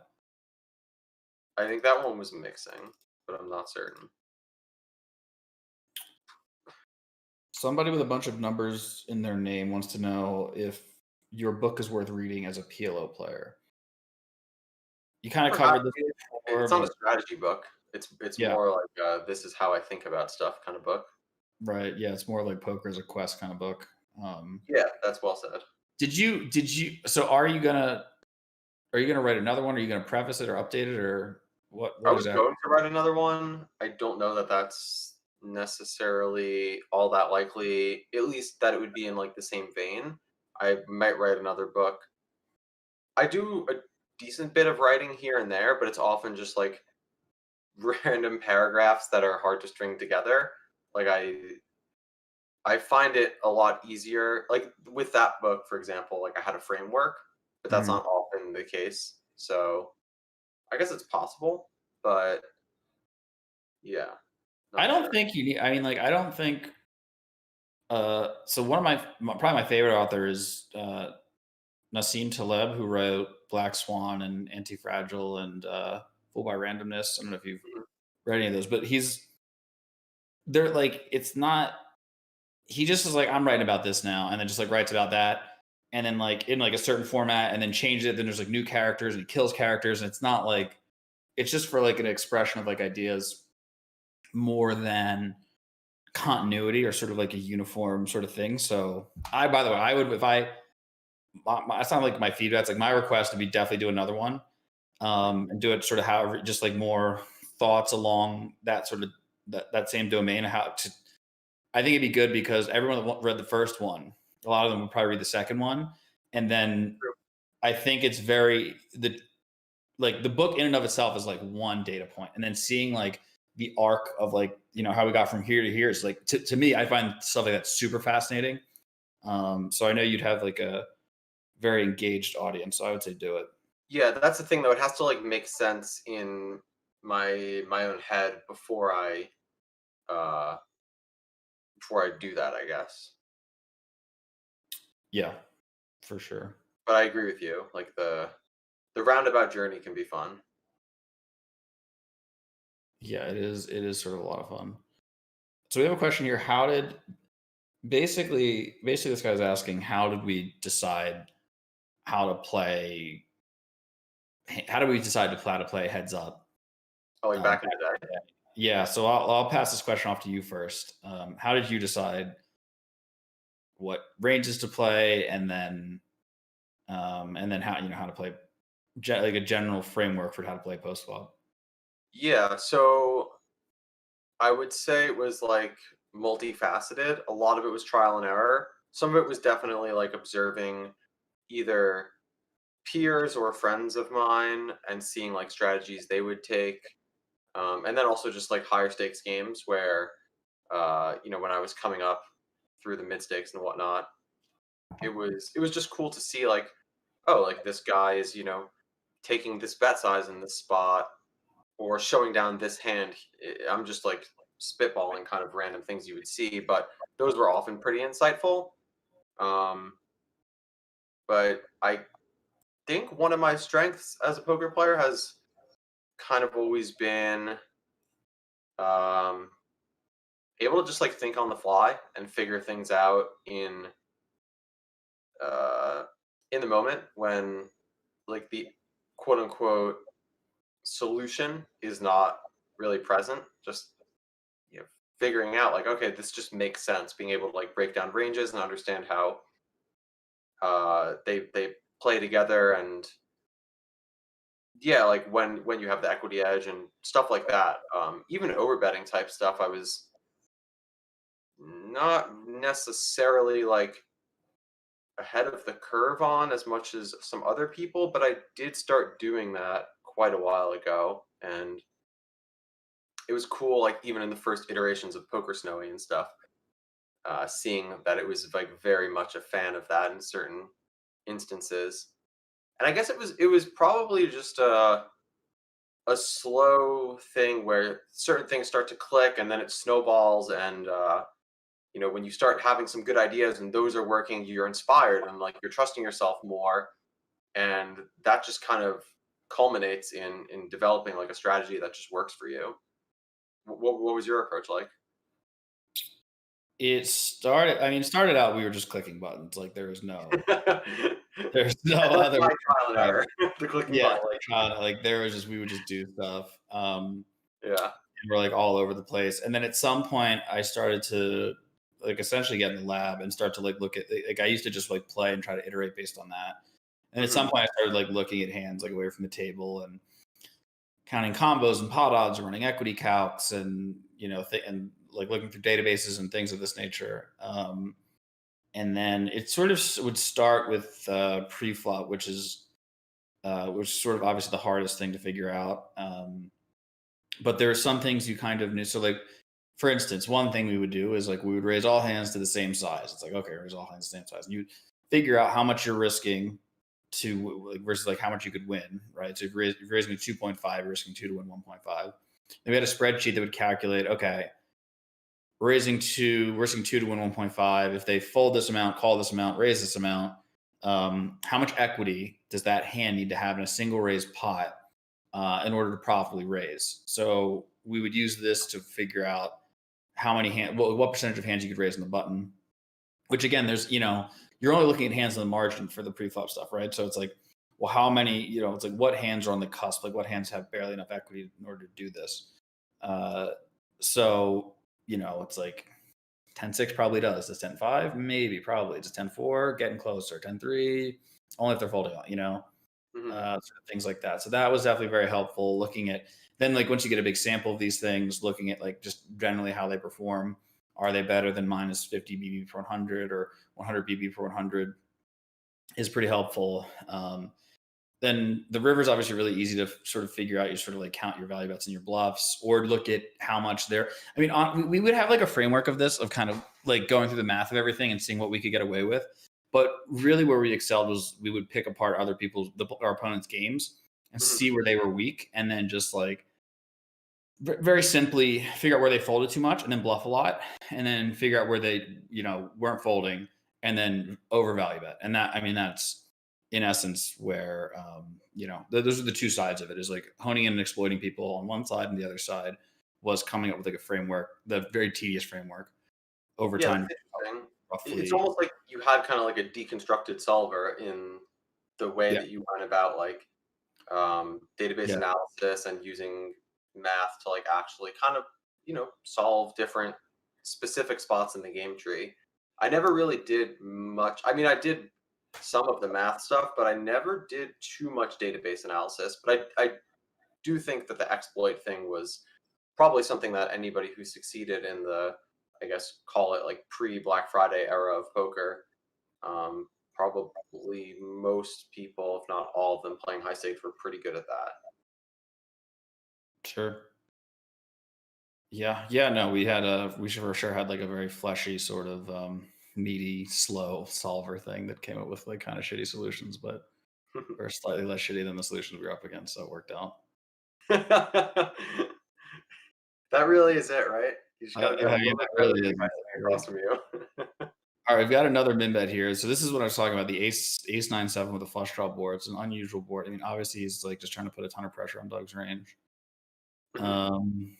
S1: I think that one was mixing, but I'm not certain.
S2: Somebody with a bunch of numbers in their name wants to know if your book is worth reading as a PLO player. You kind of
S1: Perhaps
S2: covered this before,
S1: it's not a
S2: but
S1: strategy book. It's
S2: yeah,
S1: more like this is how I think about stuff kind of book.
S2: right. Yeah, it's more like poker as a quest kind of book.
S1: Yeah, that's well said.
S2: So are you gonna write another one? Are you gonna preface it or update it, or
S1: I
S2: what
S1: was
S2: exactly?
S1: going to write another one. I don't know that that's necessarily all that likely. At least that it would be in like the same vein. I might write another book. I do a decent bit of writing here and there, but it's often just like random paragraphs that are hard to string together. Like I find it a lot easier. Like with that book, for example, like I had a framework, but that's
S2: Mhm.
S1: not often the case. So I guess it's possible, but yeah,
S2: I
S1: not
S2: don't
S1: sure.
S2: think you need. I mean, like, I don't think. So one of probably my favorite author is Nassim Taleb, who wrote Black Swan and Anti-Fragile and Fool by Randomness. I don't know if you've
S1: Mhm.
S2: read any of those, but they're like, it's not, he just is like, I'm writing about this now, and then just like writes about that, and then like in like a certain format, and then changes it. Then there's like new characters, and he kills characters, and it's not like, it's just for like an expression of like ideas more than continuity or sort of like a uniform sort of thing. So by the way, I would, if I, it's not like my feedback. It's like my request to be definitely do another one, and do it sort of however, just like more thoughts along that sort of that same domain. How to, I think it'd be good because everyone that read the first one, a lot of them would probably read the second one, and then
S1: True.
S2: I think it's very the like the book in and of itself is like one data point, and then seeing like the arc of like, how we got from here to here is like, to me, I find stuff like that super fascinating. So I know you'd have like a very engaged audience, so I would say do it.
S1: Yeah, that's the thing though. It has to like make sense in my own head uh before I do that, I guess.
S2: Yeah, for sure.
S1: But I agree with you. Like the roundabout journey can be fun.
S2: Yeah, it is. It is sort of a lot of fun. So we have a question here. How did basically this guy's asking, how did we decide how to play? How do we decide how to play heads up?
S1: Oh, like back in
S2: Back
S1: the
S2: in
S1: day.
S2: the day? Yeah. So I'll pass this question off to you first. How did you decide what ranges to play, and then how to play, like a general framework for how to play post flop?
S1: Yeah, so I would say it was like multifaceted. A lot of it was trial and error. Some of it was definitely like observing either peers or friends of mine and seeing like strategies they would take. And then also just like higher stakes games where, when I was coming up through the mid stakes and whatnot, it was just cool to see like, oh, like this guy is, taking this bet size in this spot or showing down this hand. I'm just like spitballing kind of random things you would see, but those were often pretty insightful. Um, but I think one of my strengths as a poker player has kind of always been um, able to just like think on the fly and figure things out uh, in the moment when like the quote unquote solution is not really present. Just you know, figuring out like, okay, this just makes sense. Being able to like break down ranges and understand how they play together, and yeah, like when you have the equity edge and stuff like that. Even overbetting type stuff, I was not necessarily like ahead of the curve on as much as some other people, but I did start doing that quite a while ago, and it was cool. Like even in the first iterations of Poker Snowy and stuff, seeing that it was like very much a fan of that in certain instances. And I guess it was probably just a slow thing where certain things start to click and then it snowballs, and when you start having some good ideas and those are working, you're inspired and like you're trusting yourself more, and that just kind of culminates in developing like a strategy that just works for you. What was your approach like?
S2: Started out, we were just clicking buttons. Like there's no
S1: That's
S2: other way
S1: my
S2: to
S1: trial and
S2: describe
S1: error.
S2: it.
S1: The clicking
S2: Yeah,
S1: button.
S2: like there was just, we would just do stuff.
S1: Yeah.
S2: And we're like all over the place. And then at some point I started to like essentially get in the lab and start to like look at, like I used to just like play and try to iterate based on that. And at some
S1: Hmm.
S2: point I started like looking at hands like away from the table and counting combos and pot odds and running equity calcs, and and like looking through databases and things of this nature. And then it sort of would start with pre-flop, which is sort of obviously the hardest thing to figure out. But there are some things you kind of knew. So like, for instance, one thing we would do is like we would raise all hands to the same size. It's like, okay, raise all hands to the same size. And you figure out how much you're risking to like versus like how much you could win, right? So if you're raising 2.5, you're risking 2 to win 1.5. And we had a spreadsheet that would calculate, okay, risking 2 to win 1.5. If they fold this amount, call this amount, raise this amount, how much equity does that hand need to have in a single raised pot in order to profitably raise. So we would use this to figure out how many what percentage of hands you could raise on the button. Which again, there's you're only looking at hands on the margin for the pre-flop stuff, right? So it's like, well, how many? It's like what hands are on the cusp? Like what hands have barely enough equity in order to do this? Uh, so it's like 10-6 probably does. Does 10-5? Maybe, probably. Does 10-4 getting closer? 10-3? Only if they're folding on,
S1: Hmm.
S2: sort of things like that. So that was definitely very helpful looking at then like once you get a big sample of these things, looking at like just generally how they perform. Are they better than minus 50 BB per 100 or 100 BB per 100 is pretty helpful. Then the river is obviously really easy to sort of figure out. You sort of like count your value bets and your bluffs, or look at how much they're. I mean, we would have like a framework of this, of kind of like going through the math of everything and seeing what we could get away with. But really, where we excelled was we would pick apart other our opponents' games and
S1: Hmm.
S2: see where they were weak, and then just like very simply figure out where they folded too much, and then bluff a lot, and then figure out where they weren't folding, and then overvalue bet. And that, I mean, that's in essence where those are the two sides of it, is like honing in and exploiting people on one side, and the other side was coming up with like a framework, the very tedious framework over
S1: Yeah,
S2: time,
S1: that's interesting. It's
S2: roughly.
S1: almost like you had kind of like a deconstructed solver in the way
S2: Yeah,
S1: that you went about like database
S2: yeah,
S1: analysis and using math to like actually kind of solve different specific spots in the game tree. I never really did much. I mean, I did some of the math stuff, but I never did too much database analysis. But I do think that the exploit thing was probably something that anybody who succeeded in the, I guess, call it like pre Black Friday era of poker, probably most people, if not all of them playing high stakes, were pretty good at that.
S2: sure. Yeah, yeah, no, we for sure had like a very fleshy sort of meaty, slow solver thing that came up with like kind of shitty solutions, but we're slightly less shitty than the solutions we were up against, so it worked out.
S1: That really is it, right? You just got to be a
S2: I mean,
S1: little bit
S2: that
S1: better
S2: really
S1: than the
S2: is
S1: guy sitting across from you.
S2: all right. We've got another min bet here. So this is what I was talking about, the ace 9-7 with a flush draw board. It's an unusual board. I mean, obviously he's like just trying to put a ton of pressure on Doug's range.
S1: Mhm.
S2: Um,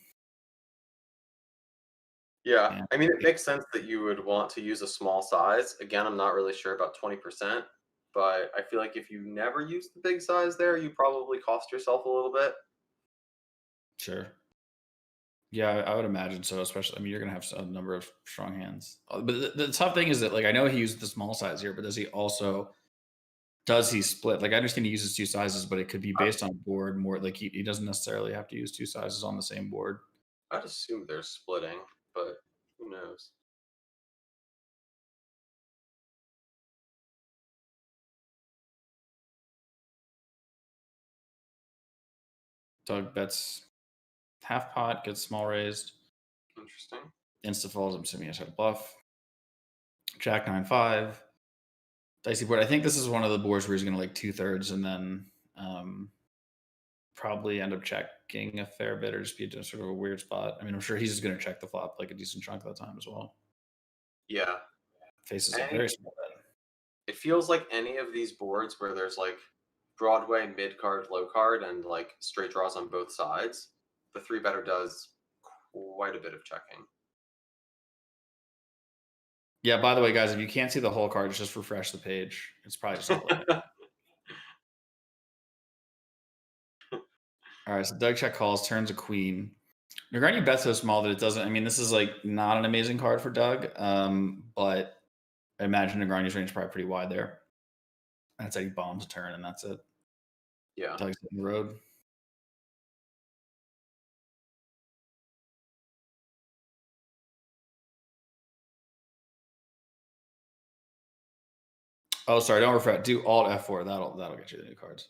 S1: Yeah,
S2: man,
S1: I mean, it makes sense that you would want to use a small size. Again, I'm not really sure about 20%, but I feel like if you never use the big size there, you probably cost yourself a little bit.
S2: sure. Yeah, I would imagine so. Especially, I mean, you're gonna have a number of strong hands. But the tough thing is that, like, I know he used the small size here, but does he split? Like, I understand he uses two sizes, but it could be
S1: I-
S2: based on board more. Like, he doesn't necessarily have to use two sizes on the same board.
S1: I'd assume they're splitting, but who knows?
S2: Doug bets half pot, gets small raised,
S1: Interesting.
S2: insta falls. I'm assuming he has had a bluff. Jack 9-5, dicey board. I think this is one of the boards where he's going to like 2/3 and then probably end up checking a fair bit or just be in sort of a weird spot. I mean, I'm sure he's just going to check the flop like a decent chunk of the time as well.
S1: Yeah.
S2: Faces a
S1: And
S2: very small bet.
S1: it feels like any of these boards where there's like Broadway, mid card, low card, and like straight draws on both sides, the three better does quite a bit of checking.
S2: Yeah, by the way, guys, if you can't see the whole card, just refresh the page. It's probably just not loading. All right, so Doug check calls, turns a queen. Negreanu bets so small that it doesn't. I mean, this is like not an amazing card for Doug, but I imagine Negreanu's range is probably pretty wide there. That's how he bombs a turn, and that's it.
S1: Yeah.
S2: Doug's hitting the road. Oh, sorry, don't refresh. Do Alt F4. That'll get you the new cards.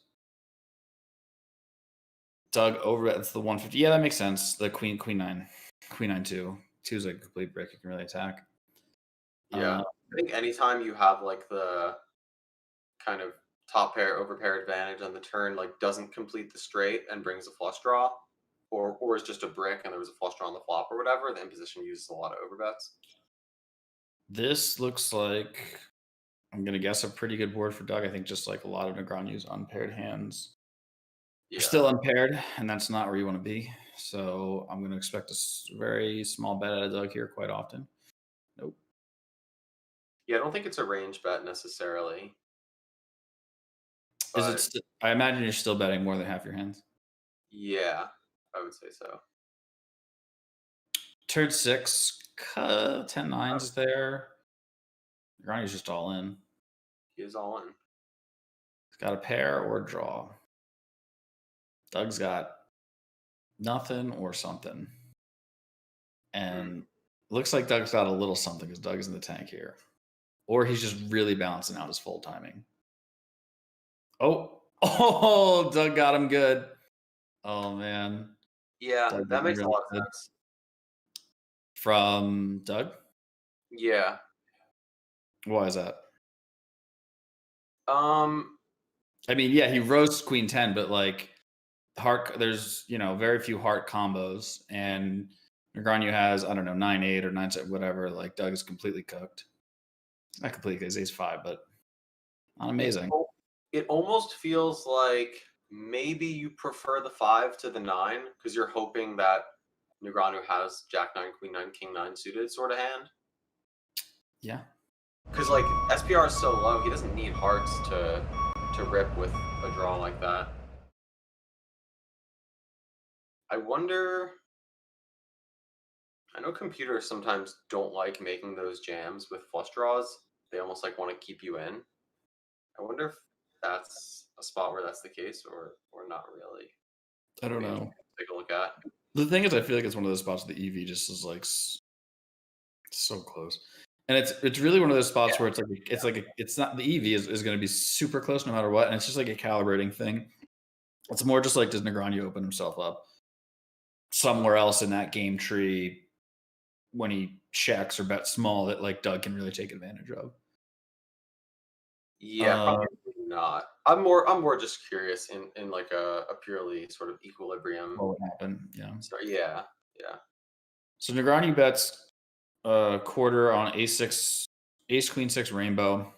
S2: Doug over. That's the 150. Yeah, that makes sense. The queen nine, queen 9-2. Two is like a complete brick. You can really attack.
S1: Yeah.
S2: Uh,
S1: I think anytime you have like the kind of top pair over pair advantage on the turn, like doesn't complete the straight and brings a flush draw, or is just a brick and there was a flush draw on the flop or whatever, the imposition uses a lot of overbets.
S2: this looks like I'm gonna guess a pretty good board for Doug. I think just like a lot of Negreanu's unpaired hands. You're
S1: Yeah.
S2: still impaired, and that's not where you want to be. So I'm going to expect a very small bet out of Doug here quite often. Nope.
S1: Yeah, I don't think it's a range bet necessarily,
S2: Is it?
S1: but
S2: I imagine you're still betting more than half your hands.
S1: yeah, I would say so.
S2: Turn six, 10
S1: Uh,
S2: nines is there. Ronnie's just all in.
S1: he is all in.
S2: He's got a pair or a draw. Doug's got nothing or something.
S1: Hmm.
S2: And looks like Doug's got a little something because Doug's in the tank here. Or he's just really balancing out his full timing. Oh, oh, Doug got him good. Oh, man.
S1: Yeah,
S2: Doug got
S1: that
S2: him
S1: makes a
S2: really
S1: lot of
S2: good.
S1: sense.
S2: From Doug?
S1: Yeah.
S2: Why is that?
S1: Um.
S2: I mean, yeah, he roasts Queen 10, but like there's very few heart combos, and Negreanu has I don't know 9-8 or 9-7 whatever. Like Doug is completely cooked. Not completely because ace five, but not
S1: It
S2: amazing.
S1: it almost feels like maybe you prefer the 5 to the 9 because you're hoping that Negreanu has Jack 9, Queen 9, King 9 suited sort of hand.
S2: Yeah,
S1: Because like SPR is so low, he doesn't need hearts to rip with a draw like that. I wonder. I know computers sometimes don't like making those jams with flush draws. They almost like want to keep you in. I wonder if that's a spot where that's the case or not really.
S2: I
S1: It'll
S2: don't
S1: be
S2: know.
S1: interesting to take a look at.
S2: The thing is, I feel like it's one of those spots the EV just is like so close, and it's really one of those
S1: Yeah,
S2: spots where it's not the EV is going to be super close no matter what, and it's just like a calibrating thing. It's more just like does Negreanu open himself up somewhere else in that game tree when he checks or bets small that like Doug can really take advantage of.
S1: yeah,
S2: Uh,
S1: probably not. I'm more just curious in like a purely sort of equilibrium.
S2: what would happen? Yeah.
S1: So yeah, yeah,
S2: So Negreanu bets a quarter on ace six, ace queen six rainbow,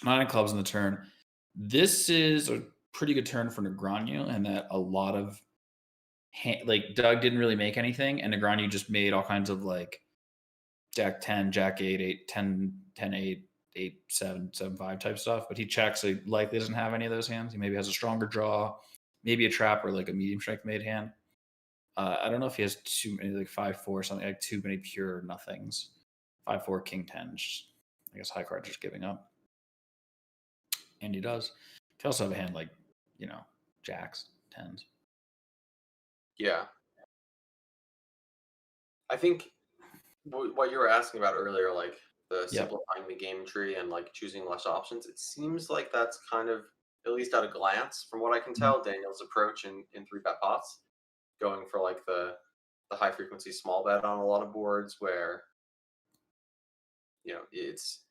S2: 9 of clubs in the turn. This is a pretty good turn for Negreanu, and that a lot of like Doug didn't really make anything, and Negreanu just made all kinds of like Jack 10, Jack 8, 8, 10, 10, 8, 8, 7, 7, 5 type stuff. But he checks, so he likely doesn't have any of those hands. He maybe has a stronger draw, maybe a trap or like a medium strength made hand. I don't know if he has too many, like 5-4 something, like too many pure nothings. 5-4, King 10. I guess high card just giving up. And he does. He also have a hand like, jacks, tens.
S1: yeah. I think what you were asking about earlier, like the
S2: Yep.
S1: simplifying the game tree and like choosing less options, it seems like that's kind of, at least at a glance, from what I can
S2: Mhm.
S1: tell, Daniel's approach in three bet pots, going for like the high frequency small bet on a lot of boards where it's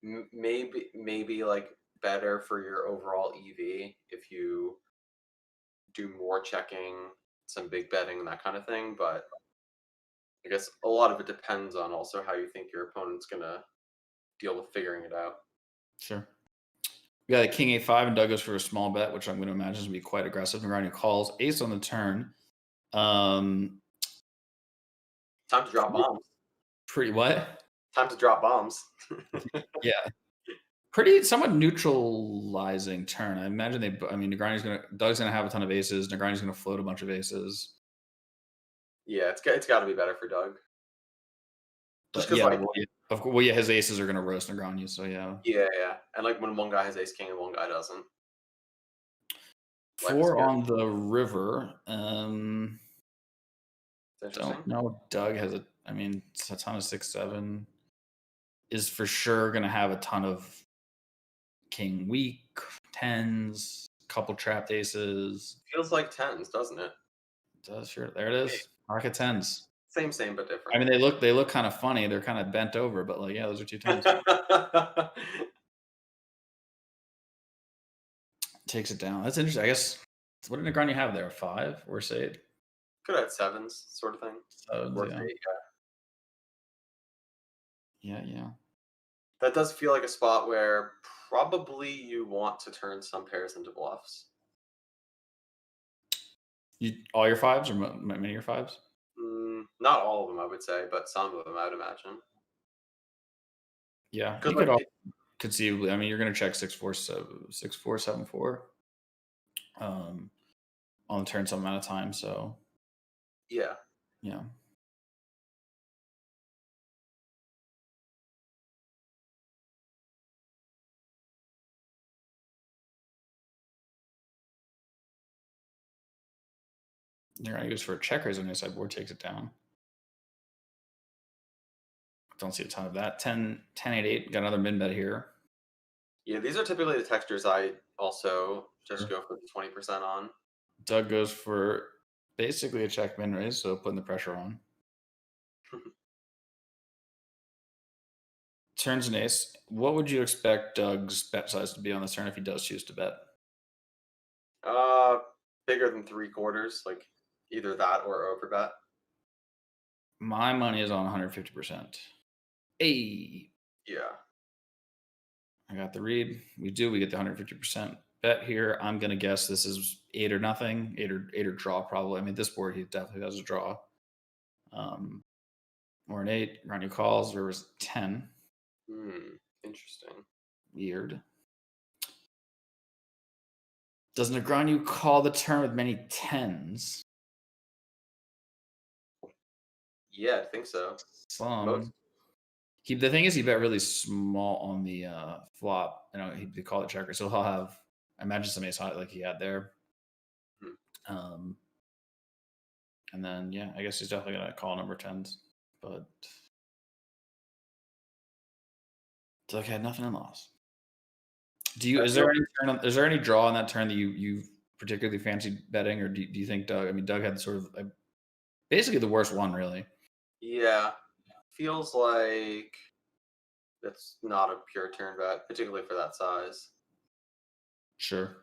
S1: maybe like better for your overall EV if you do more checking, some big betting, and that kind of thing. But I guess a lot of it depends on also how you think your opponent's gonna deal with figuring it out.
S2: Sure. We got a king a5, and Doug goes for a small bet, which I'm going to imagine is going to be quite aggressive. Negreanu calls ace on the turn. Um,
S1: Time to drop bombs.
S2: pretty what?
S1: Time to drop bombs.
S2: Yeah, pretty somewhat neutralizing turn. I imagine I mean, Doug's gonna have a ton of aces. Negreanu's gonna float a bunch of aces.
S1: Yeah, it's got to be better for Doug. Just
S2: But
S1: because,
S2: yeah,
S1: like,
S2: well, yeah, well, yeah, his aces are gonna roast Negreanu. So yeah,
S1: yeah, yeah, and like when one guy has ace king and one guy doesn't, life is
S2: four
S1: good.
S2: on the river.
S1: It's
S2: Don't
S1: interesting.
S2: know. Doug has a. I mean, it's a ton of 6-7 is for sure gonna have a ton of king weak tens, couple trapped aces.
S1: Feels like tens, doesn't it?
S2: Does sure there it
S1: Hey,
S2: is. Pocket tens.
S1: same but
S2: I
S1: different.
S2: mean, they look kind of funny. They're kind of bent over, but like, yeah, those are two tens. Takes it down. That's interesting. I guess what did Negreanu have there? 5 or say
S1: Could have had sevens, sort of thing.
S2: sevens?
S1: Worth
S2: Yeah,
S1: eight.
S2: yeah, yeah.
S1: That does feel like a spot where probably you want to turn some pairs into bluffs.
S2: All your fives or many of your fives?
S1: Not all of them, I would say, but some of them, I'd imagine.
S2: Yeah,
S1: Because
S2: you could all
S1: like,
S2: conceivably. I mean, you're going to check 6 4 7 6 4 7 4 um, on the turn some amount of time. So
S1: yeah,
S2: yeah, they're going to use for a check raise on the sideboard, takes it down. Don't see a ton of that. 10 8 8. Got another min bet here.
S1: yeah. These are typically the textures I also just
S2: Sure.
S1: go for the 20% on.
S2: Doug goes for basically a check min raise, so putting the pressure on. Turns an ace. What would you expect Doug's bet size to be on this turn if he does choose to bet?
S1: uh, Bigger than 3/4, like either that or overbet.
S2: My money is on 150%. Hey,
S1: Yeah.
S2: I got the read. We do. We get the 150% bet here. I'm gonna guess this is 8 or nothing, eight or draw probably. I mean, this board he definitely has a draw. Um, or an 8. Run your calls. There was 10.
S1: Interesting.
S2: Weird. Does Negreanu call the turn with many tens?
S1: Yeah, I think so. Most.
S2: Some. The thing is, he bet really small on the flop. You know, they call it checker, so he'll have. I imagine some ace high like he had there.
S1: Hmm.
S2: Um, and then yeah, I guess he's definitely gonna call number tens, but Doug had nothing in loss. Do you?
S1: I feel.
S2: Is there any draw on that turn that you particularly fancied betting, or do you think Doug? I mean, Doug had sort of basically the worst one, really.
S1: Yeah, feels like it's not a pure turn bet, particularly for that size.
S2: Sure.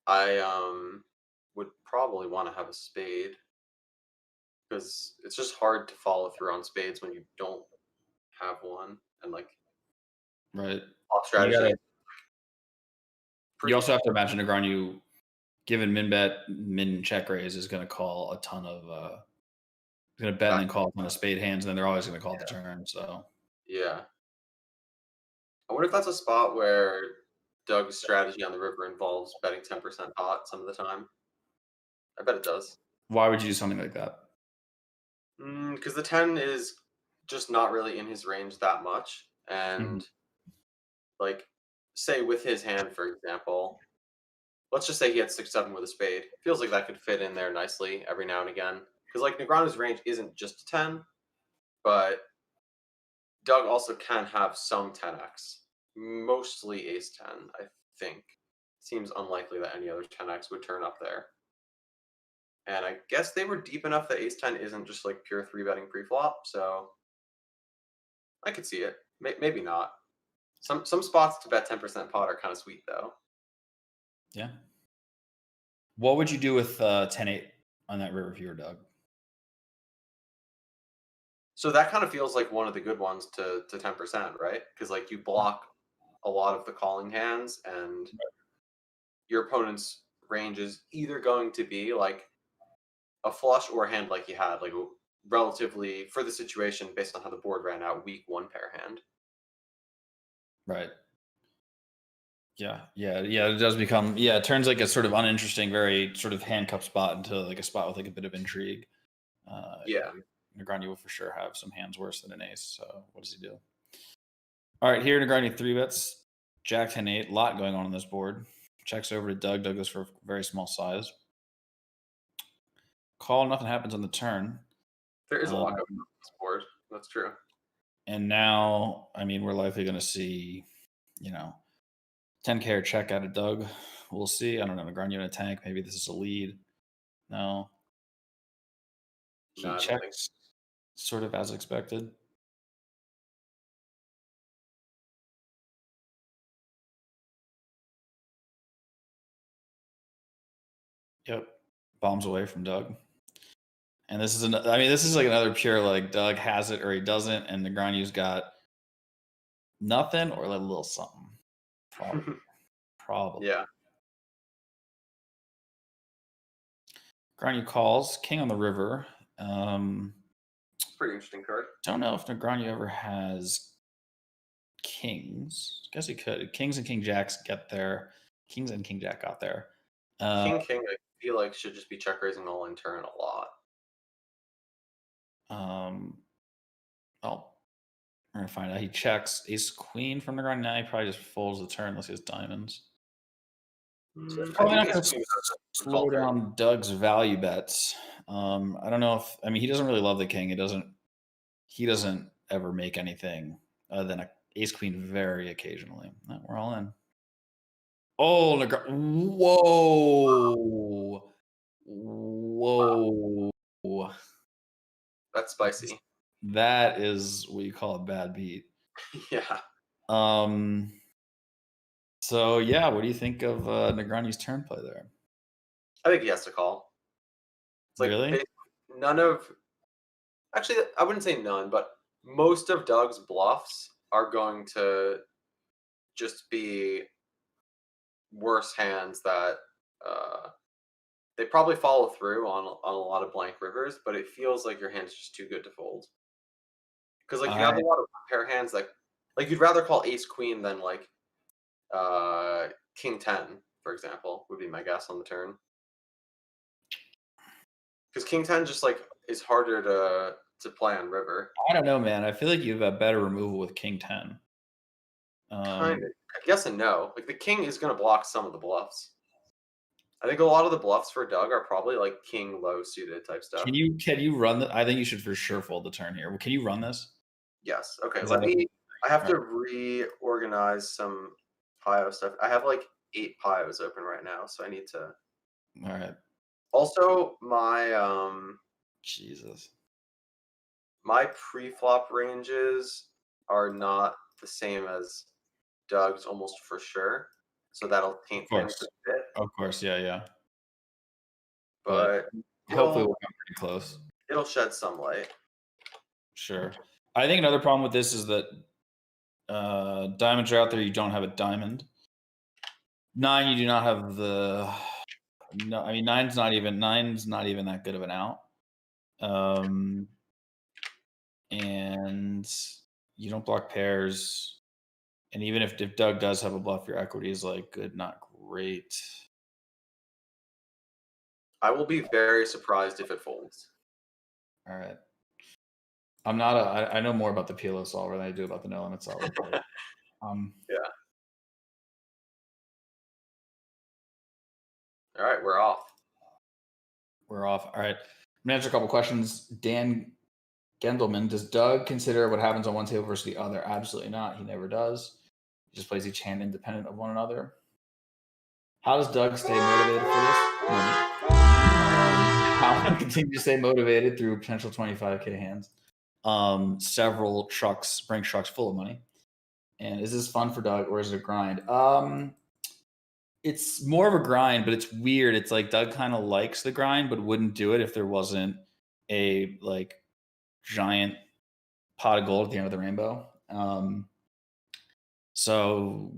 S1: I would probably want to have a spade because it's just hard to follow through on spades when you don't have one, and like
S2: Right.
S1: off
S2: You
S1: strategy
S2: gotta.
S1: is
S2: You
S1: pretty.
S2: also have to imagine Negreanu, given min bet, min check raise, is going to call a ton of. He's going to bet and
S1: Back.
S2: then call a ton of spade hands, and then they're always going to call the turn. So
S1: Yeah, I wonder if that's a spot where Doug's strategy on the river involves betting 10% pot some of the time. I bet it does.
S2: why would you do something like that?
S1: Because the 10 is just not really in his range that much,
S2: Mhm.
S1: and like, say with his hand, for example, let's just say he had 6/7 with a spade. Feels like that could fit in there nicely every now and again. Because like Negreanu's range isn't just a 10, but Doug also can have some 10x. Mostly ace 10, I think. Seems unlikely that any other 10x would turn up there. And I guess they were deep enough that ace 10 isn't just like pure three betting preflop, so I could see it. Maybe not. Some spots to bet 10% pot are kind of sweet though.
S2: Yeah. What would you do with 10-8 on that river if you were Doug?
S1: So that kind of feels like one of the good ones to 10%, right? Because like you block a lot of the calling hands, and your opponent's range is either going to be like a flush or a hand like you had, like a relatively for the situation based on how the board ran out, weak one pair hand.
S2: Right. Yeah. Yeah. Yeah. It does become. Yeah. It turns like a sort of uninteresting, very sort of handcuff spot into like a spot with like a bit of intrigue.
S1: Yeah.
S2: Negreanu will for sure have some hands worse than an ace. So what does he do? All right, here Negreanu 3 bets. Jack 10-8. Lot going on this board. Checks over to Doug. Doug goes for a very small size. Call. Nothing happens on the turn.
S1: There is a
S2: Um,
S1: lot going on this board. That's true.
S2: and now, I mean, we're likely going to see, you know, 10K or check out of Doug. We'll see. I don't know. Negreanu in a tank. Maybe this is a lead. No.
S1: No,
S2: He
S1: I don't think.
S2: checks sort of as expected. Yep. Bombs away from Doug. And this is I mean, this is like another pure like Doug has it or he doesn't, and Negreanu's got nothing or like a little something. Probably. Probably.
S1: Yeah.
S2: Negreanu calls king on the river.
S1: Pretty interesting card.
S2: Don't know if Negreanu ever has kings. Guess he could. Kings and king jacks get there. Kings and king jack got there.
S1: King, I feel like should just be check raising all in turn a lot.
S2: Oh, we're gonna find out. He checks ace queen from Negreanu. Now he probably just folds the turn unless he has diamonds. So it's
S1: I
S2: probably
S1: think
S2: not going
S1: ace
S2: to
S1: queen has a
S2: slow
S1: call turn.
S2: down Doug's value bets. I don't know if he doesn't really love the king. He doesn't ever make anything other than a ace queen very occasionally. No, we're all in. Oh, whoa.
S1: That's spicy.
S2: That is what you call a bad beat.
S1: Yeah.
S2: So yeah, what do you think of Negreanu's turn play there?
S1: I think he has to call. It's like
S2: Really?
S1: none of actually I wouldn't say none, but most of Doug's bluffs are going to just be worse hands that they probably follow through on a lot of blank rivers, but it feels like your hand's just too good to fold. Because like you
S2: I
S1: have a lot of pair hands that like you'd rather call ace queen than like king 10, for example, would be my guess on the turn. Because king 10 just like is harder to play on river.
S2: I don't know, man. I feel like you have a better removal with king 10.
S1: Kind of. Yes and no. Like the king is going to block some of the bluffs. I think a lot of the bluffs for Doug are probably like king low suited type stuff.
S2: Can you run the I think you should for sure fold the turn here. Can you run this?
S1: Yes. Okay.
S2: Is
S1: Let
S2: that
S1: me. I have
S2: Alright.
S1: to reorganize some Pio stuff. I have like 8 Pios open right now, so I need to.
S2: All right.
S1: Also,
S2: Jesus.
S1: my pre-flop ranges are not the same as Doug's almost for sure, so that'll
S2: Of
S1: taint things a
S2: course.
S1: bit.
S2: Of course. Yeah, yeah. But
S1: But
S2: hopefully
S1: it'll
S2: we'll come pretty close.
S1: it'll shed some light.
S2: Sure. I think another problem with this is that diamonds are out there. You don't have a diamond. 9, you do not have the. No, I mean nine's not even that good of an out. And you don't block pairs. And even if Doug does have a bluff, your equity is like good, not great.
S1: I will be very surprised if it folds.
S2: All right. I'm not I know more about the PLO solver than I do about the no limit solver. But,
S1: Yeah. All right, we're off.
S2: We're off. All right. I'm gonna answer a couple questions. Dan Gendelman, does Doug consider what happens on one table versus the other? Absolutely not. He never does. He just plays each hand independent of one another. How does Doug stay motivated for this? How to continue to stay motivated through potential 25K hands? Several trucks, bring trucks full of money. And is this fun for Doug or is it a grind? It's more of a grind, but it's weird. It's like Doug kind of likes the grind, but wouldn't do it if there wasn't a like giant pot of gold at the end of the rainbow. So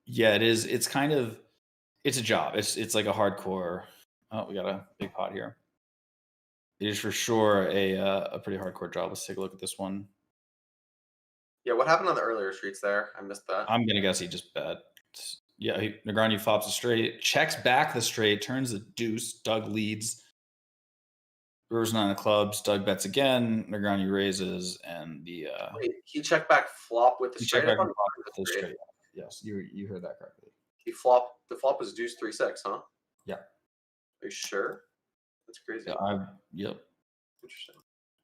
S2: yeah, it is. It's kind of it's a job. It's like a hardcore. Oh, we got a big pot here. It is for sure a pretty hardcore job. Let's take a look at this one.
S1: Yeah, what happened on the earlier streets there? I missed that.
S2: I'm gonna guess he just bet. Yeah, Negreanu flops a straight, checks back the straight, turns the deuce. Doug leads. River's 9 of clubs. Doug bets again. Negreanu raises, and the
S1: Wait, he checked back flop with the
S2: he
S1: straight.
S2: checked
S1: I
S2: back
S1: thought
S2: and
S1: he
S2: flop
S1: flopped with
S2: the
S1: the straight.
S2: straight. Yes, you heard that correctly.
S1: He flopped. The flop was deuce 3-6, huh?
S2: Yeah.
S1: Are you sure? That's crazy.
S2: Yeah, yep.
S1: Interesting.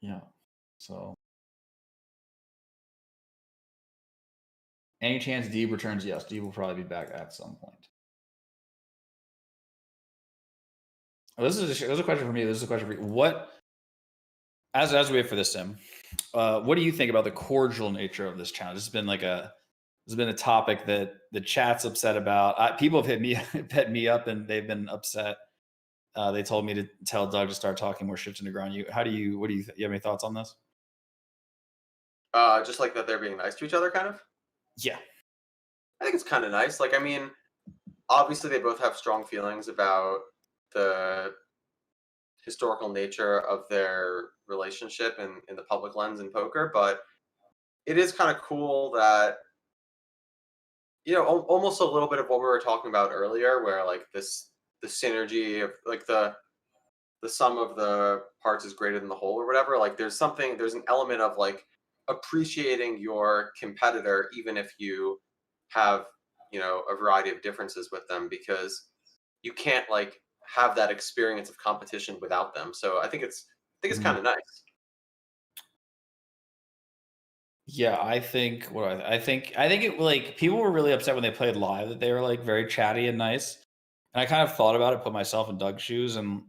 S2: Yeah. So any chance Deeb returns? Yes, Deeb will probably be back at some point. Oh, this is a question for me. This is a question for you. What, as we wait for this sim, what do you think about the cordial nature of this challenge? This has been a topic that the chat's upset about. People have hit me up, and they've been upset. They told me to tell Doug to start talking more shit to Negreanu. What do you have any thoughts on this?
S1: Just like that they're being nice to each other, kind of.
S2: Yeah.
S1: I think it's kind of nice. Like, I mean, obviously they both have strong feelings about the historical nature of their relationship in the public lens in poker, but it is kind of cool that almost a little bit of what we were talking about earlier, where like the synergy of like the sum of the parts is greater than the whole or whatever. Like there's an element of like appreciating your competitor even if you have a variety of differences with them because you can't like have that experience of competition without them. So I think it's
S2: Mhm.
S1: kind of nice.
S2: Yeah, I think I think it like people were really upset when they played live that they were like very chatty and nice. And I kind of thought about it, put myself in Doug's shoes, and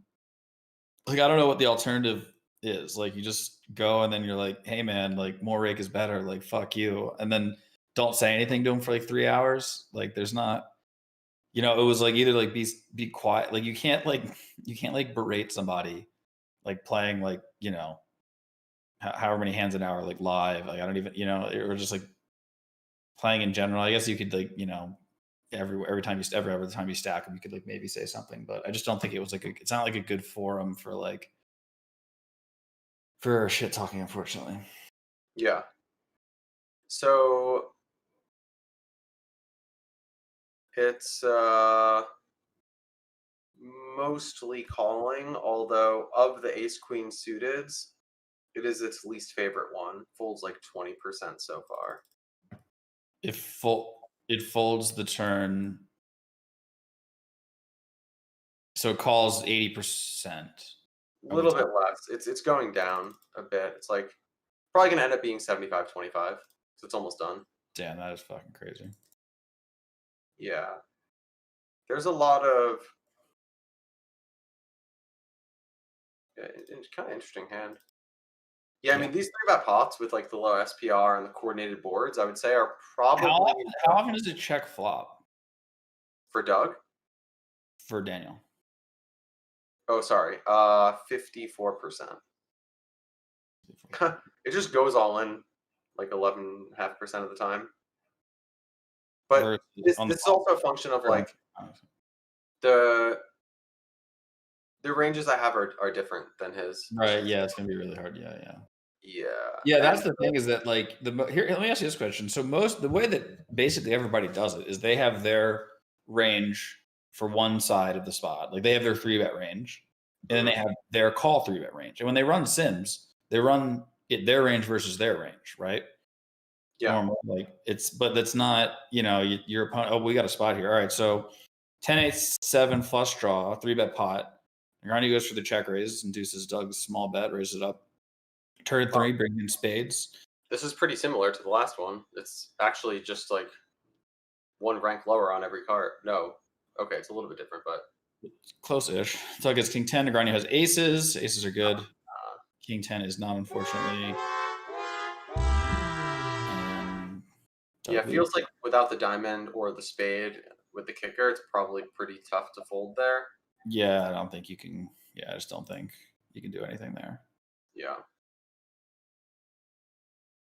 S2: like I don't know what the alternative is. Like you just go and then you're like, hey man, like more rake is better, like fuck you. And then don't say anything to him for like 3 hours. Like there's not, it was like either like be quiet. Like you can't like berate somebody like playing like, however many hands an hour like live. Like I don't even, or just like playing in general. I guess you could like, every time every time you stack them, you could like maybe say something, but I just don't think it was like it's not like a good forum for like for shit talking, unfortunately.
S1: Yeah. So it's mostly calling, although of the ace queen suiteds, it is its least favorite one. Folds like 20% so far.
S2: It folds the turn, so it calls 80%
S1: A
S2: of the
S1: little
S2: time.
S1: bit less. It's going down a bit. It's like probably gonna end up being 75-25. So it's almost done.
S2: Damn, that is fucking crazy.
S1: Yeah. There's a lot of kind of interesting hand. Yeah, I
S2: Yeah.
S1: mean these three bet pots with like the low SPR and the coordinated boards, I would say are probably
S2: How often does it check flop
S1: for Doug.
S2: for Daniel?
S1: Oh, sorry. 54%. It just goes all in like 11.5% of the time. But
S2: Versus
S1: this
S2: on the
S1: this is also a function of
S2: flop.
S1: like the the ranges I have are different than his.
S2: Right, yeah, it's gonna be really hard. Yeah, yeah.
S1: Yeah,
S2: Yeah, that's
S1: and
S2: the thing is that like here. Let me ask you this question. So the way that basically everybody does it is they have their range for one side of the spot. Like they have their three bet range, and then they
S1: mhm,
S2: have their call three bet range. And when they run sims, they run it their range versus their range, right?
S1: yeah,
S2: Normal, like it's but that's not your opponent. Oh, we got a spot here. All right, so 10 8 7 flush draw, three bet pot. Ronnie goes for the check raise, induces Doug's small bet, raises it up. Turn
S1: um,
S2: three, bring in spades.
S1: this is pretty similar to the last one. It's actually just like one rank lower on every card. No, okay, it's a little bit different, but
S2: Close-ish. Doug gets king 10. Negreanu has aces. Aces are good.
S1: uh,
S2: King 10 is not, unfortunately. And
S1: yeah,
S2: Doug
S1: it
S2: leads.
S1: feels like without the diamond or the spade with the kicker, it's probably pretty tough to fold there.
S2: Yeah, I don't think you can. Yeah, I just don't think you can do anything there.
S1: Yeah,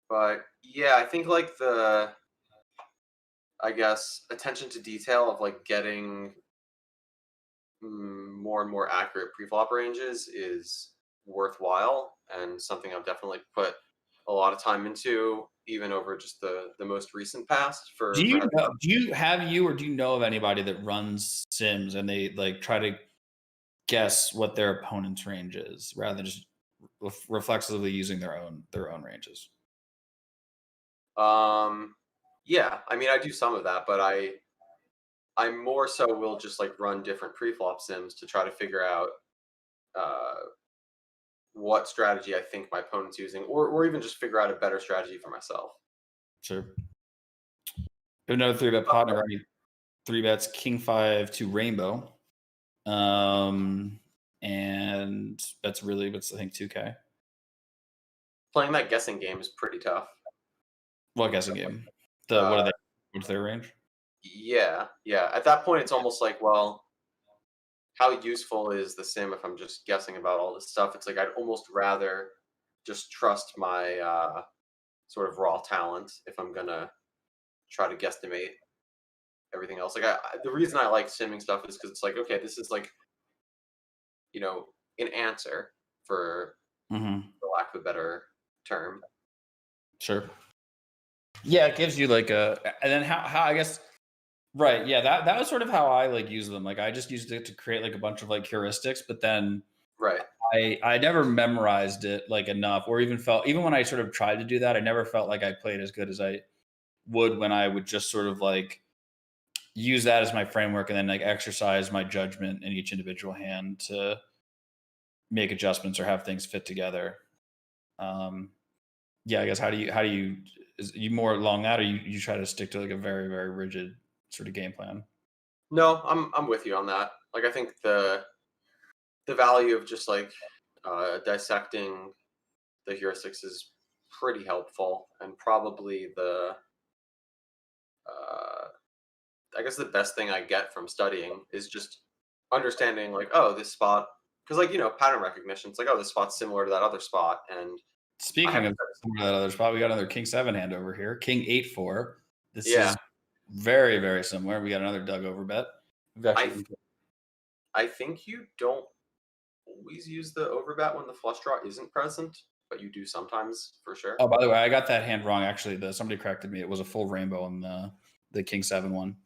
S1: but yeah, I think like I guess attention to detail of like getting more and more accurate preflop ranges is worthwhile and something I've definitely put a lot of time into, even over just the most recent past for heads up.
S2: Or do you know of anybody that runs Sims and they like try to guess what their opponent's range is rather than just reflexively using their own ranges?
S1: Yeah, I mean I do some of that, but I more so will just like run different preflop sims to try to figure out uh, what strategy I think my opponent's using, or even just figure out a better strategy for myself.
S2: Sure. Another three bet pot. Negreanu three bets king five to rainbow. Um, and that's I think 2K.
S1: Playing that guessing game is pretty tough.
S2: What guessing game? What are
S1: Uh,
S2: they? What's their range?
S1: yeah, yeah. At that point, it's almost like, well, how useful is the sim if I'm just guessing about all this stuff? It's like I'd almost rather just trust my sort of raw talent if I'm gonna try to guesstimate everything else. Like the reason I like simming stuff is because it's like, okay, this is like an answer for lack of a better term.
S2: Sure. Yeah, it gives you like and then how I guess right. Yeah, that was sort of how I like use them. Like I just used it to create like a bunch of like heuristics, but then
S1: Right.
S2: I never memorized it like enough, or even felt even when I sort of tried to do that, I never felt like I played as good as I would when I would just sort of like use that as my framework and then like exercise my judgment in each individual hand to make adjustments or have things fit together. Um, yeah, I guess how do you is you more along that or you try to stick to like a very, very rigid sort of game plan?
S1: No, I'm with you on that. Like I think the value of just like dissecting the heuristics is pretty helpful, and probably the uh, I guess the best thing I get from studying is just understanding like, oh, this spot, because like pattern recognition. It's like, oh, this spot's similar to that other spot, and I have
S2: Speaking
S1: a
S2: of some of that other spot, we got another king seven hand over here. King 8-4. This
S1: yeah.
S2: is very, very similar. We got another Doug over bet. We've actually
S1: I I think you don't always use the overbet when the flush draw isn't present, but you do sometimes for sure.
S2: oh, by the way, I got that hand wrong. Actually, somebody corrected me. It was a full rainbow on the king seven one.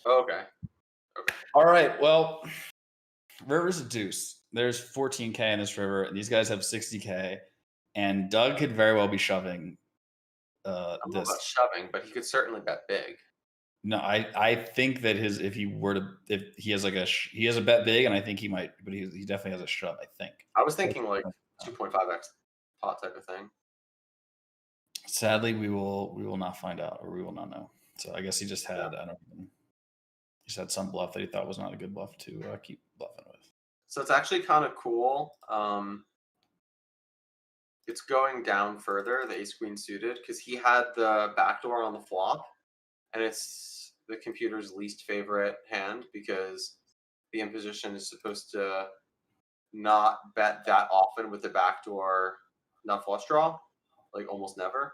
S1: Oh, okay. Okay.
S2: All right. Well, river's a deuce. There's 14K in this river, and these guys have 60K. And Doug could very well be shoving
S1: I don't know
S2: this.
S1: about shoving, but he could certainly bet big.
S2: No, I think that his if he were to if he has like he has a bet big, and I think he might, but he definitely has a shove. I think.
S1: I was thinking like 2.5x pot type of thing.
S2: Sadly, we will not find out, or we will not know. So I guess he just
S1: Yeah.
S2: had I don't even, he just had some bluff that he thought was not a good bluff to keep bluffing with.
S1: So it's actually kind of cool. It's going down further, the ace queen suited, because he had the backdoor on the flop, and it's the computer's least favorite hand because the imposition is supposed to not bet that often with the backdoor nut flush draw, like almost never,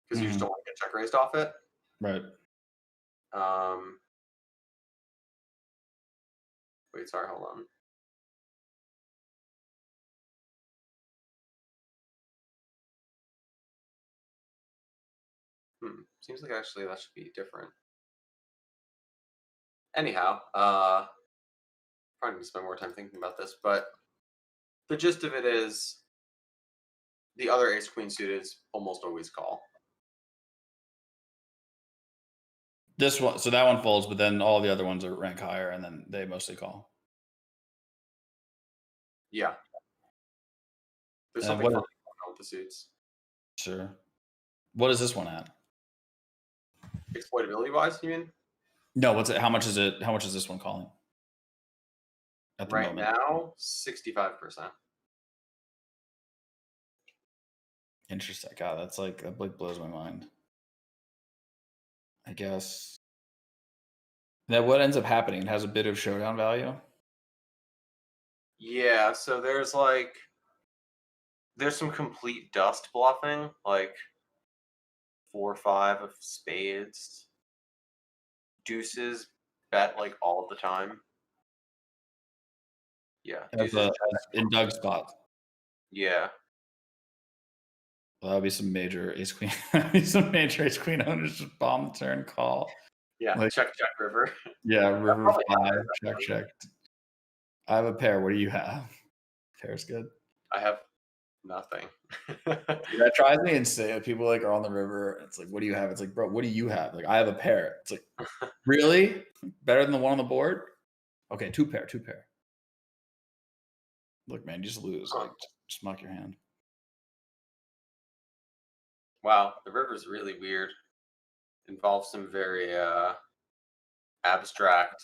S1: because you just
S2: Mhm.
S1: don't want to get check raised off it.
S2: Right.
S1: Um, wait, sorry, hold on. Seems like actually that should be different. Anyhow, probably need to spend more time thinking about this, but the gist of it is the other ace queen suited is almost always call.
S2: This one, so that one folds, but then all the other ones are rank higher, and then they mostly call.
S1: Yeah, there's
S2: And
S1: something
S2: what?
S1: funny going on with the suits.
S2: Sure. What is this one at?
S1: Exploitability wise, you mean?
S2: No, what's it? How much is it? How much is this one calling at the
S1: Right
S2: moment?
S1: now, 65%.
S2: Interesting. God, that like blows my mind. I guess that what ends up happening, it has a bit of showdown value.
S1: Yeah, so there's some complete dust bluffing, like 4 or 5 of spades, deuces bet like all of the time. Yeah,
S2: As
S1: deuces
S2: as in Doug's spot.
S1: yeah.
S2: Well, that'll be some major ace queen. That'll be some major ace queen owners just bomb the turn call.
S1: Yeah,
S2: Like
S1: check check river.
S2: yeah,
S1: I
S2: river
S1: probably have
S2: five,
S1: it,
S2: check
S1: actually.
S2: check. I have a pair. What do you have? Pair's good.
S1: I have nothing.
S2: That drives me insane. People like are on the river. It's like, what do you have? It's like, bro, what do you have? Like, I have a pair. It's like, really? Better than the one on the board? Okay, two pair, two pair. Look, man, you just lose.
S1: Huh.
S2: Like, just muck your hand.
S1: Wow, the river's really weird. Involves some very abstract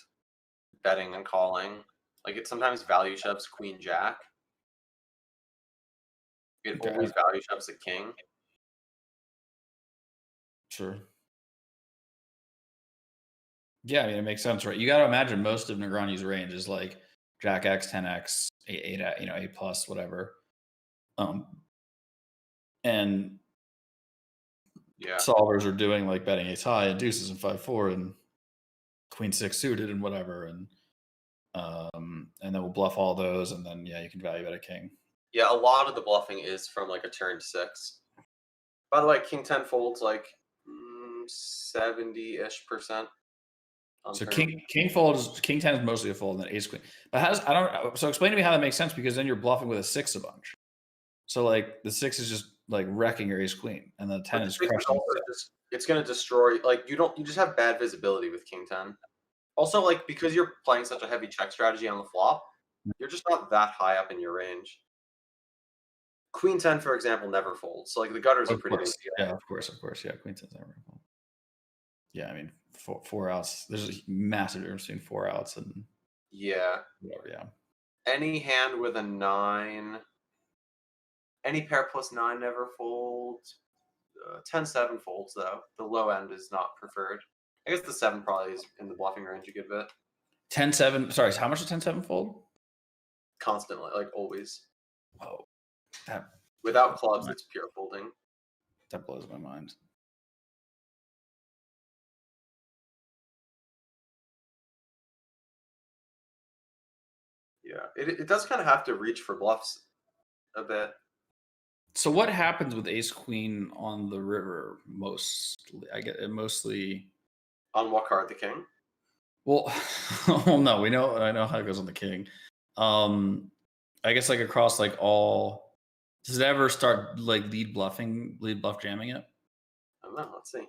S1: betting and calling. Like it sometimes value shoves queen jack. It
S2: Okay,
S1: always value shoves a king.
S2: sure. Yeah, I mean, it makes sense, right? You got to imagine most of Negreanu's range is like Jack X, 10X, 8, 8, you know, 8 plus, whatever. Um, and
S1: Yeah.
S2: solvers are doing like betting ace high and deuces and 5-4 and queen 6 suited and whatever. And And then we'll bluff all those, and then you can value bet a king.
S1: Yeah, a lot of the bluffing is from like a turn 6. By the way, king 10 folds like 70-ish% on
S2: So
S1: turn.
S2: king 10 is mostly a fold, and then ace queen. But I don't. So explain to me how that makes sense, because then you're bluffing with a 6 a bunch. So like the 6 is just like wrecking your ace queen, and the 10
S1: But the
S2: is
S1: 6 is
S2: crushing.
S1: also just it's gonna destroy, like, you just have bad visibility with king 10. Also, like, because you're playing such a heavy check strategy on the flop, you're just not that high up in your range. Queen 10, for example, never folds, so, like, the gutter's a
S2: Of
S1: pretty big
S2: course,
S1: deal.
S2: yeah, of course, yeah. Queen 10's never. Yeah, I mean, four outs. There's a massive difference between 4 outs and
S1: Yeah.
S2: whatever. Yeah.
S1: Any hand with a 9, any pair plus 9 never folds. 10-7 folds, though. The low end is not preferred. I guess the 7 probably is in the bluffing range a good bit.
S2: 10-7. Sorry, how much does 10-7 fold?
S1: Constantly, like, always.
S2: Whoa, that
S1: Without clubs, it's pure folding.
S2: that blows my mind.
S1: Yeah, it does kind of have to reach for bluffs a bit.
S2: So what happens with ace queen on the river? Mostly, I get it. Mostly,
S1: On what card? The king?
S2: well, well, no, I know how it goes on the king. I guess like across like all. Does it ever start like lead bluff jamming it?
S1: I don't know. Let's see.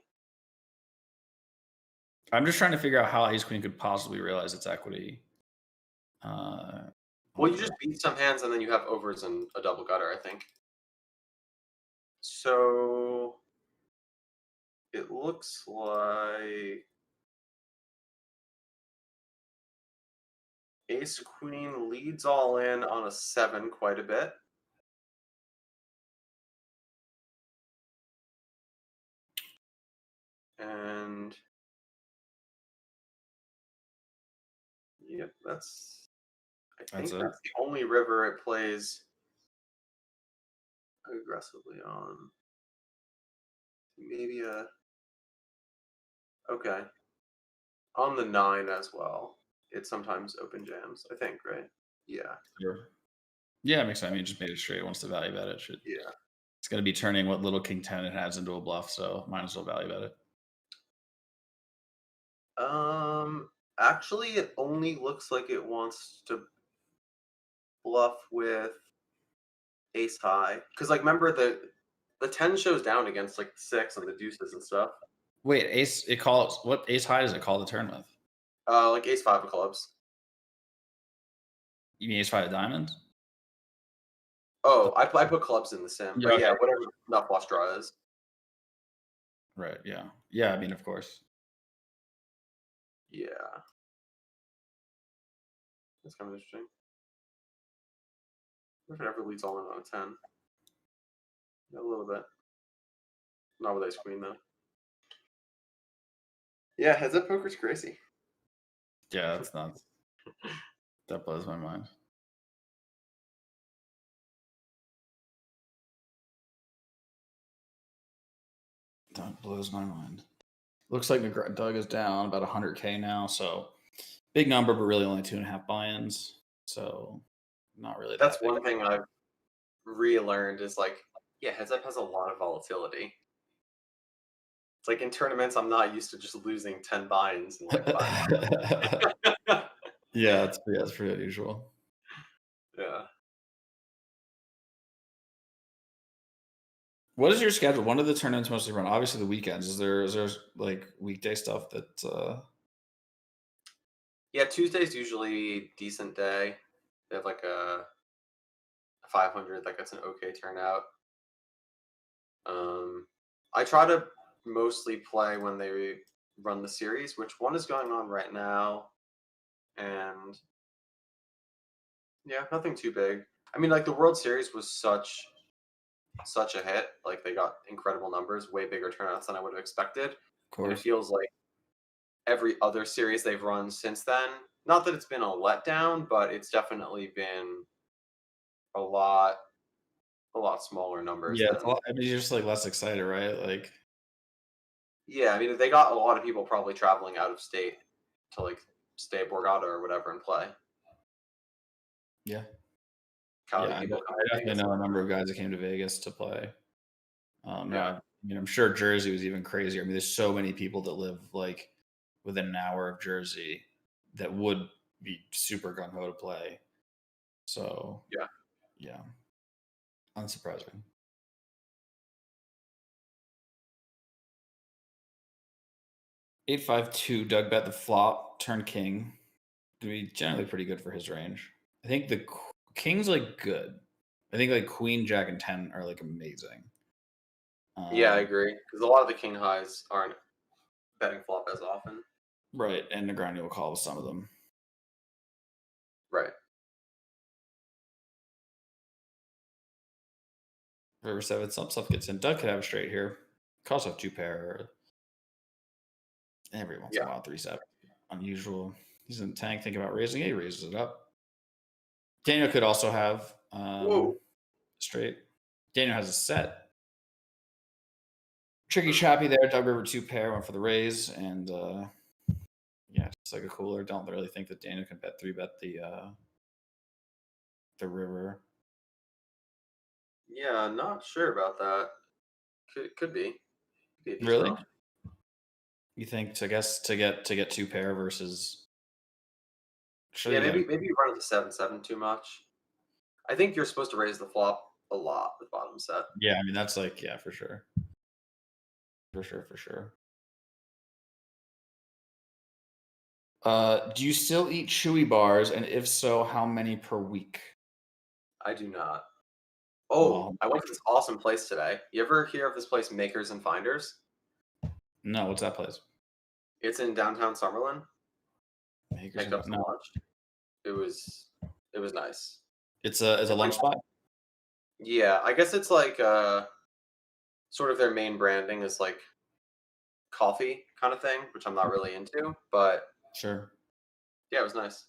S2: I'm just trying to figure out how ace queen could possibly realize its equity.
S1: Well, you just beat some hands and then you have overs and a double gutter, I think. So it looks like ace queen leads all in on a 7 quite a bit. And yep, I think
S2: That's it.
S1: that's the only river it plays aggressively on. Maybe okay. On the 9 as well. It sometimes open jams, I think, right? Yeah.
S2: Sure. Yeah, it makes sense. I mean, it just made it straight. Once the value bet it should.
S1: Yeah.
S2: It's going to be turning what little king 10 it has into a bluff, so might as well value bet it.
S1: Actually, it only looks like it wants to bluff with ace high. Because, like, remember the 10 shows down against, like, 6 and the deuces and stuff.
S2: Wait, what ace high does it call the turn with?
S1: Like ace 5 of clubs.
S2: You mean ace 5 of diamonds?
S1: Oh, I put clubs in the sim.
S2: Yeah,
S1: But
S2: okay.
S1: yeah, whatever nut flush draw is.
S2: Right, yeah. Yeah, I mean, of course.
S1: Yeah. That's kind of interesting. If it ever leads all in on a 10. A little bit. Not with ace queen, though. Yeah, heads up poker's crazy.
S2: Yeah, that's nuts. That blows my mind. That blows my mind. Looks like Doug is down about 100K now, so big number, but really only 2.5 buy-ins. So not really
S1: That's
S2: that big.
S1: one thing I've relearned is, like, yeah, heads up has a lot of volatility. It's like in tournaments, I'm not used to just losing 10 buy-ins in like 5 months.
S2: Yeah, it's pretty unusual.
S1: Yeah.
S2: What is your schedule? When do the tournaments mostly run? Obviously, the weekends. Is there like weekday stuff that?
S1: Yeah, Tuesday's usually decent day. They have like a 500, like that's an okay turnout. I try to mostly play when they run the series, which one is going on right now, and yeah, nothing too big. I mean, like the World Series was such a hit. Like they got incredible numbers, way bigger turnouts than I would have expected,
S2: Of
S1: and it
S2: course.
S1: feels like every other series they've run since then. Not that it's been a letdown, but it's definitely been a lot smaller numbers
S2: Yeah, it's a
S1: than.
S2: lot, I mean, you're just like less excited, right? Like,
S1: Yeah, I mean they got a lot of people probably traveling out of state to like stay at Borgata or whatever and play.
S2: Yeah.
S1: Cali
S2: Yeah,
S1: people come
S2: I
S1: to
S2: definitely
S1: Vegas.
S2: know a number of guys that came to Vegas to play.
S1: Yeah,
S2: I mean, I'm sure Jersey was even crazier. I mean, there's so many people that live like within an hour of Jersey that would be super gung ho to play. So,
S1: yeah.
S2: yeah, unsurprising. 852 Doug bet the flop, turn king. To be generally pretty good for his range. I think the king's like good. I think like queen, jack, and 10 are like amazing.
S1: Yeah, I
S2: Um,
S1: agree. Because a lot of the king highs aren't betting flop as often.
S2: right, and Negreanu will call with some of them.
S1: Right.
S2: River 7, some stuff gets in. Doug could have a straight here. Calls off 2 pair. Every once in
S1: Yeah.
S2: a while, 3-7. Unusual. He's in the tank thinking about raising it. He raises it up. Daniel could also have
S1: Whoa.
S2: straight. Daniel has a set. Tricky
S1: Hmm.
S2: choppy there. Doug River 2 pair went for the raise. And yeah, just like a cooler. Don't really think that Daniel can bet 3-bet the river.
S1: Yeah, not sure about that. Could be. Could be a decent
S2: Really?
S1: option.
S2: You think to get 2 pair versus
S1: Yeah,
S2: surely you gotta.
S1: maybe you run into 7-7 too much. I think you're supposed to raise the flop a lot with bottom set.
S2: Yeah, I mean that's like, yeah, for sure. For sure, for sure. Do you still eat chewy bars? And if so, how many per week?
S1: I do not. Oh,
S2: Well,
S1: I went to this awesome place today. You ever hear of this place, Makers and Finders?
S2: no, what's that place?
S1: It's in downtown Summerlin.
S2: Makers
S1: Picked
S2: and
S1: up some
S2: no.
S1: lunch. It was it was nice.
S2: It's a
S1: Like,
S2: lunch spot?
S1: yeah, I guess it's like sort of their main branding is like coffee kind of thing, which I'm not really into. But
S2: Sure.
S1: yeah, it was nice.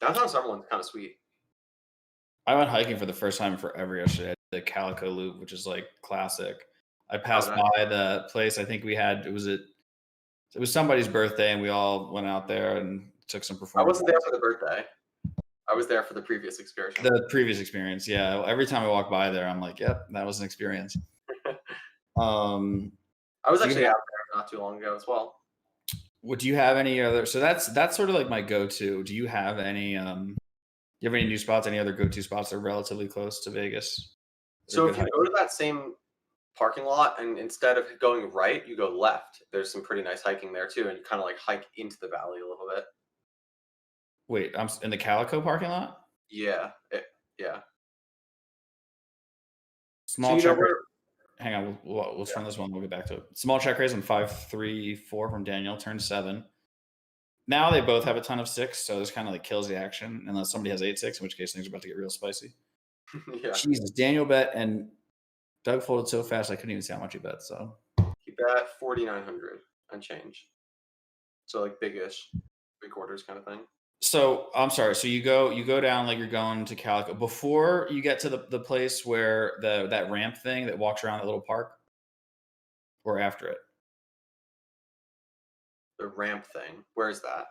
S1: Downtown Summerlin's kind of sweet.
S2: I went hiking for the first time in forever yesterday. The Calico Loop, which is like classic. I
S1: Oh,
S2: passed
S1: nice.
S2: by the place. I think we had it was somebody's birthday, and we all went out there and took some
S1: I
S2: performance.
S1: wasn't there for the birthday. I was there for the previous excursion.
S2: The previous experience, yeah. Every time I walk by there, I'm like, "Yep, that was an experience." Um,
S1: I was
S2: do you
S1: actually
S2: have
S1: out there not too long ago as well.
S2: do you have any other? So that's sort of like my go-to. Do you have any? Do you have any new spots? Any other go-to spots that are relatively close to Vegas? Or
S1: So
S2: good
S1: if you
S2: hike?
S1: go to that same parking lot and instead of going right, you go left, there's some pretty nice hiking there too, and you kind of like hike into the valley a little bit.
S2: Wait, in the Calico parking lot.
S1: Yeah, yeah. So
S2: Small
S1: you know
S2: check raise.
S1: where?
S2: Hang on, let's
S1: Yeah.
S2: run this one. We'll get back to it. Small check raise on 5-3-4 from Daniel. Turn 7. Now they both have a ton of 6, so this kind of like kills the action unless somebody has 8-6, in which case things are about to get real spicy.
S1: Yeah.
S2: Jesus, Daniel bet and Doug folded so fast I couldn't even see how much he bet. So
S1: Keep that 4,900 and change. So like big-ish, 3/4 kind of thing.
S2: So I'm sorry. So you go down like you're going to Calico before you get to the place where that ramp thing that walks around that little park, or after it.
S1: The ramp thing. Where's that?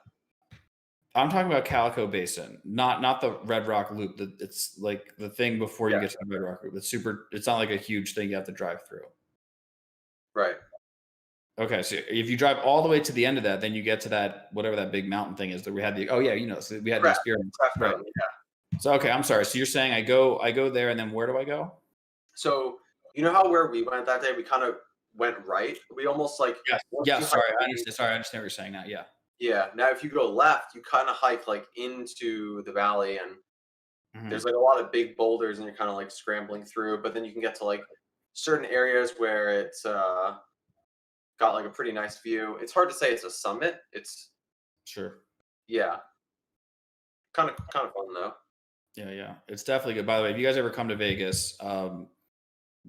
S2: I'm talking about Calico Basin, not the Red Rock Loop. It's like the thing before you
S1: Yeah.
S2: get to the Red Rock Loop. It's super. It's not like a huge thing you have to drive through.
S1: Right.
S2: Okay, so if you drive all the way to the end of that, then you get to that whatever that big mountain thing is that we had the. Oh yeah, so we had the
S1: Craft.
S2: experience,
S1: Craft
S2: right?
S1: Mountain. Yeah.
S2: So okay, I'm sorry. So you're saying I go there, and then where do I go?
S1: So you know how where we went that day, we kind of went right. We almost like
S2: Yes.
S1: once
S2: Yeah.
S1: you hike
S2: Sorry, I
S1: in.
S2: understand. Sorry, I understand what you're saying now. Yeah.
S1: Yeah. Now if you go left, you kind of hike like into the valley, and there's
S2: Mhm.
S1: like a lot of big boulders, and you're kind of like scrambling through. But then you can get to like certain areas where it's got like a pretty nice view. It's hard to say it's a summit. It's
S2: Sure.
S1: yeah, kind of fun though.
S2: Yeah, yeah. It's definitely good. By the way, if you guys ever come to Vegas,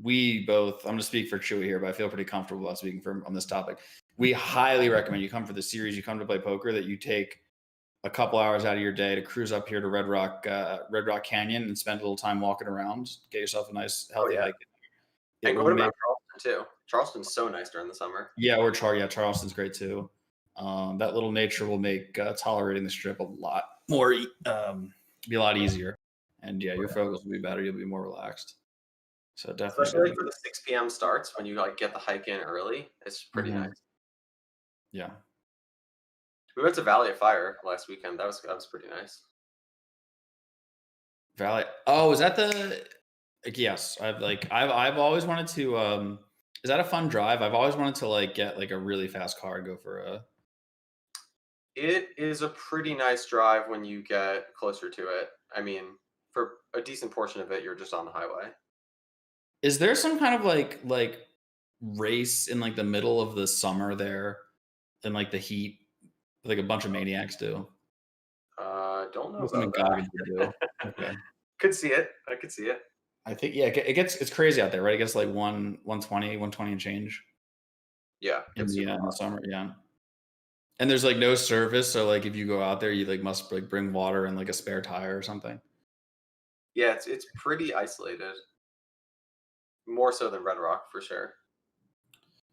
S2: we both, I'm going to speak for Chewy here, but I feel pretty comfortable about speaking for him on this topic. We highly recommend you come for the series, you come to play poker, that you take a couple hours out of your day to cruise up here to Red Rock Canyon and spend a little time walking around, get yourself a nice,
S1: Oh
S2: healthy
S1: yeah,
S2: hike. It
S1: and
S2: will
S1: go to
S2: make,
S1: Mount Charleston too. Charleston's so nice during the summer.
S2: yeah, yeah, Charleston's great too. That little nature will make tolerating the strip a lot more, be a lot easier. and yeah, your focus will be better. You'll be more relaxed. So definitely
S1: Especially
S2: good.
S1: like for the 6 p.m. starts when you like get the hike in early. It's pretty
S2: Mhm.
S1: nice.
S2: Yeah.
S1: We went to Valley of Fire last weekend. That was pretty nice.
S2: Valley. Oh, is that the? Like, yes, I've always wanted to. Is that a fun drive? I've always wanted to like get like a really fast car and go for a.
S1: It is a pretty nice drive when you get closer to it. I mean, for a decent portion of it, you're just on the highway.
S2: Is there some kind of like race in like the middle of the summer there, in like the heat, like a bunch of maniacs do?
S1: Don't know
S2: Or something
S1: about
S2: Goggins would do.
S1: that.
S2: Okay.
S1: Could see it. I could see it.
S2: I think yeah, it's crazy out there, right? It gets like 120 and change
S1: Yeah, gets super
S2: in the
S1: hot.
S2: summer. Yeah. And there's like no service, so like if you go out there, you like must like bring water and like a spare tire or something.
S1: Yeah, it's pretty isolated. More so than Red Rock for sure.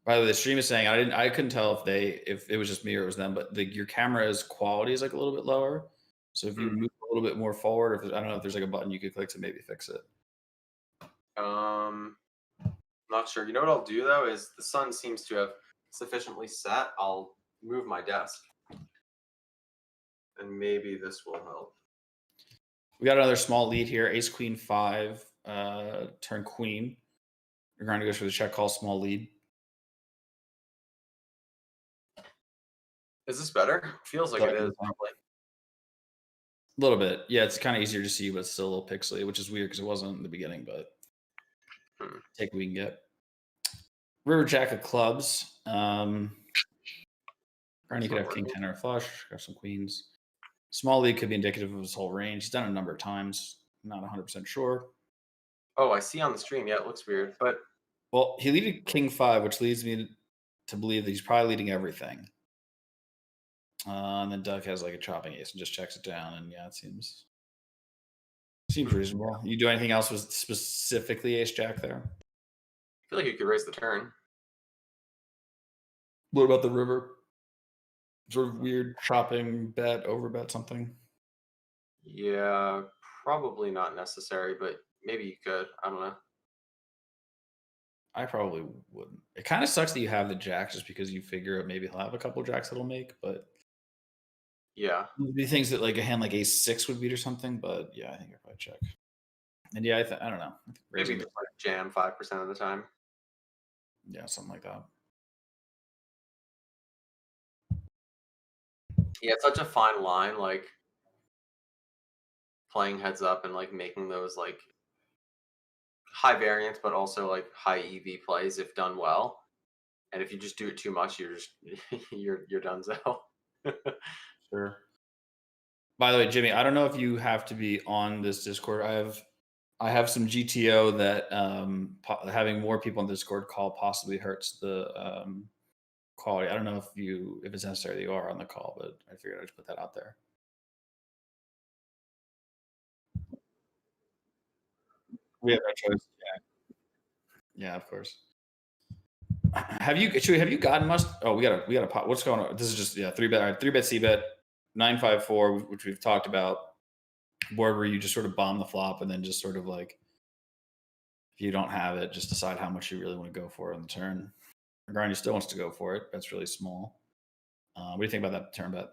S2: By the way, the stream is saying I couldn't tell if it was just me or it was them, but your camera's quality is like a little bit lower. So if you
S1: Hmm.
S2: move a little bit more forward, if I don't know if there's like a button you could click to maybe fix it.
S1: Um, Not sure. You know what I'll do though is the sun seems to have sufficiently set. I'll move my desk, and maybe this will help.
S2: We got another small lead here. Ace Queen 5, turn Queen. You're going to go for the check call small lead.
S1: Is this better? Feels like
S2: So,
S1: it is probably.
S2: a little bit. Yeah, it's kind of easier to see, but it's still a little pixely, which is weird because it wasn't in the beginning, but
S1: Hmm.
S2: take what we can get. River Jack of clubs. Granny
S1: It's
S2: could
S1: not
S2: have king
S1: working.
S2: 10 or a flush, have some queens. Small lead could be indicative of his whole range. He's done it a number of times. Not 100% sure.
S1: Oh, I see on the stream. Yeah, it looks weird, but
S2: Well, he leaded king 5, which leads me to believe that he's probably leading everything. And then Doug has like a chopping ace and just checks it down. And yeah, it seems reasonable. You do anything else with specifically ace jack there?
S1: I feel like you could raise the turn.
S2: What about the river? Sort of weird chopping bet, over bet something.
S1: Yeah, probably not necessary, but maybe you could. I don't know.
S2: I probably wouldn't. It kind of sucks that you have the jacks just because you figure maybe he'll have a couple jacks that'll make, but
S1: Yeah,
S2: there'd be things that like a hand like ace six would beat or something. But yeah, I think I probably check. And yeah, I don't know. I think
S1: maybe
S2: raising,
S1: just like jam 5% of the time.
S2: yeah, something like that.
S1: Yeah, it's such a fine line, like playing heads up and like making those like high variance, but also like high EV plays if done well. And if you just do it too much, you're just you're done so.
S2: Sure. By the way, Jimmy, I don't know if you have to be on this Discord. I have some GTO that having more people on Discord call possibly hurts the quality. I don't know if it's necessary that you are on the call, but I figured I'd just put that out there. We have no choice. Yeah, of course. Have you gotten must? Oh, we got a pot. What's going on? This is just yeah, three bet, all right, three bet C bet 954, which we've talked about. Board where you just sort of bomb the flop and then just sort of like if you don't have it, just decide how much you really want to go for on the turn. Grinder still wants to go for it. That's really small. What do you think about that turn bet?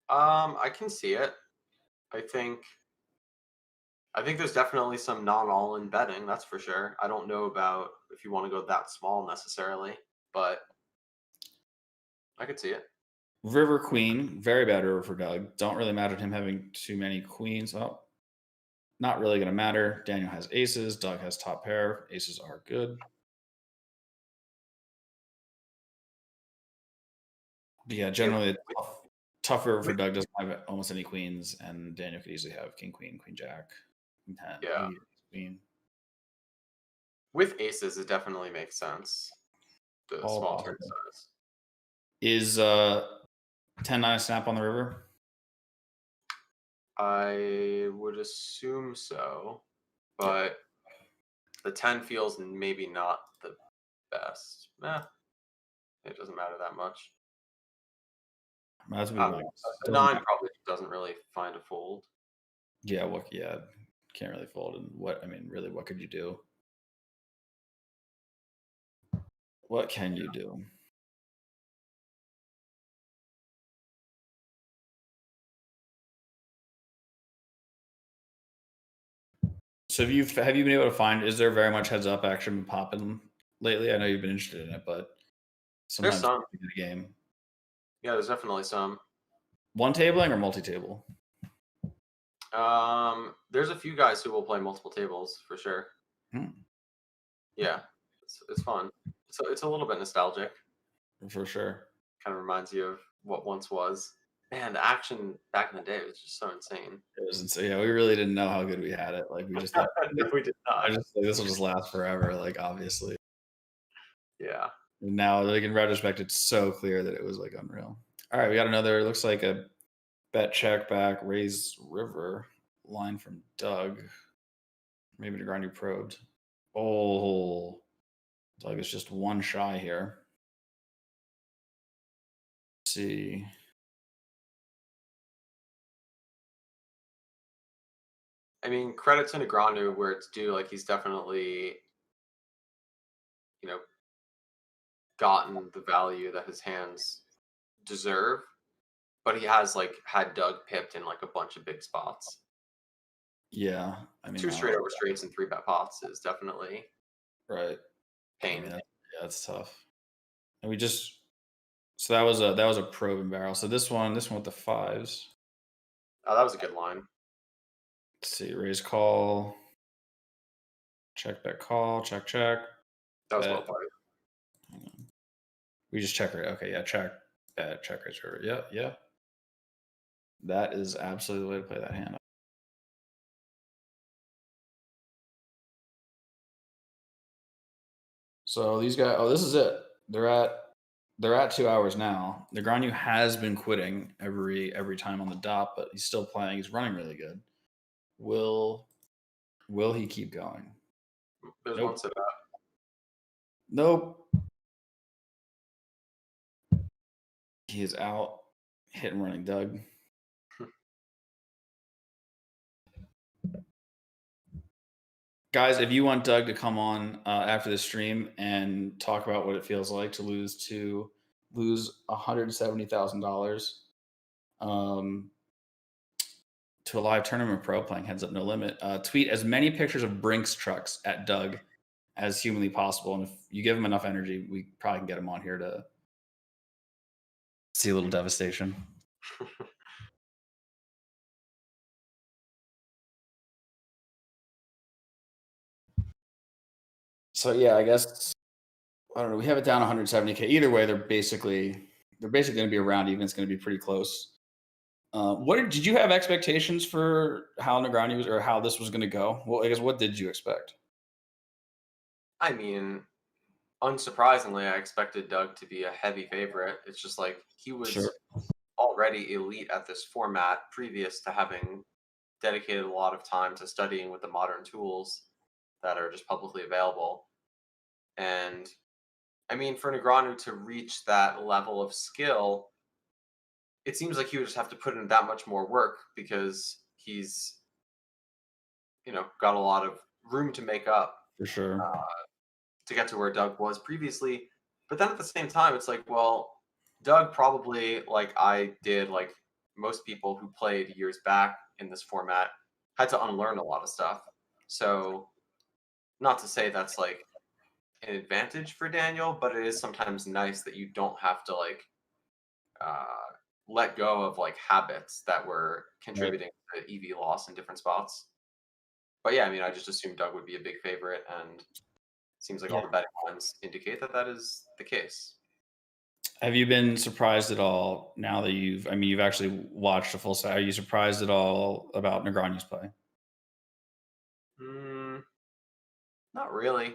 S1: I can see it. I think I think there's definitely some non-all-in betting, that's for sure. I don't know about if you want to go that small necessarily, but I could see it.
S2: River Queen, very bad river for Doug. Don't really matter to him having too many queens. Oh, not really going to matter. Daniel has aces. Doug has top pair. Aces are good. But yeah,
S1: Yeah,
S2: generally tough river for
S1: with,
S2: Doug doesn't have almost any queens, and Daniel could easily have king, queen, queen, jack, queen, 10,
S1: yeah,
S2: maybe queen.
S1: with aces, it definitely makes sense. The
S2: All
S1: small turn
S2: possible.
S1: size.
S2: Is 10-9 a snap on the river?
S1: I would assume so,
S2: Yeah.
S1: but the 10 feels maybe not the best. It doesn't matter that much.
S2: That's what
S1: I
S2: we
S1: don't
S2: like.
S1: know. A
S2: Doesn't
S1: 9
S2: matter.
S1: probably doesn't really find a fold.
S2: Yeah, can't really fold. And what I mean, really, what could you do? What can you do? So have you been able to find? Is there very much heads up action been popping lately? I know you've been interested in it, but
S1: There's
S2: sometimes
S1: some.
S2: it's a good game.
S1: Yeah, there's definitely some.
S2: One tabling or multi table?
S1: There's a few guys who will play multiple tables for sure.
S2: Hmm,
S1: Yeah, it's fun. So it's a little bit nostalgic.
S2: for sure.
S1: Kind of reminds you of what once was. Man, the action back in the day was just so insane.
S2: It was insane. Yeah, we really didn't know how good we had it. Like we just thought,
S1: No, we did
S2: I
S1: not.
S2: just like this will just last forever. Like obviously,
S1: Yeah.
S2: and now like in retrospect, it's so clear that it was like unreal. All right, we got another. It looks like a bet check back raise river line from Doug. Maybe Negreanu probed. Oh, Doug is just one shy here. Let's see.
S1: I mean, credit to Negreanu where it's due. Like he's definitely, you know, gotten the value that his hands deserve. But he has like had Doug pipped in like a bunch of big spots.
S2: Yeah, I mean,
S1: Two straight over straights and three bet pots is definitely
S2: right. I mean,
S1: pain.
S2: yeah, that's tough. And we just so that was a probe and barrel. So this one with the fives.
S1: Oh, that was a good line.
S2: Let's see, raise call, check bet call, check check,
S1: That was well
S2: bet.
S1: played.
S2: Hang on. We just check it. Okay, yeah, check bet, check raise river. Yeah, yeah. That is absolutely the way to play that hand. So these guys, oh, this is it. They're at 2 hours now. Negreanu has been quitting every time on the dot, but he's still playing. He's running really good. Will will he keep going?
S1: There's one
S2: Nope.
S1: set
S2: Nope. He is out. Hit and running Doug. Guys, if you want Doug to come on after the stream and talk about what it feels like to lose $170,000 to a live tournament pro playing Heads Up No Limit, tweet as many pictures of Brinks trucks at Doug as humanly possible, and if you give him enough energy, we probably can get him on here to see a little devastation.
S1: up.
S2: So yeah, I guess I don't know. We have it down 170K. Either way, they're basically going to be around even. It's going to be pretty close. Did you have expectations for how Negreanu was or how this was going to go? Well, I guess what did you expect?
S1: I mean, unsurprisingly, I expected Doug to be a heavy favorite. It's just like he
S2: Sure.
S1: was already elite at this format previous to having dedicated a lot of time to studying with the modern tools that are just publicly available. And I mean, for Negreanu to reach that level of skill, it seems like he would just have to put in that much more work because he's, got a lot of room to make up
S2: For sure.
S1: to get to where Doug was previously. But then at the same time, it's like, well, Doug probably, like I did, like most people who played years back in this format, had to unlearn a lot of stuff. So, not to say that's like an advantage for Daniel, but it is sometimes nice that you don't have to like uh, let go of like habits that were
S2: Right.
S1: contributing to EV loss in different spots. But yeah, I mean, I just assumed Doug would be a big favorite, and seems like all
S2: Yeah.
S1: the betting lines indicate that that is the case.
S2: Have you been surprised at all now that you've actually watched a full set? Are you surprised at all about Negreanu's play?
S1: Mm, not really.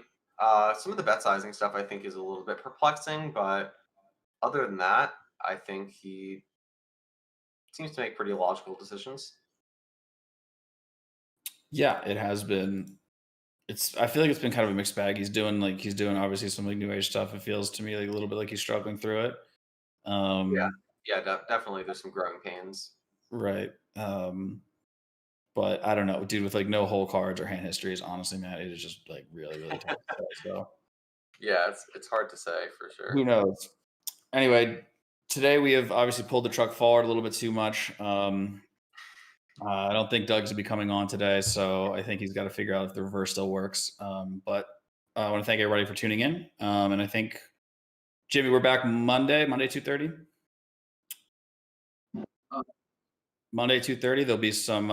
S1: Some of the bet sizing stuff I think is a little bit perplexing, but other than that, I think he seems to make pretty logical decisions.
S2: Yeah, it has been. I feel like it's been kind of a mixed bag. He's doing obviously some like new age stuff. It feels to me like a little bit like he's struggling through it.
S1: Yeah,
S2: Um,
S1: yeah, definitely. There's some growing pains.
S2: right. But I don't know, dude. With like no hole cards or hand histories, honestly, man, it is just like really, really tough to play. So
S1: Yeah, it's hard to say for
S2: who
S1: sure.
S2: knows? Anyway, today we have obviously pulled the truck forward a little bit too much. I don't think Doug's gonna be coming on today, so I think he's got to figure out if the reverse still works. But I want to thank everybody for tuning in. And I think Jimmy, we're back Monday 2:30.
S1: Uh,
S2: Monday 2:30. There'll be some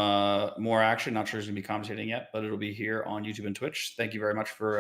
S2: more action. Not sure who's gonna be commentating yet, but it'll be here on YouTube and Twitch. Thank you very much for